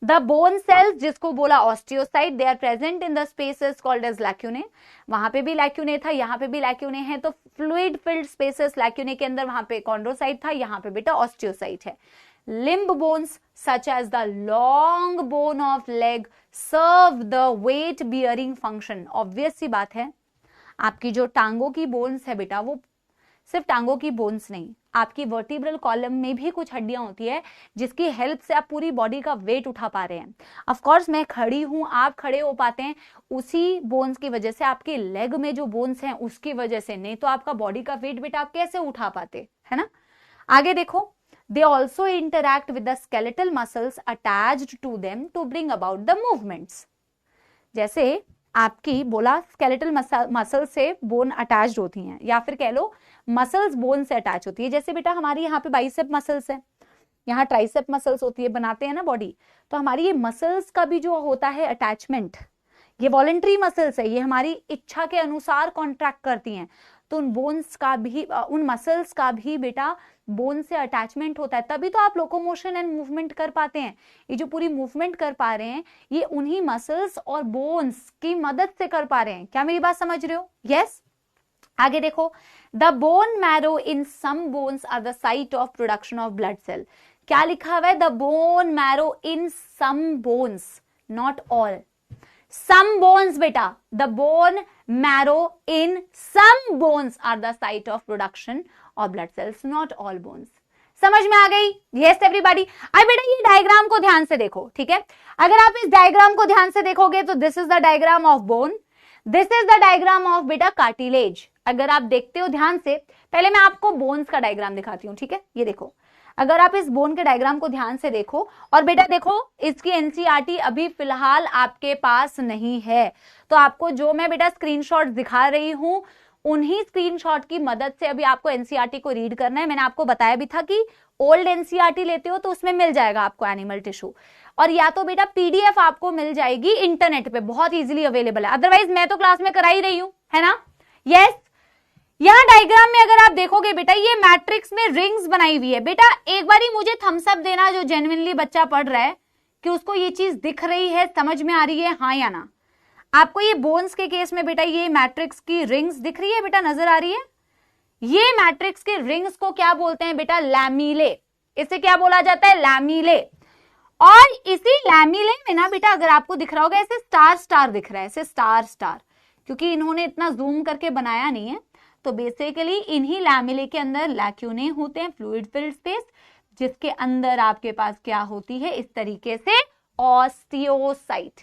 द बोन सेल्स जिसको बोला osteocyte, they are present in the spaces called as lacunae, वहां पे भी लैक्यूने था, यहाँ पे भी लैक्यूने है, तो फ्लूइड फिल्ड स्पेसेस लैक्यूने के अंदर, वहां पे कॉन्ड्रोसाइट था, यहाँ पे बेटा ऑस्टियोसाइट है। Limb bones such as the long bone of leg serve the weight bearing function. Obvious सी बात है, आपकी जो टांगों की बोन्स है बेटा, वो सिर्फ टांगों की बोन्स नहीं, आपकी वर्टिब्रल कॉलम में भी कुछ हड्डियां होती है जिसकी हेल्प से आप पूरी बॉडी का वेट उठा पा रहे हैं। ऑफ कोर्स मैं खड़ी हूं, आप खड़े हो पाते हैं उसी बोन्स की वजह से, आपके लेग में जो बोन्स हैं उसकी वजह से, नहीं तो आपका बॉडी का वेट बेटा आप कैसे उठा पाते, है ना। आगे देखो, They also interact with the skeletal muscles attached to them to bring about the movements. जैसे आपकी बोला स्केलेटल मसल से बोन अटैच्ड होती हैं, या फिर कह लो मसल्स बोन से अटैच होती है। जैसे बेटा हमारी यहाँ पे बाइसेप मसल्स है, यहाँ ट्राइसेप मसल्स होती है, बनाते हैं ना बॉडी, तो हमारी ये मसल्स का भी जो होता है अटैचमेंट, ये वॉलंटरी मसल्स है, ये हमारी इच्छा के अनुसार कॉन्ट्रैक्ट करती हैं। तो उन बोन्स का भी, उन मसल्स का भी बेटा बोन से अटैचमेंट होता है, तभी तो आप लोकोमोशन एंड मूवमेंट कर पाते हैं। ये जो पूरी मूवमेंट कर पा रहे हैं ये उन्हीं मसल्स और बोन्स की मदद से कर पा रहे हैं। क्या मेरी बात समझ रहे हो? यस। आगे देखो, the bone marrow in some bones are the site of production of blood cell. क्या लिखा हुआ है? The bone marrow in some bones, not all. Some bones बेटा, the bone marrow in some bones are the site of production of blood cells, not all bones. समझ में आ गई? Yes everybody. अब बेटा ये डायग्राम को ध्यान से देखो, ठीक है? अगर आप इस डायग्राम को ध्यान से देखोगे तो this is the diagram of bone, this is the diagram of बेटा cartilage. अगर आप देखते हो ध्यान से, पहले मैं आपको बोन्स का डायग्राम दिखाती हूँ, ठीक है? ये देखो, अगर आप इस बोन के डायग्राम को ध्यान से देखो, और बेटा देखो इसकी एनसीईआरटी अभी फिलहाल आपके पास नहीं है, तो आपको जो मैं बेटा स्क्रीनशॉट दिखा रही हूं उन्हीं स्क्रीनशॉट की मदद से अभी आपको एनसीईआरटी को रीड करना है। मैंने आपको बताया भी था कि ओल्ड एनसीईआरटी लेते हो तो उसमें मिल जाएगा आपको एनिमल टिश्यू, और या तो बेटा पीडीएफ आपको मिल जाएगी इंटरनेट पे, बहुत इजीली अवेलेबल है। अदरवाइज मैं तो क्लास में करा ही रही हूं, है ना? यस। यहां डायग्राम में अगर आप देखोगे बेटा ये मैट्रिक्स में रिंग्स बनाई हुई है। बेटा एक बार ही मुझे थम्स अप देना जो जेन्युइनली बच्चा पढ़ रहा है कि उसको ये चीज दिख रही है, समझ में आ रही है, हाँ या ना? आपको ये बोन्स के केस में बेटा ये मैट्रिक्स की रिंग्स दिख रही है बेटा, नजर आ रही है? ये मैट्रिक्स के रिंग्स को क्या बोलते हैं बेटा? लैमिले। इसे क्या बोला जाता है? लैमिले। और इसी लैमिले में ना बेटा अगर आपको दिख रहा होगा ऐसे स्टार स्टार दिख रहा है, ऐसे स्टार स्टार, क्योंकि इन्होंने इतना जूम करके बनाया नहीं है। तो बेसिकली इन्हीं लैमिले के अंदर लैक्यूने होते हैं, फ्लूइड फिल्ड स्पेस, जिसके अंदर आपके पास क्या होती है इस तरीके से ऑस्टियोसाइट।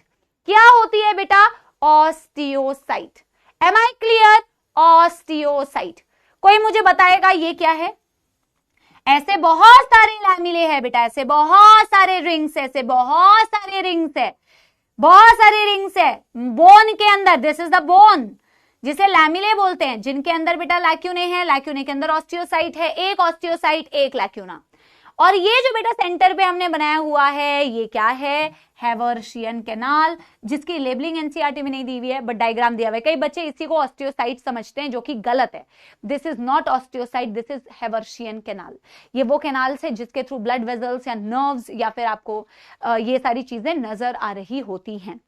क्या होती है बेटा? Osteocyte. Am I clear? Osteocyte. कोई मुझे बताएगा ये क्या है? ऐसे बहुत सारे लैमिले हैं बेटा, ऐसे बहुत सारे रिंग्स, ऐसे बहुत सारे रिंग्स है, बहुत सारे रिंग्स है बोन के अंदर। दिस इज द बोन जिसे लैमिले बोलते हैं, जिनके अंदर बेटा लैक्यूने है, लैक्यूने के अंदर ऑस्टियोसाइट है, एक ऑस्टियोसाइट एक लैक्यूना। और ये जो बेटा सेंटर पे हमने बनाया हुआ है ये क्या है? हैवर्शियन कैनाल, जिसकी लेबलिंग एनसीईआरटी में नहीं दी हुई है बट डायग्राम दिया हुआ है। कई बच्चे इसी को ऑस्टियोसाइट समझते हैं जो कि गलत है। This is not osteocyte, this is Haversian canal. ये वो कैनाल से जिसके थ्रू ब्लड वेजल्स या नर्व्स या फिर आपको ये सारी चीजें नजर आ रही होती हैं।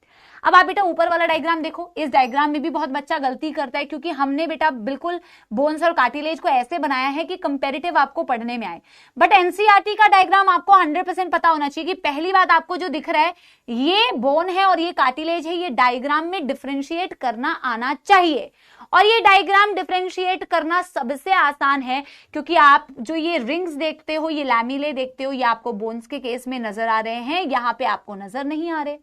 अब आप बेटा ऊपर वाला डायग्राम देखो, इस डायग्राम में भी बहुत बच्चा गलती करता है क्योंकि हमने बेटा बिल्कुल बोन्स और कार्टिलेज को ऐसे बनाया है कि कंपैरेटिव आपको पढ़ने में आए। बट एनसीईआरटी का डायग्राम आपको 100% पता होना चाहिए कि पहली बात आपको जो दिख रहा है ये बोन है और ये कार्टिलेज है, ये डायग्राम में डिफरेंशिएट करना आना चाहिए। और ये डायग्राम डिफरेंशिएट करना सबसे आसान है क्योंकि आप जो ये रिंग्स देखते हो, ये लैमिले देखते हो, ये आपको बोन्स के केस में नजर आ रहे हैं, यहाँ पे आपको नजर नहीं आ रहे।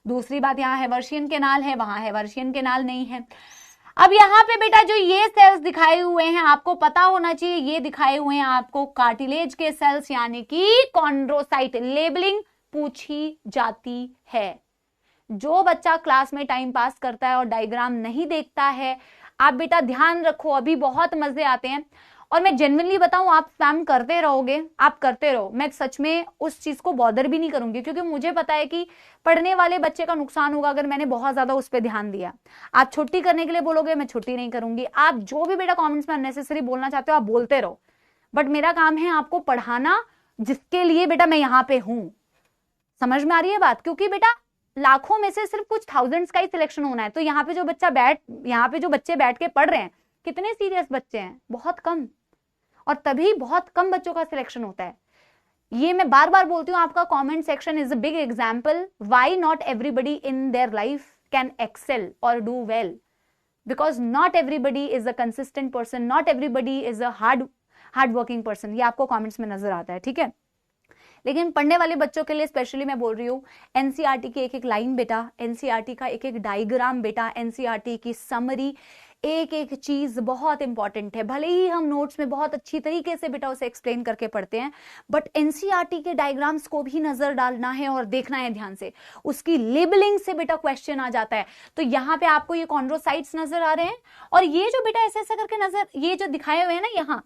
दूसरी बात, यहाँ हैवर्शियन कैनाल है, वहां हैवर्शियन कैनाल नहीं है। अब यहाँ पे बेटा जो ये सेल्स दिखाए हुए हैं आपको पता होना चाहिए, ये दिखाए हुए हैं आपको कार्टिलेज के सेल्स यानी कि कॉन्ड्रोसाइट। लेबलिंग पूछी जाती है। जो बच्चा क्लास में टाइम पास करता है और डायग्राम नहीं देखता है, आप बेटा ध्यान रखो, अभी बहुत मजे आते हैं। और मैं जेन्युइनली बताऊं, आप स्पैम करते रहोगे, आप करते रहो, मैं सच में उस चीज को बॉदर भी नहीं करूंगी क्योंकि मुझे पता है कि पढ़ने वाले बच्चे का नुकसान होगा अगर मैंने बहुत ज्यादा उस पर ध्यान दिया। आप छुट्टी करने के लिए बोलोगे, मैं छुट्टी नहीं करूंगी। आप जो भी बेटा कमेंट्स में अननेसेसरी बोलना चाहते हो आप बोलते रहो, बट मेरा काम है आपको पढ़ाना, जिसके लिए बेटा मैं यहाँ पे हूं। समझ में आ रही है बात? क्योंकि बेटा लाखों में से सिर्फ कुछ थाउजेंड्स का ही सिलेक्शन होना है। तो यहाँ पे जो बच्चे बैठ के पढ़ रहे हैं, कितने सीरियस बच्चे हैं? बहुत कम। और तभी बहुत कम बच्चों का सिलेक्शन होता है। ये मैं बार बार बोलती हूँ, आपका comment section is a big example why not everybody in their life can excel or do well, because not everybody is a consistent person, not everybody is a hard working person. ये आपको comments में नजर आता है, ठीक है? लेकिन पढ़ने वाले बच्चों के लिए स्पेशली मैं बोल रही हूँ, एनसीईआरटी की एक एक लाइन बेटा, एनसीईआरटी का एक एक डायग्राम बेटा, एनसीईआरटी की समरी, एक एक चीज बहुत इंपॉर्टेंट है, भले ही हम नोट्स में बहुत अच्छी तरीके से बेटा उसे एक्सप्लेन करके पढ़ते हैं, बट एनसीईआरटी के डायग्राम्स को भी नजर डालना है और देखना है ध्यान से, उसकी लेबलिंग से बेटा क्वेश्चन आ जाता है। तो यहाँ पे आपको ये कॉन्ड्रोसाइट्स नजर आ रहे हैं, और ये जो बेटा ऐसे ऐसे करके नजर, ये जो दिखाए हुए हैं ना यहाँ,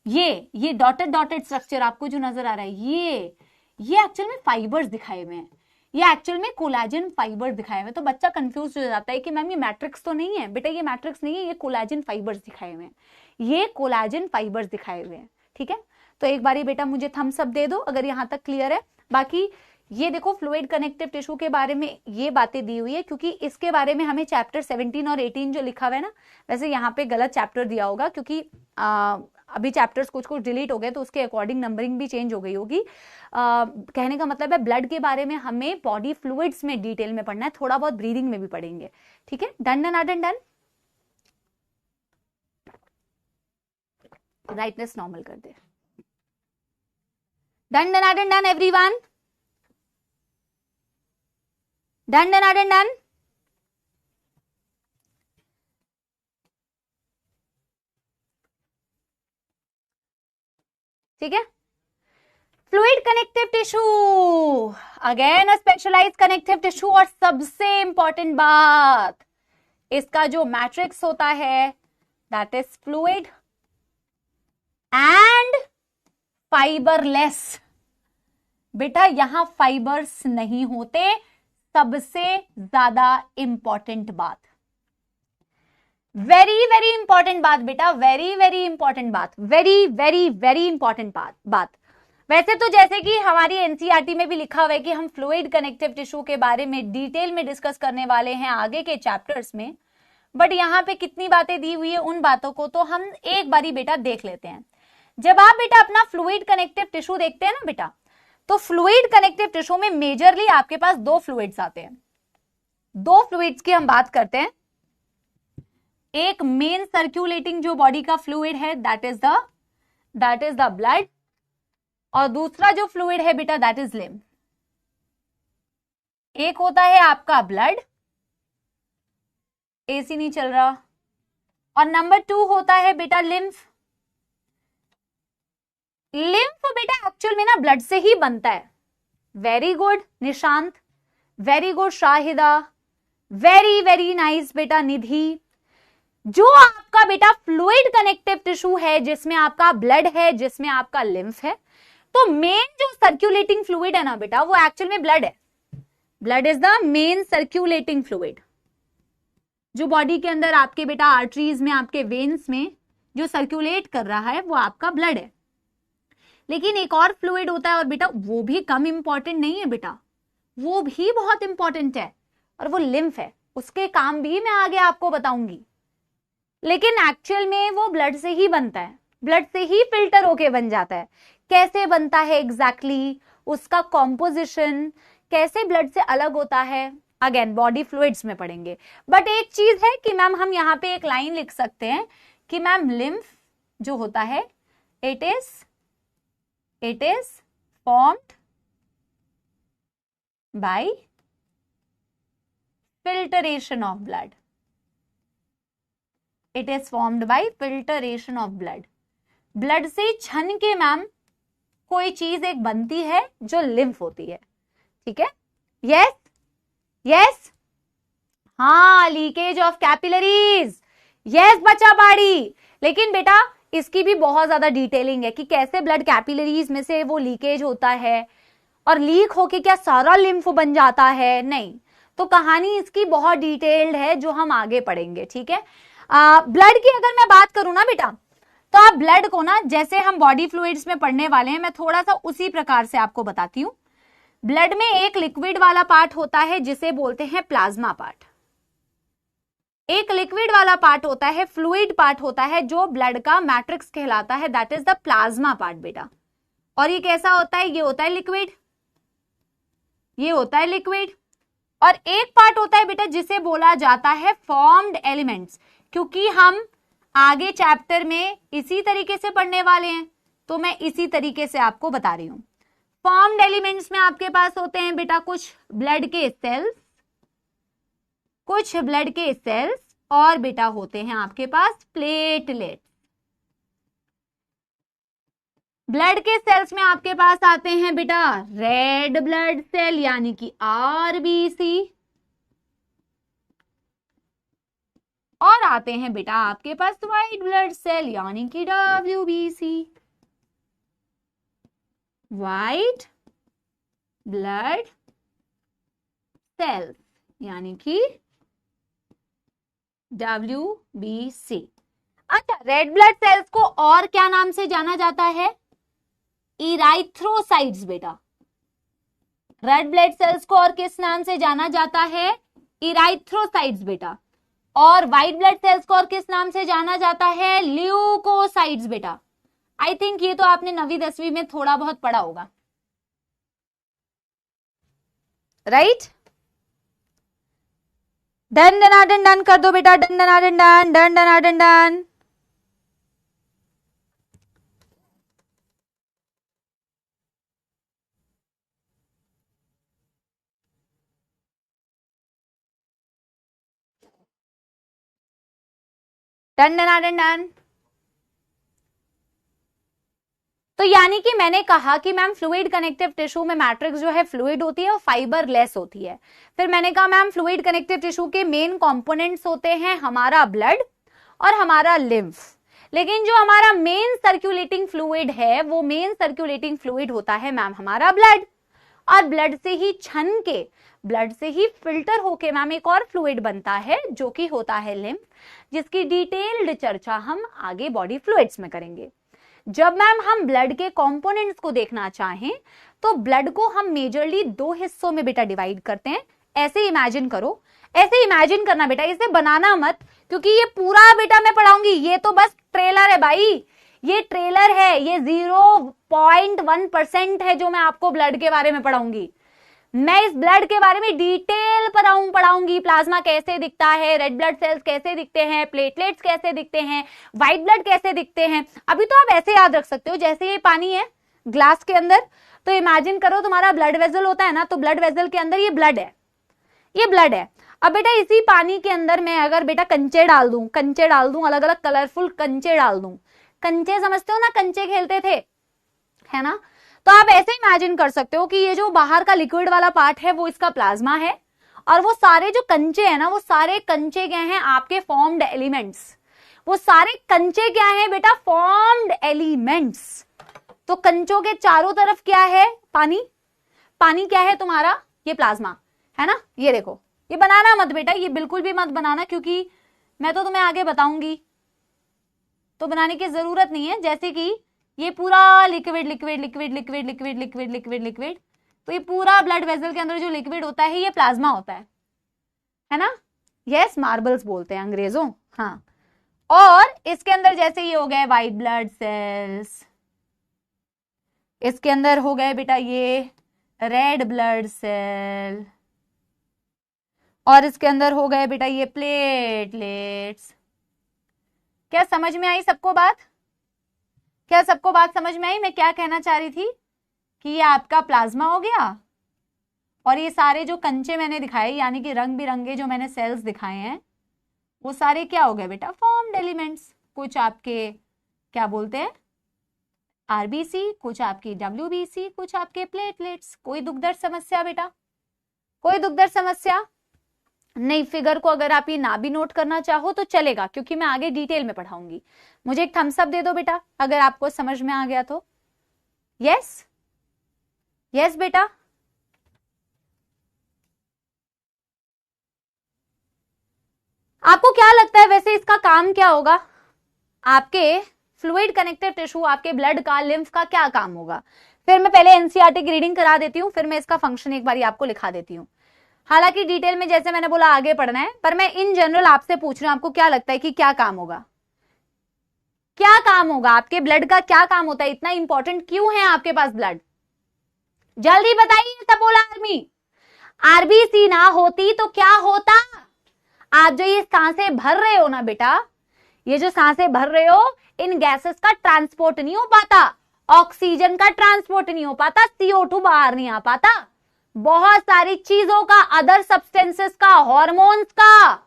ये डॉटेड डॉटेड स्ट्रक्चर आपको जो नजर आ रहा है, ये एक्चुअल में फाइबर्स दिखाए हुए हैं, ये एक्चुअल में कोलाजन फाइबर दिखाए हुए हैं। तो बच्चा कंफ्यूज हो जाता है कि मैम ये मैट्रिक्स तो नहीं है। बेटा ये मैट्रिक्स नहीं है, ये कोलाजन फाइबर्स दिखाए हुए हैं, ये कोलाजन फाइबर्स दिखाए हुए हैं। ठीक है, तो एक बारी बेटा मुझे थम्स अप दे दो अगर यहां तक क्लियर है। बाकी ये देखो फ्लूइड कनेक्टिव टिश्यू के बारे में ये बातें दी हुई है, क्योंकि इसके बारे में हमें चैप्टर 17 और 18 जो लिखा हुआ है ना, वैसे यहाँ पे गलत चैप्टर दिया होगा, क्योंकि अभी चैप्टर्स कुछ कुछ डिलीट हो गए, तो उसके अकॉर्डिंग नंबरिंग भी चेंज हो गई होगी। कहने का मतलब है ब्लड के बारे में हमें बॉडी फ्लूइड्स में डिटेल में पढ़ना है, थोड़ा बहुत ब्रीदिंग में भी पढ़ेंगे। ठीक है, done done done done, brightness normal कर दे। Done done done done everyone, done done done done. ठीक है, fluid connective tissue, again a specialised connective tissue, और सबसे इंपॉर्टेंट बात, इसका जो मैट्रिक्स होता है that is fluid and fibreless. बेटा यहां फाइबर्स नहीं होते, सबसे ज्यादा इंपॉर्टेंट बात, वेरी वेरी इंपॉर्टेंट बात बेटा, वेरी वेरी इंपॉर्टेंट बात, वेरी वेरी वेरी इंपॉर्टेंट बात। वैसे तो जैसे कि हमारी एनसीईआरटी में भी लिखा हुआ है कि हम फ्लूइड कनेक्टिव टिश्यू के बारे में डिटेल में डिस्कस करने वाले हैं आगे के चैप्टर्स में, बट यहाँ पे कितनी बातें दी हुई है उन बातों को तो हम एक बारी बेटा देख लेते हैं। जब आप बेटा अपना फ्लूइड कनेक्टिव टिश्यू देखते हैं ना बेटा, तो फ्लूइड कनेक्टिव टिश्यू में मेजरली आपके पास दो फ्लूइड्स आते हैं। दो फ्लूइड्स की हम बात करते हैं, एक मेन सर्कुलेटिंग जो बॉडी का फ्लूइड है दैट इज द ब्लड, और दूसरा जो फ्लूइड है बेटा दैट इज लिम्फ। एक होता है आपका ब्लड, एसी नहीं चल रहा, और नंबर 2 होता है बेटा लिम्फ। लिम्फ बेटा एक्चुअल में ना ब्लड से ही बनता है। Very good Nishant, very good Shahida, very very nice बेटा निधि। जो आपका बेटा फ्लूइड कनेक्टिव टिश्यू है, जिसमें आपका ब्लड है, जिसमें आपका लिम्फ है, तो मेन जो सर्कुलेटिंग फ्लूइड है ना बेटा, वो एक्चुअल में ब्लड है। Blood is the main circulating fluid. जो बॉडी के अंदर आपके बेटा आर्टरीज में, आपके वेन्स में जो सर्कुलेट कर रहा है वो आपका ब्लड है। लेकिन एक और फ्लूइड होता है, और बेटा वो भी कम इंपॉर्टेंट नहीं है बेटा, वो भी बहुत इंपॉर्टेंट है, और वो लिम्फ है। उसके काम भी मैं आगे आपको बताऊंगी, लेकिन एक्चुअल में वो ब्लड से ही बनता है, ब्लड से ही फिल्टर होके बन जाता है। कैसे बनता है एग्जैक्टली, उसका कॉम्पोजिशन कैसे ब्लड से अलग होता है, अगेन बॉडी फ्लूइड्स में पढ़ेंगे। बट एक चीज है कि मैम हम यहाँ पे एक लाइन लिख सकते हैं कि मैम लिम्फ जो होता है it is formed by filtration of blood. It is formed by filtration of blood. Blood से छन के मैम कोई चीज एक बनती है जो लिम्फ होती है। ठीक है, यस यस, हाँ, लीकेज ऑफ कैपिलरीज, यस बच्चा बाड़ी। लेकिन बेटा इसकी भी बहुत ज्यादा डिटेलिंग है कि कैसे ब्लड कैपिलरीज में से वो लीकेज होता है, और लीक होके क्या सारा लिम्फ बन जाता है, नहीं। तो कहानी इसकी बहुत डिटेल्ड है जो हम आगे पढ़ेंगे। ठीक है, ब्लड की अगर मैं बात करूं ना बेटा, तो आप ब्लड को ना जैसे हम बॉडी फ्लूइड्स में पढ़ने वाले हैं, मैं थोड़ा सा उसी प्रकार से आपको बताती हूं। ब्लड में एक लिक्विड वाला पार्ट होता है जिसे बोलते हैं प्लाज्मा पार्ट, एक लिक्विड वाला पार्ट होता है, फ्लूइड पार्ट होता है जो ब्लड का मैट्रिक्स कहलाता है, that is the plasma part बेटा। और ये कैसा होता है, ये होता है लिक्विड, ये होता है लिक्विड। और एक पार्ट होता है बेटा जिसे बोला जाता है फॉर्म्ड एलिमेंट्स, क्योंकि हम आगे चैप्टर में इसी तरीके से पढ़ने वाले हैं, तो मैं इसी तरीके से आपको बता रही हूं। फॉर्म्ड एलिमेंट्स में आपके पास होते हैं बेटा कुछ ब्लड के सेल्स, कुछ ब्लड के सेल्स और बेटा होते हैं आपके पास प्लेटलेट। ब्लड के सेल्स में आपके पास आते हैं बेटा रेड ब्लड सेल यानी कि आरबीसी, और आते हैं बेटा आपके पास व्हाइट ब्लड सेल यानी कि डब्ल्यूबीसी, व्हाइट ब्लड सेल्स यानी कि WBC। अच्छा, रेड ब्लड सेल्स को और क्या नाम से जाना जाता है? इराइथ्रोसाइट्स बेटा। रेड ब्लड सेल्स को और किस नाम से जाना जाता है? इराइथ्रोसाइट्स बेटा। और व्हाइट ब्लड सेल्स को और किस नाम से जाना जाता है? ल्यूकोसाइट्स बेटा। आई थिंक ये तो आपने 9वीं 10वीं में थोड़ा बहुत पढ़ा होगा, राइट? डन डन डन कर दो बेटा, done done done done done done done. Done done done done. तो यानी कि मैंने कहा कि मैम फ्लूइड कनेक्टिव टिश्यू में मैट्रिक्स जो है फ्लूइड होती है और फाइबर लेस होती है। फिर मैंने कहा मैम फ्लूइड कनेक्टिव टिश्यू के मेन कंपोनेंट्स होते हैं हमारा ब्लड और हमारा लिम्फ, लेकिन जो हमारा मेन सर्कुलेटिंग फ्लूइड है वो मेन सर्कुलेटिंग फ्लूइड होता है मैम हमारा ब्लड, और ब्लड से ही छन के, ब्लड से ही फिल्टर होके मैम एक और फ्लूइड बनता है जो कि होता है लिम्फ, जिसकी डिटेल्ड चर्चा हम आगे बॉडी फ्लूइड्स में करेंगे। जब मैम हम ब्लड के कंपोनेंट्स को देखना चाहें तो ब्लड को हम मेजरली 2 हिस्सों में बेटा डिवाइड करते हैं। ऐसे इमेजिन करो, ऐसे इमेजिन करना बेटा, इसे बनाना मत, क्योंकि ये पूरा बेटा मैं पढ़ाऊंगी, ये तो बस ट्रेलर है भाई, ये ट्रेलर है, ये 0.1% है जो मैं आपको ब्लड के बारे में पढ़ाऊंगी। मैं इस ब्लड के बारे में डिटेल पढ़ाऊंगी, प्लाज्मा कैसे दिखता है, रेड ब्लड सेल्स कैसे दिखते हैं, प्लेटलेट्स कैसे दिखते हैं, व्हाइट ब्लड कैसे दिखते हैं। अभी तो आप ऐसे याद रख सकते हो, जैसे ये पानी है ग्लास के अंदर, तो इमेजिन करो तुम्हारा ब्लड वेसल होता है ना, तो ब्लड वेसल के अंदर ये ब्लड है, ये ब्लड है। अब बेटा इसी पानी के अंदर मैं अगर बेटा कंचे डाल दूं, अलग अलग कलरफुल कंचे डाल दूं, कंचे समझते हो ना, कंचे खेलते थे, है ना, तो आप ऐसे इमेजिन कर सकते हो कि ये जो बाहर का लिक्विड वाला पार्ट है वो इसका प्लाज्मा है, और वो सारे जो कंचे हैं ना, वो सारे कंचे क्या हैं? आपके फॉर्म्ड एलिमेंट्स। वो सारे कंचे क्या हैं बेटा? Formed elements. तो कंचों के चारों तरफ क्या है? पानी। पानी क्या है तुम्हारा? ये प्लाज्मा है ना। ये देखो, ये बनाना मत बेटा, ये बिल्कुल भी मत बनाना, क्योंकि मैं तो तुम्हें आगे बताऊंगी, तो बनाने की जरूरत नहीं है। जैसे कि ये पूरा liquid liquid liquid liquid liquid liquid liquid liquid, तो ये पूरा ब्लड वेसल के अंदर जो लिक्विड होता है ये प्लाज्मा होता है ना। यस, मार्बल्स बोलते हैं अंग्रेजों, हाँ। और इसके अंदर जैसे ये हो गए व्हाइट ब्लड सेल्स, इसके अंदर हो गए बेटा ये रेड ब्लड सेल, और इसके अंदर हो गए बेटा ये प्लेटलेट्स। क्या समझ में आई सबको बात? क्या सबको बात समझ में आई? मैं क्या कहना चाह रही थी कि ये आपका प्लाज्मा हो गया, और ये सारे जो कंचे मैंने दिखाए यानी कि रंग बिरंगे जो मैंने सेल्स दिखाए हैं वो सारे क्या हो गए बेटा? Formed elements. कुछ आपके क्या बोलते हैं आरबीसी, कुछ आपकी डब्ल्यूबीसी, कुछ आपके प्लेटलेट्स। कोई दुख दर्द समस्या बेटा? कोई दुख दर्द समस्या नहीं। फिगर को अगर आप ये ना भी नोट करना चाहो तो चलेगा, क्योंकि मैं आगे डिटेल में पढ़ाऊंगी। मुझे एक थम्स अप दे दो बेटा अगर आपको समझ में आ गया तो। यस, यस बेटा। आपको क्या लगता है वैसे इसका काम क्या होगा? आपके फ्लूइड कनेक्टिव टिश्यू, आपके ब्लड का, लिम्फ का क्या काम होगा? फिर मैं पहले एनसीईआरटी की रीडिंग करा देती हूँ, फिर मैं इसका फंक्शन एक बार आपको लिखा देती हूँ। हालांकि डिटेल में जैसे मैंने बोला आगे पढ़ना है, पर मैं इन जनरल आपसे पूछ रही हूं, आपको क्या लगता है कि क्या काम होगा? क्या काम होगा आपके ब्लड का? क्या काम होता है? इतना इंपॉर्टेंट क्यों है आपके पास ब्लड? जल्दी बताइए सब बोला आर्मी। आरबीसी ना होती तो क्या होता? आप जो ये सांसें भर रहे हो ना बेटा, ये जो सांसें भर रहे हो, इन गैसेस का ट्रांसपोर्ट नहीं हो पाता, ऑक्सीजन का ट्रांसपोर्ट नहीं हो पाता, CO2 बाहर नहीं आ पाता, बहुत सारी चीजों का, अदर सब्सटेंसेस का, हॉर्मोन्स का,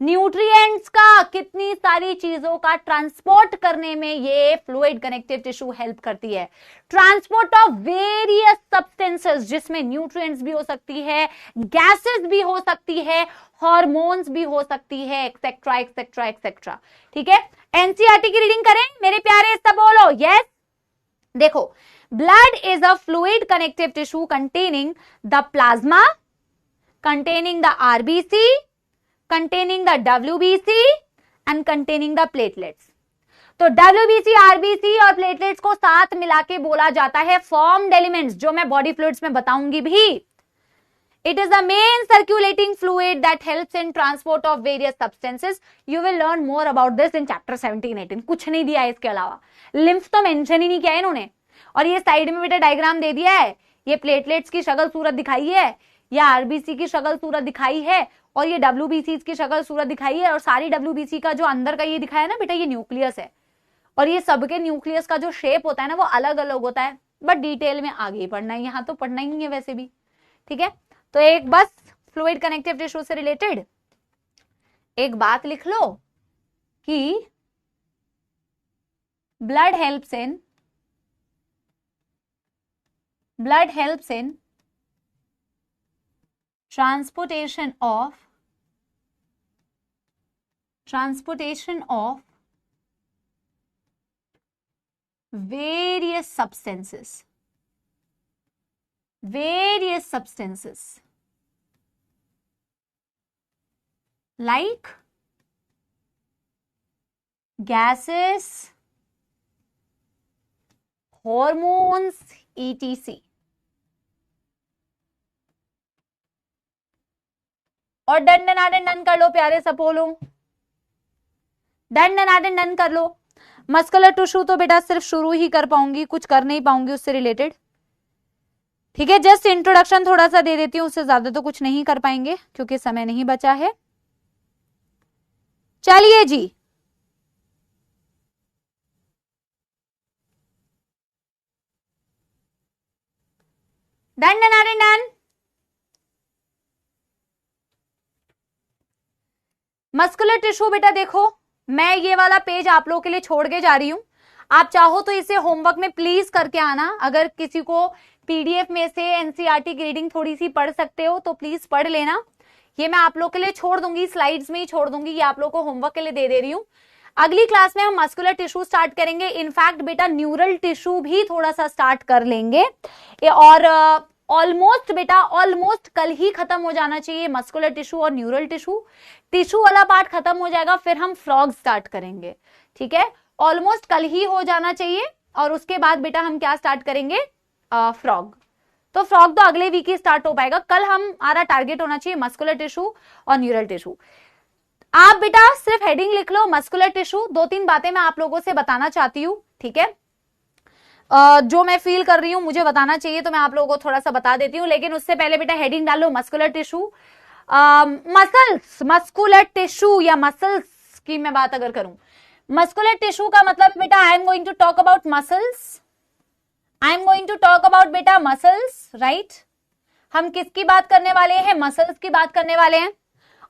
न्यूट्रिएंट्स का, कितनी सारी चीजों का ट्रांसपोर्ट करने में ये फ्लूइड कनेक्टिव टिश्यू हेल्प करती है। ट्रांसपोर्ट ऑफ वेरियस सब्सटेंसेस, जिसमें न्यूट्रिएंट्स भी हो सकती है, गैसेस भी हो सकती है, हॉर्मोन्स भी हो सकती है, एक्सेट्रा एक्सेट्रा एक्सेट्रा। ठीक है, एनसीईआरटी की रीडिंग करें मेरे प्यारे, सब बोलो यस। देखो, blood is a fluid connective tissue containing the plasma, containing the RBC, containing the WBC and containing the platelets। तो WBC, RBC और प्लेटलेट्स को साथ मिला के बोला जाता है फॉर्म्ड एलिमेंट्स, जो मैं बॉडी फ्लूइड्स में बताऊंगी भी। It is the main circulating fluid that helps in transport of various substances. You will learn more about this in chapter 17-18। कुछ नहीं दिया है इसके अलावा, लिम्फ तो मेंशन ही नहीं किया है इन्होंने। और ये साइड में बेटा डायग्राम दे दिया है, ये प्लेटलेट्स की शक्ल सूरत दिखाई है, या आरबीसी की शक्ल सूरत दिखाई है, और ये डब्ल्यूबीसी की शक्ल सूरत दिखाई है। और सारी डब्ल्यूबीसी का जो अंदर का ये दिखाया है ना बेटा, ये न्यूक्लियस है। और ये सबके न्यूक्लियस का जो शेप होता है ना, वो अलग अलग होता है, बट डिटेल में आगे ही पढ़ना है, यहाँ तो पढ़ना ही है वैसे भी। ठीक है, तो एक बस फ्लूइड कनेक्टिव टिश्यू से रिलेटेड एक बात लिख लो कि blood helps in transportation of various substances like gases, hormones, etc। और डन कर लो प्यारे, सब बोलो डन कर लो। मस्कुलर टिश्यू तो बेटा सिर्फ शुरू ही कर पाऊंगी, कुछ कर नहीं पाऊंगी उससे रिलेटेड। ठीक है, जस्ट इंट्रोडक्शन थोड़ा सा दे देती हूँ, उससे ज्यादा तो कुछ नहीं कर पाएंगे क्योंकि समय नहीं बचा है। चलिए जी, डन। मस्कुलर टिश्यू बेटा देखो, मैं ये वाला पेज आप लोगों के लिए छोड़ के जा रही हूं। आप चाहो तो इसे होमवर्क में प्लीज करके आना। अगर किसी को पीडीएफ में से एनसीईआरटी की रीडिंग थोड़ी सी पढ़ सकते हो तो प्लीज पढ़ लेना। ये मैं आप लोग के लिए छोड़ दूंगी, स्लाइड्स में ही छोड़ दूंगी, ये आप लोग को होमवर्क के लिए दे रही हूं। अगली क्लास में हम मस्कुलर टिश्यू स्टार्ट करेंगे। इनफैक्ट बेटा न्यूरल टिश्यू भी थोड़ा सा स्टार्ट कर लेंगे, और ऑलमोस्ट कल ही खत्म हो जाना चाहिए मस्कुलर टिश्यू और न्यूरल टिश्यू वाला पार्ट खत्म हो जाएगा, फिर हम फ्रॉग स्टार्ट करेंगे। ठीक है, ऑलमोस्ट कल ही हो जाना चाहिए, और उसके बाद बेटा हम क्या स्टार्ट करेंगे, फ्रॉग। तो फ्रॉग तो अगले वीक ही स्टार्ट हो पाएगा। कल हमारा टारगेट होना चाहिए मस्कुलर टिश्यू और न्यूरल टिश्यू। आप बेटा सिर्फ हेडिंग लिख लो मस्कुलर टिश्यू। 2-3 बातें मैं आप लोगों से बताना चाहती हूँ। ठीक है, जो मैं फील कर रही हूं मुझे बताना चाहिए, तो मैं आप लोगों को थोड़ा सा बता देती हूँ। लेकिन उससे पहले बेटा हेडिंग डालो मस्कुलर टिश्यू। मस्कुलर टिश्यू या मसल्स की मैं बात अगर करूं, मस्कुलर टिश्यू का मतलब बेटा I am going to talk about muscles, right. हम किसकी बात करने वाले हैं, मसल्स की बात करने वाले हैं।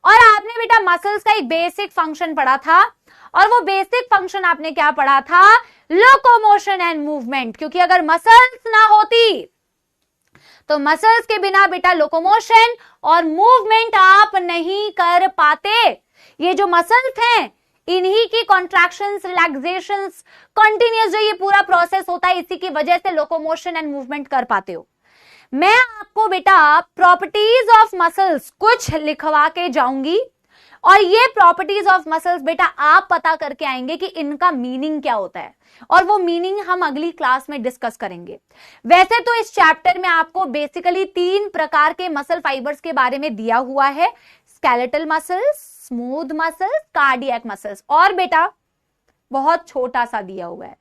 और आपने बेटा मसल्स का एक बेसिक फंक्शन पढ़ा था, और वो बेसिक फंक्शन आपने क्या पढ़ा था, लोकोमोशन एंड मूवमेंट। क्योंकि अगर मसल्स ना होती तो मसल्स के बिना बेटा लोकोमोशन और मूवमेंट आप नहीं कर पाते। ये जो मसल्स हैं, इन्हीं की कॉन्ट्रैक्शंस, रिलैक्सेशंस, कंटिन्यूअस जो ये पूरा प्रोसेस होता है, इसी की वजह से लोकोमोशन एंड मूवमेंट कर पाते हो। मैं आपको बेटा प्रॉपर्टीज ऑफ मसल्स कुछ लिखवा के जाऊंगी, और ये प्रॉपर्टीज ऑफ मसल्स बेटा आप पता करके आएंगे कि इनका मीनिंग क्या होता है, और वो मीनिंग हम अगली क्लास में डिस्कस करेंगे। वैसे तो इस चैप्टर में आपको बेसिकली 3 प्रकार के मसल फाइबर्स के बारे में दिया हुआ है, skeletal muscles, smooth muscles, cardiac muscles, और बेटा बहुत छोटा सा दिया हुआ है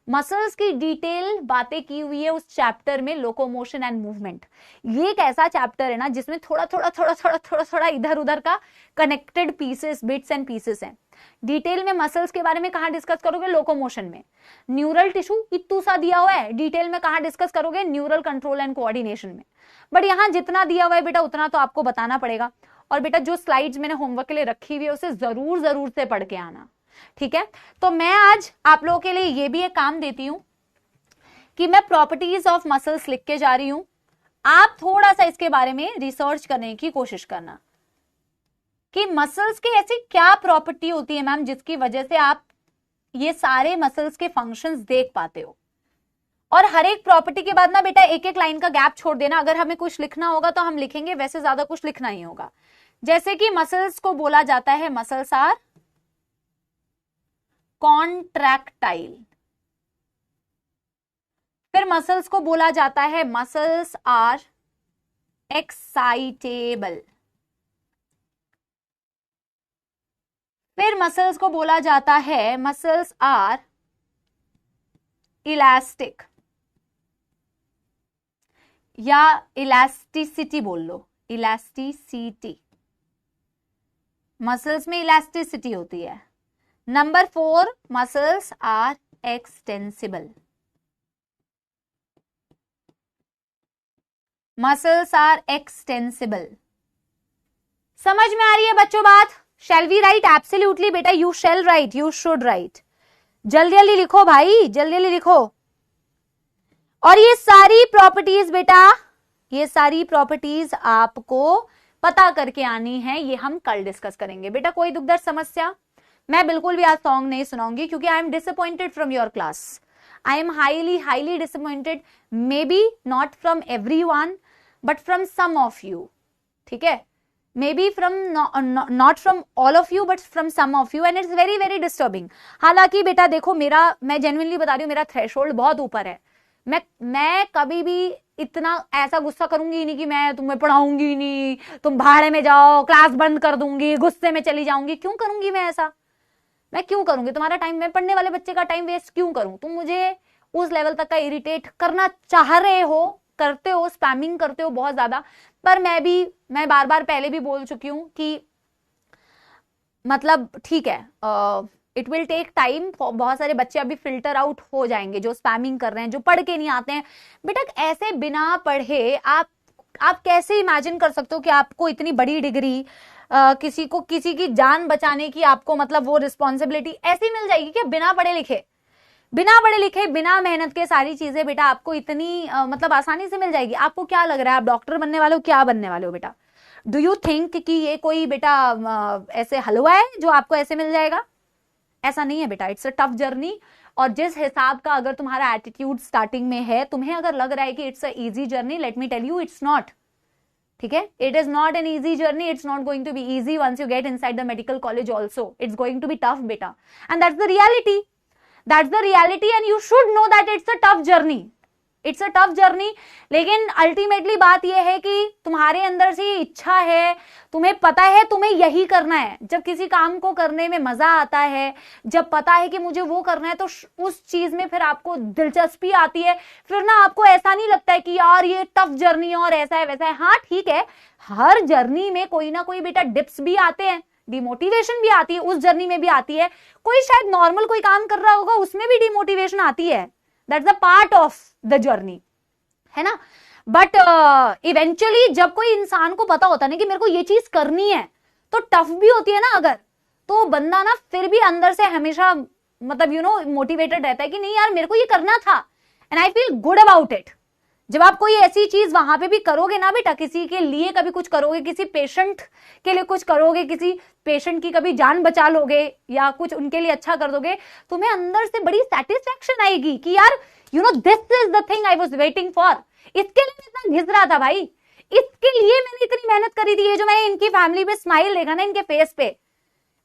मसल्स की डिटेल बातें की हुई है उस चैप्टर में, लोकोमोशन एंड मूवमेंट। ये एक ऐसा चैप्टर है ना जिसमें थोड़ा इधर उधर का connected pieces, bits and pieces हैं। डिटेल में मसल्स के बारे में कहां डिस्कस करोगे, लोकोमोशन में। न्यूरल टिश्यू इतू सा दिया हुआ है, डिटेल में कहां डिस्कस करोगे, न्यूरल कंट्रोल एंड कोऑर्डिनेशन में। बट यहां जितना दिया हुआ है बेटा उतना तो आपको बताना पड़ेगा। और बेटा जो स्लाइड्स मैंने होमवर्क के लिए रखी हुई है उसे जरूर से पढ़ के आना, ठीक है। तो मैं आज आप लोगों के लिए ये भी एक काम देती हूं कि मैं प्रॉपर्टीज ऑफ मसल्स लिख के जा रही हूं, आप थोड़ा सा इसके बारे में रिसर्च करने की कोशिश करना कि मसल्स की ऐसी क्या प्रॉपर्टी होती है मैम जिसकी वजह से आप ये सारे मसल्स के फंक्शंस देख पाते हो। और हर एक प्रॉपर्टी के बाद ना बेटा एक एक लाइन का गैप छोड़ देना, अगर हमें कुछ लिखना होगा तो हम लिखेंगे, वैसे ज्यादा कुछ लिखना ही होगा। जैसे कि मसल्स को बोला जाता है मसल्स आर कॉन्ट्रैक्टाइल, फिर मसल्स को बोला जाता है मसल्स आर एक्साइटेबल, फिर मसल्स को बोला जाता है मसल्स आर इलास्टिक या इलास्टिसिटी बोल लो, इलास्टिसिटी, मसल्स में इलास्टिसिटी होती है। Number 4 muscles are extensible, muscles are extensible. समझ में आ रही है बच्चों बात? Shall we write? एब्सोल्युटली बेटा, you shall write, you should write. जल्दी जल्दी लिखो भाई, जल्दी जल्दी लिखो। और ये सारी प्रॉपर्टीज बेटा, ये सारी प्रॉपर्टीज आपको पता करके आनी है, ये हम कल डिस्कस करेंगे। बेटा कोई दुख दर्द समस्या? मैं बिल्कुल भी आज सॉन्ग नहीं सुनाऊंगी क्योंकि I am disappointed from your class, I am highly disappointed, maybe not from everyone but from some of you, ठीक है, maybe from not from all of you but from some of you, and it's very disturbing. हालांकि बेटा देखो, मेरा, मैं genuinely बता रही हूँ, मेरा थ्रेशोल्ड बहुत ऊपर है। मैं कभी भी इतना ऐसा गुस्सा करूंगी ही नहीं कि मैं तुम्हें पढ़ाऊंगी ही नहीं, तुम भाड़े में जाओ, क्लास बंद कर दूंगी, गुस्से में चली जाऊंगी। क्यों करूंगी मैं ऐसा? मैं क्यों करूंगी? तुम्हारा टाइम, मैं पढ़ने वाले बच्चे का टाइम वेस्ट क्यों करूं? तुम मुझे उस लेवल तक का इरिटेट करना चाह रहे हो, करते हो, स्पैमिंग करते हो बहुत ज्यादा। पर मैं बार बार पहले भी बोल चुकी हूं कि मतलब ठीक है, इट विल टेक टाइम। बहुत सारे बच्चे अभी फिल्टर आउट हो जाएंगे जो स्पैमिंग कर रहे हैं, जो पढ़ के नहीं आते हैं। बेटा ऐसे बिना पढ़े आप कैसे इमेजिन कर सकते हो कि आपको इतनी बड़ी डिग्री, किसी की जान बचाने की आपको मतलब वो रिस्पॉन्सिबिलिटी ऐसी मिल जाएगी क्या? बिना पढ़े लिखे बिना मेहनत के सारी चीजें बेटा आपको इतनी मतलब आसानी से मिल जाएगी। आपको क्या लग रहा है आप डॉक्टर बनने वाले हो? क्या बनने वाले हो बेटा? डू यू थिंक कि ये कोई बेटा ऐसे हलवा है जो आपको ऐसे मिल जाएगा? ऐसा नहीं है बेटा, इट्स अ टफ जर्नी। और जिस हिसाब का अगर तुम्हारा एटीट्यूड स्टार्टिंग में है, तुम्हें अगर लग रहा है कि it's a easy journey, let me tell you it's not, ठीक है? It is not an easy journey, it's not going to be easy once you get inside the medical college also, it's going to be tough बेटा, and that's the reality, and you should know that it's a tough journey, it's a tough journey. लेकिन ultimately बात यह है कि तुम्हारे अंदर से ये इच्छा है, तुम्हें पता है तुम्हें यही करना है। जब किसी काम को करने में मजा आता है, जब पता है कि मुझे वो करना है, तो उस चीज में फिर आपको दिलचस्पी आती है। फिर ना आपको ऐसा नहीं लगता है कि यार ये टफ जर्नी है और ऐसा है वैसा है। हाँ ठीक है, हर जर्नी में कोई ना कोई बेटा डिप्स भी आते हैं, डिमोटिवेशन भी आती है, उस जर्नी में भी आती है। कोई शायद नॉर्मल कोई काम कर रहा होगा, उसमें भी डिमोटिवेशन आती है, that's the part of the journey, है ना। बट इवेंचुअली जब कोई इंसान को पता होता है ना कि मेरे को ये चीज करनी है, तो टफ भी होती है ना अगर, तो बंदा ना फिर भी अंदर से हमेशा मतलब मोटिवेटेड रहता है कि नहीं यार मेरे को ये करना था, and I feel good about it. जब आप कोई ऐसी चीज वहां पे भी करोगे ना बेटा, किसी के लिए कभी कुछ करोगे, किसी पेशेंट के लिए कुछ करोगे, किसी पेशेंट की कभी जान बचा लोगे या कुछ उनके लिए अच्छा कर दोगे, तुम्हें अंदर से बड़ी सेटिस्फैक्शन आएगी कि यार this is the thing I was waiting for. इसके लिए मैं इतना घिस रहा था भाई, इसके लिए मैंने इतनी मेहनत करी थी। ये जो मैंने इनकी फैमिली पे स्माइल देखा ना, इनके फेस पे,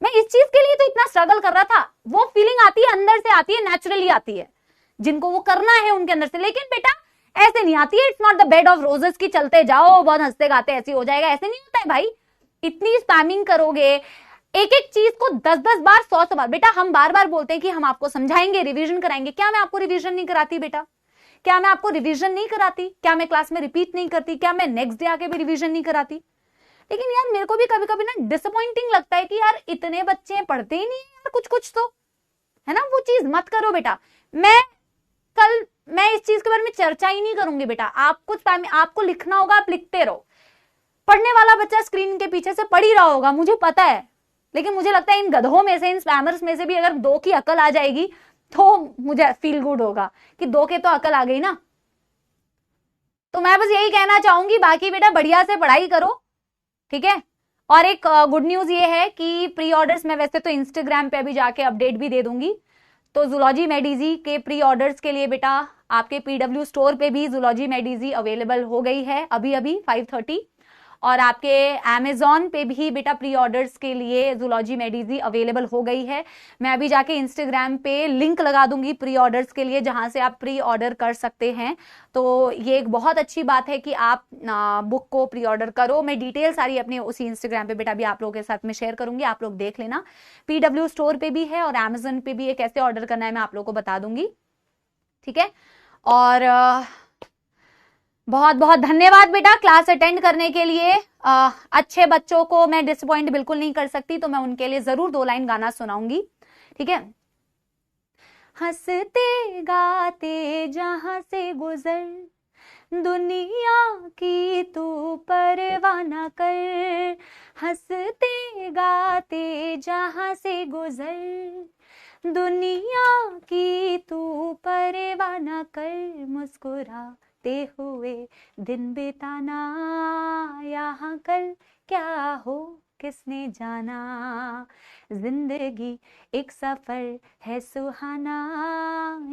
मैं इस चीज के लिए तो इतना स्ट्रगल कर रहा था। वो फीलिंग आती है, अंदर से आती है, नेचुरली आती है, जिनको वो करना है उनके अंदर से। लेकिन बेटा ऐसे नहीं आती है, it's not the bed of roses की चलते जाओ बहुत हंसते गाते ऐसे हो जाएगा, ऐसे नहीं होता है भाई। इतनी स्पैमिंग करोगे, एक एक चीज को 10-10 बार 100 बार। बेटा हम बार बार बोलते हैं कि हम आपको समझाएंगे, रिवीजन कराएंगे। क्या मैं आपको रिवीजन नहीं कराती बेटा? क्या मैं आपको रिवीजन नहीं कराती? क्या मैं क्लास में रिपीट नहीं करती? क्या मैं नेक्स्ट डे आके भी रिवीजन नहीं कराती? लेकिन यार मेरे को भी कभी कभी ना डिसअपॉइंटिंग लगता है कि यार इतने बच्चे पढ़ते ही नहीं यार, कुछ तो है ना। वो चीज मत करो बेटा। मैं इस चीज के बारे में चर्चा ही नहीं करूंगी बेटा। आप कुछ आपको लिखना होगा, आप लिखते रहो। पढ़ने वाला बच्चा स्क्रीन के पीछे से पढ़ ही रहा होगा, मुझे पता है, लेकिन मुझे लगता है इन गधों में से, इन स्पैमर्स में से भी अगर 2 की अकल आ जाएगी तो मुझे फील गुड होगा कि 2 के तो अकल आ गई ना। तो मैं बस यही कहना चाहूंगी, बाकी बेटा बढ़िया से पढ़ाई करो, ठीक है। और एक गुड न्यूज ये है कि प्री ऑर्डर्स मैं वैसे तो इंस्टाग्राम पे अभी जाके अपडेट भी दे दूंगी, तो जूलॉजी मेडिजी के प्री ऑर्डर्स के लिए बेटा आपके पीडब्ल्यू स्टोर पे भी जूलॉजी मेडिजी अवेलेबल हो गई है अभी 5:30, और आपके Amazon पे भी बेटा प्री ऑर्डर्स के लिए जूलॉजी मेडिजी अवेलेबल हो गई है। मैं अभी जाके इंस्टाग्राम पे लिंक लगा दूंगी प्री ऑर्डर्स के लिए, जहां से आप प्री ऑर्डर कर सकते हैं। तो ये एक बहुत अच्छी बात है कि आप बुक को प्री ऑर्डर करो। मैं डिटेल सारी अपने उसी इंस्टाग्राम पे बेटा भी आप लोगों के साथ में शेयर करूंगी, आप लोग देख लेना। पीडब्ल्यू स्टोर पे भी है और Amazon पे भी है, कैसे ऑर्डर करना है मैं आप लोगों को बता दूंगी, ठीक है। और बहुत बहुत धन्यवाद बेटा क्लास अटेंड करने के लिए। अच्छे बच्चों को मैं डिसअपॉइंट बिल्कुल नहीं कर सकती, तो मैं उनके लिए जरूर 2 लाइन गाना सुनाऊंगी, ठीक है। हंसते गाते जहां से गुजर, दुनिया की तू परवाह न कर, हंसते गाते जहां से गुजर, दुनिया की तू परवाह न कर, मुस्कुराते हुए दिन बिताना, यहाँ कल क्या हो किसने जाना, जिंदगी एक सफर है सुहाना,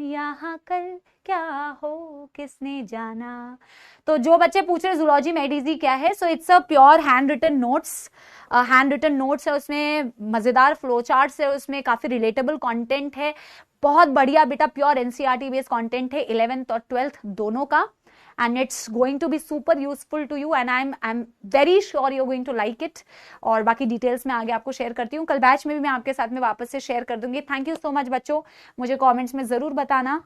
यहाँ कल क्या हो किसने जाना। तो जो बच्चे पूछ रहे जूलॉजी मेडिजी क्या है, so it's a pure handwritten notes, है उसमें, मजेदार फ्लो चार्ट्स है उसमें, काफी रिलेटेबल कंटेंट है, बहुत बढ़िया बेटा प्योर एनसीईआरटी बेस्ड कंटेंट है 11th और 12th दोनों का, and it's going to be super useful to you and I'm very sure you're going to like it। और बाकी डिटेल्स मैं आगे आपको शेयर करती हूँ, कल बैच में भी मैं आपके साथ में वापस से शेयर कर दूंगी। थैंक यू सो मच बच्चों, मुझे कमेंट्स में जरूर बताना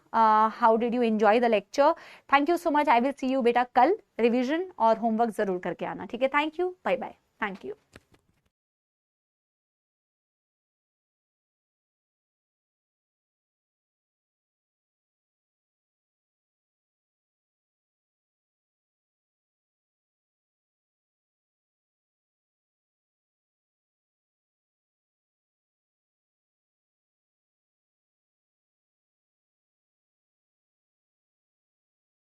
how did you enjoy the lecture. Thank you so much, I will see you बेटा कल, रिविजन और होमवर्क जरूर करके आना, ठीक है। Thank you, bye bye, thank you.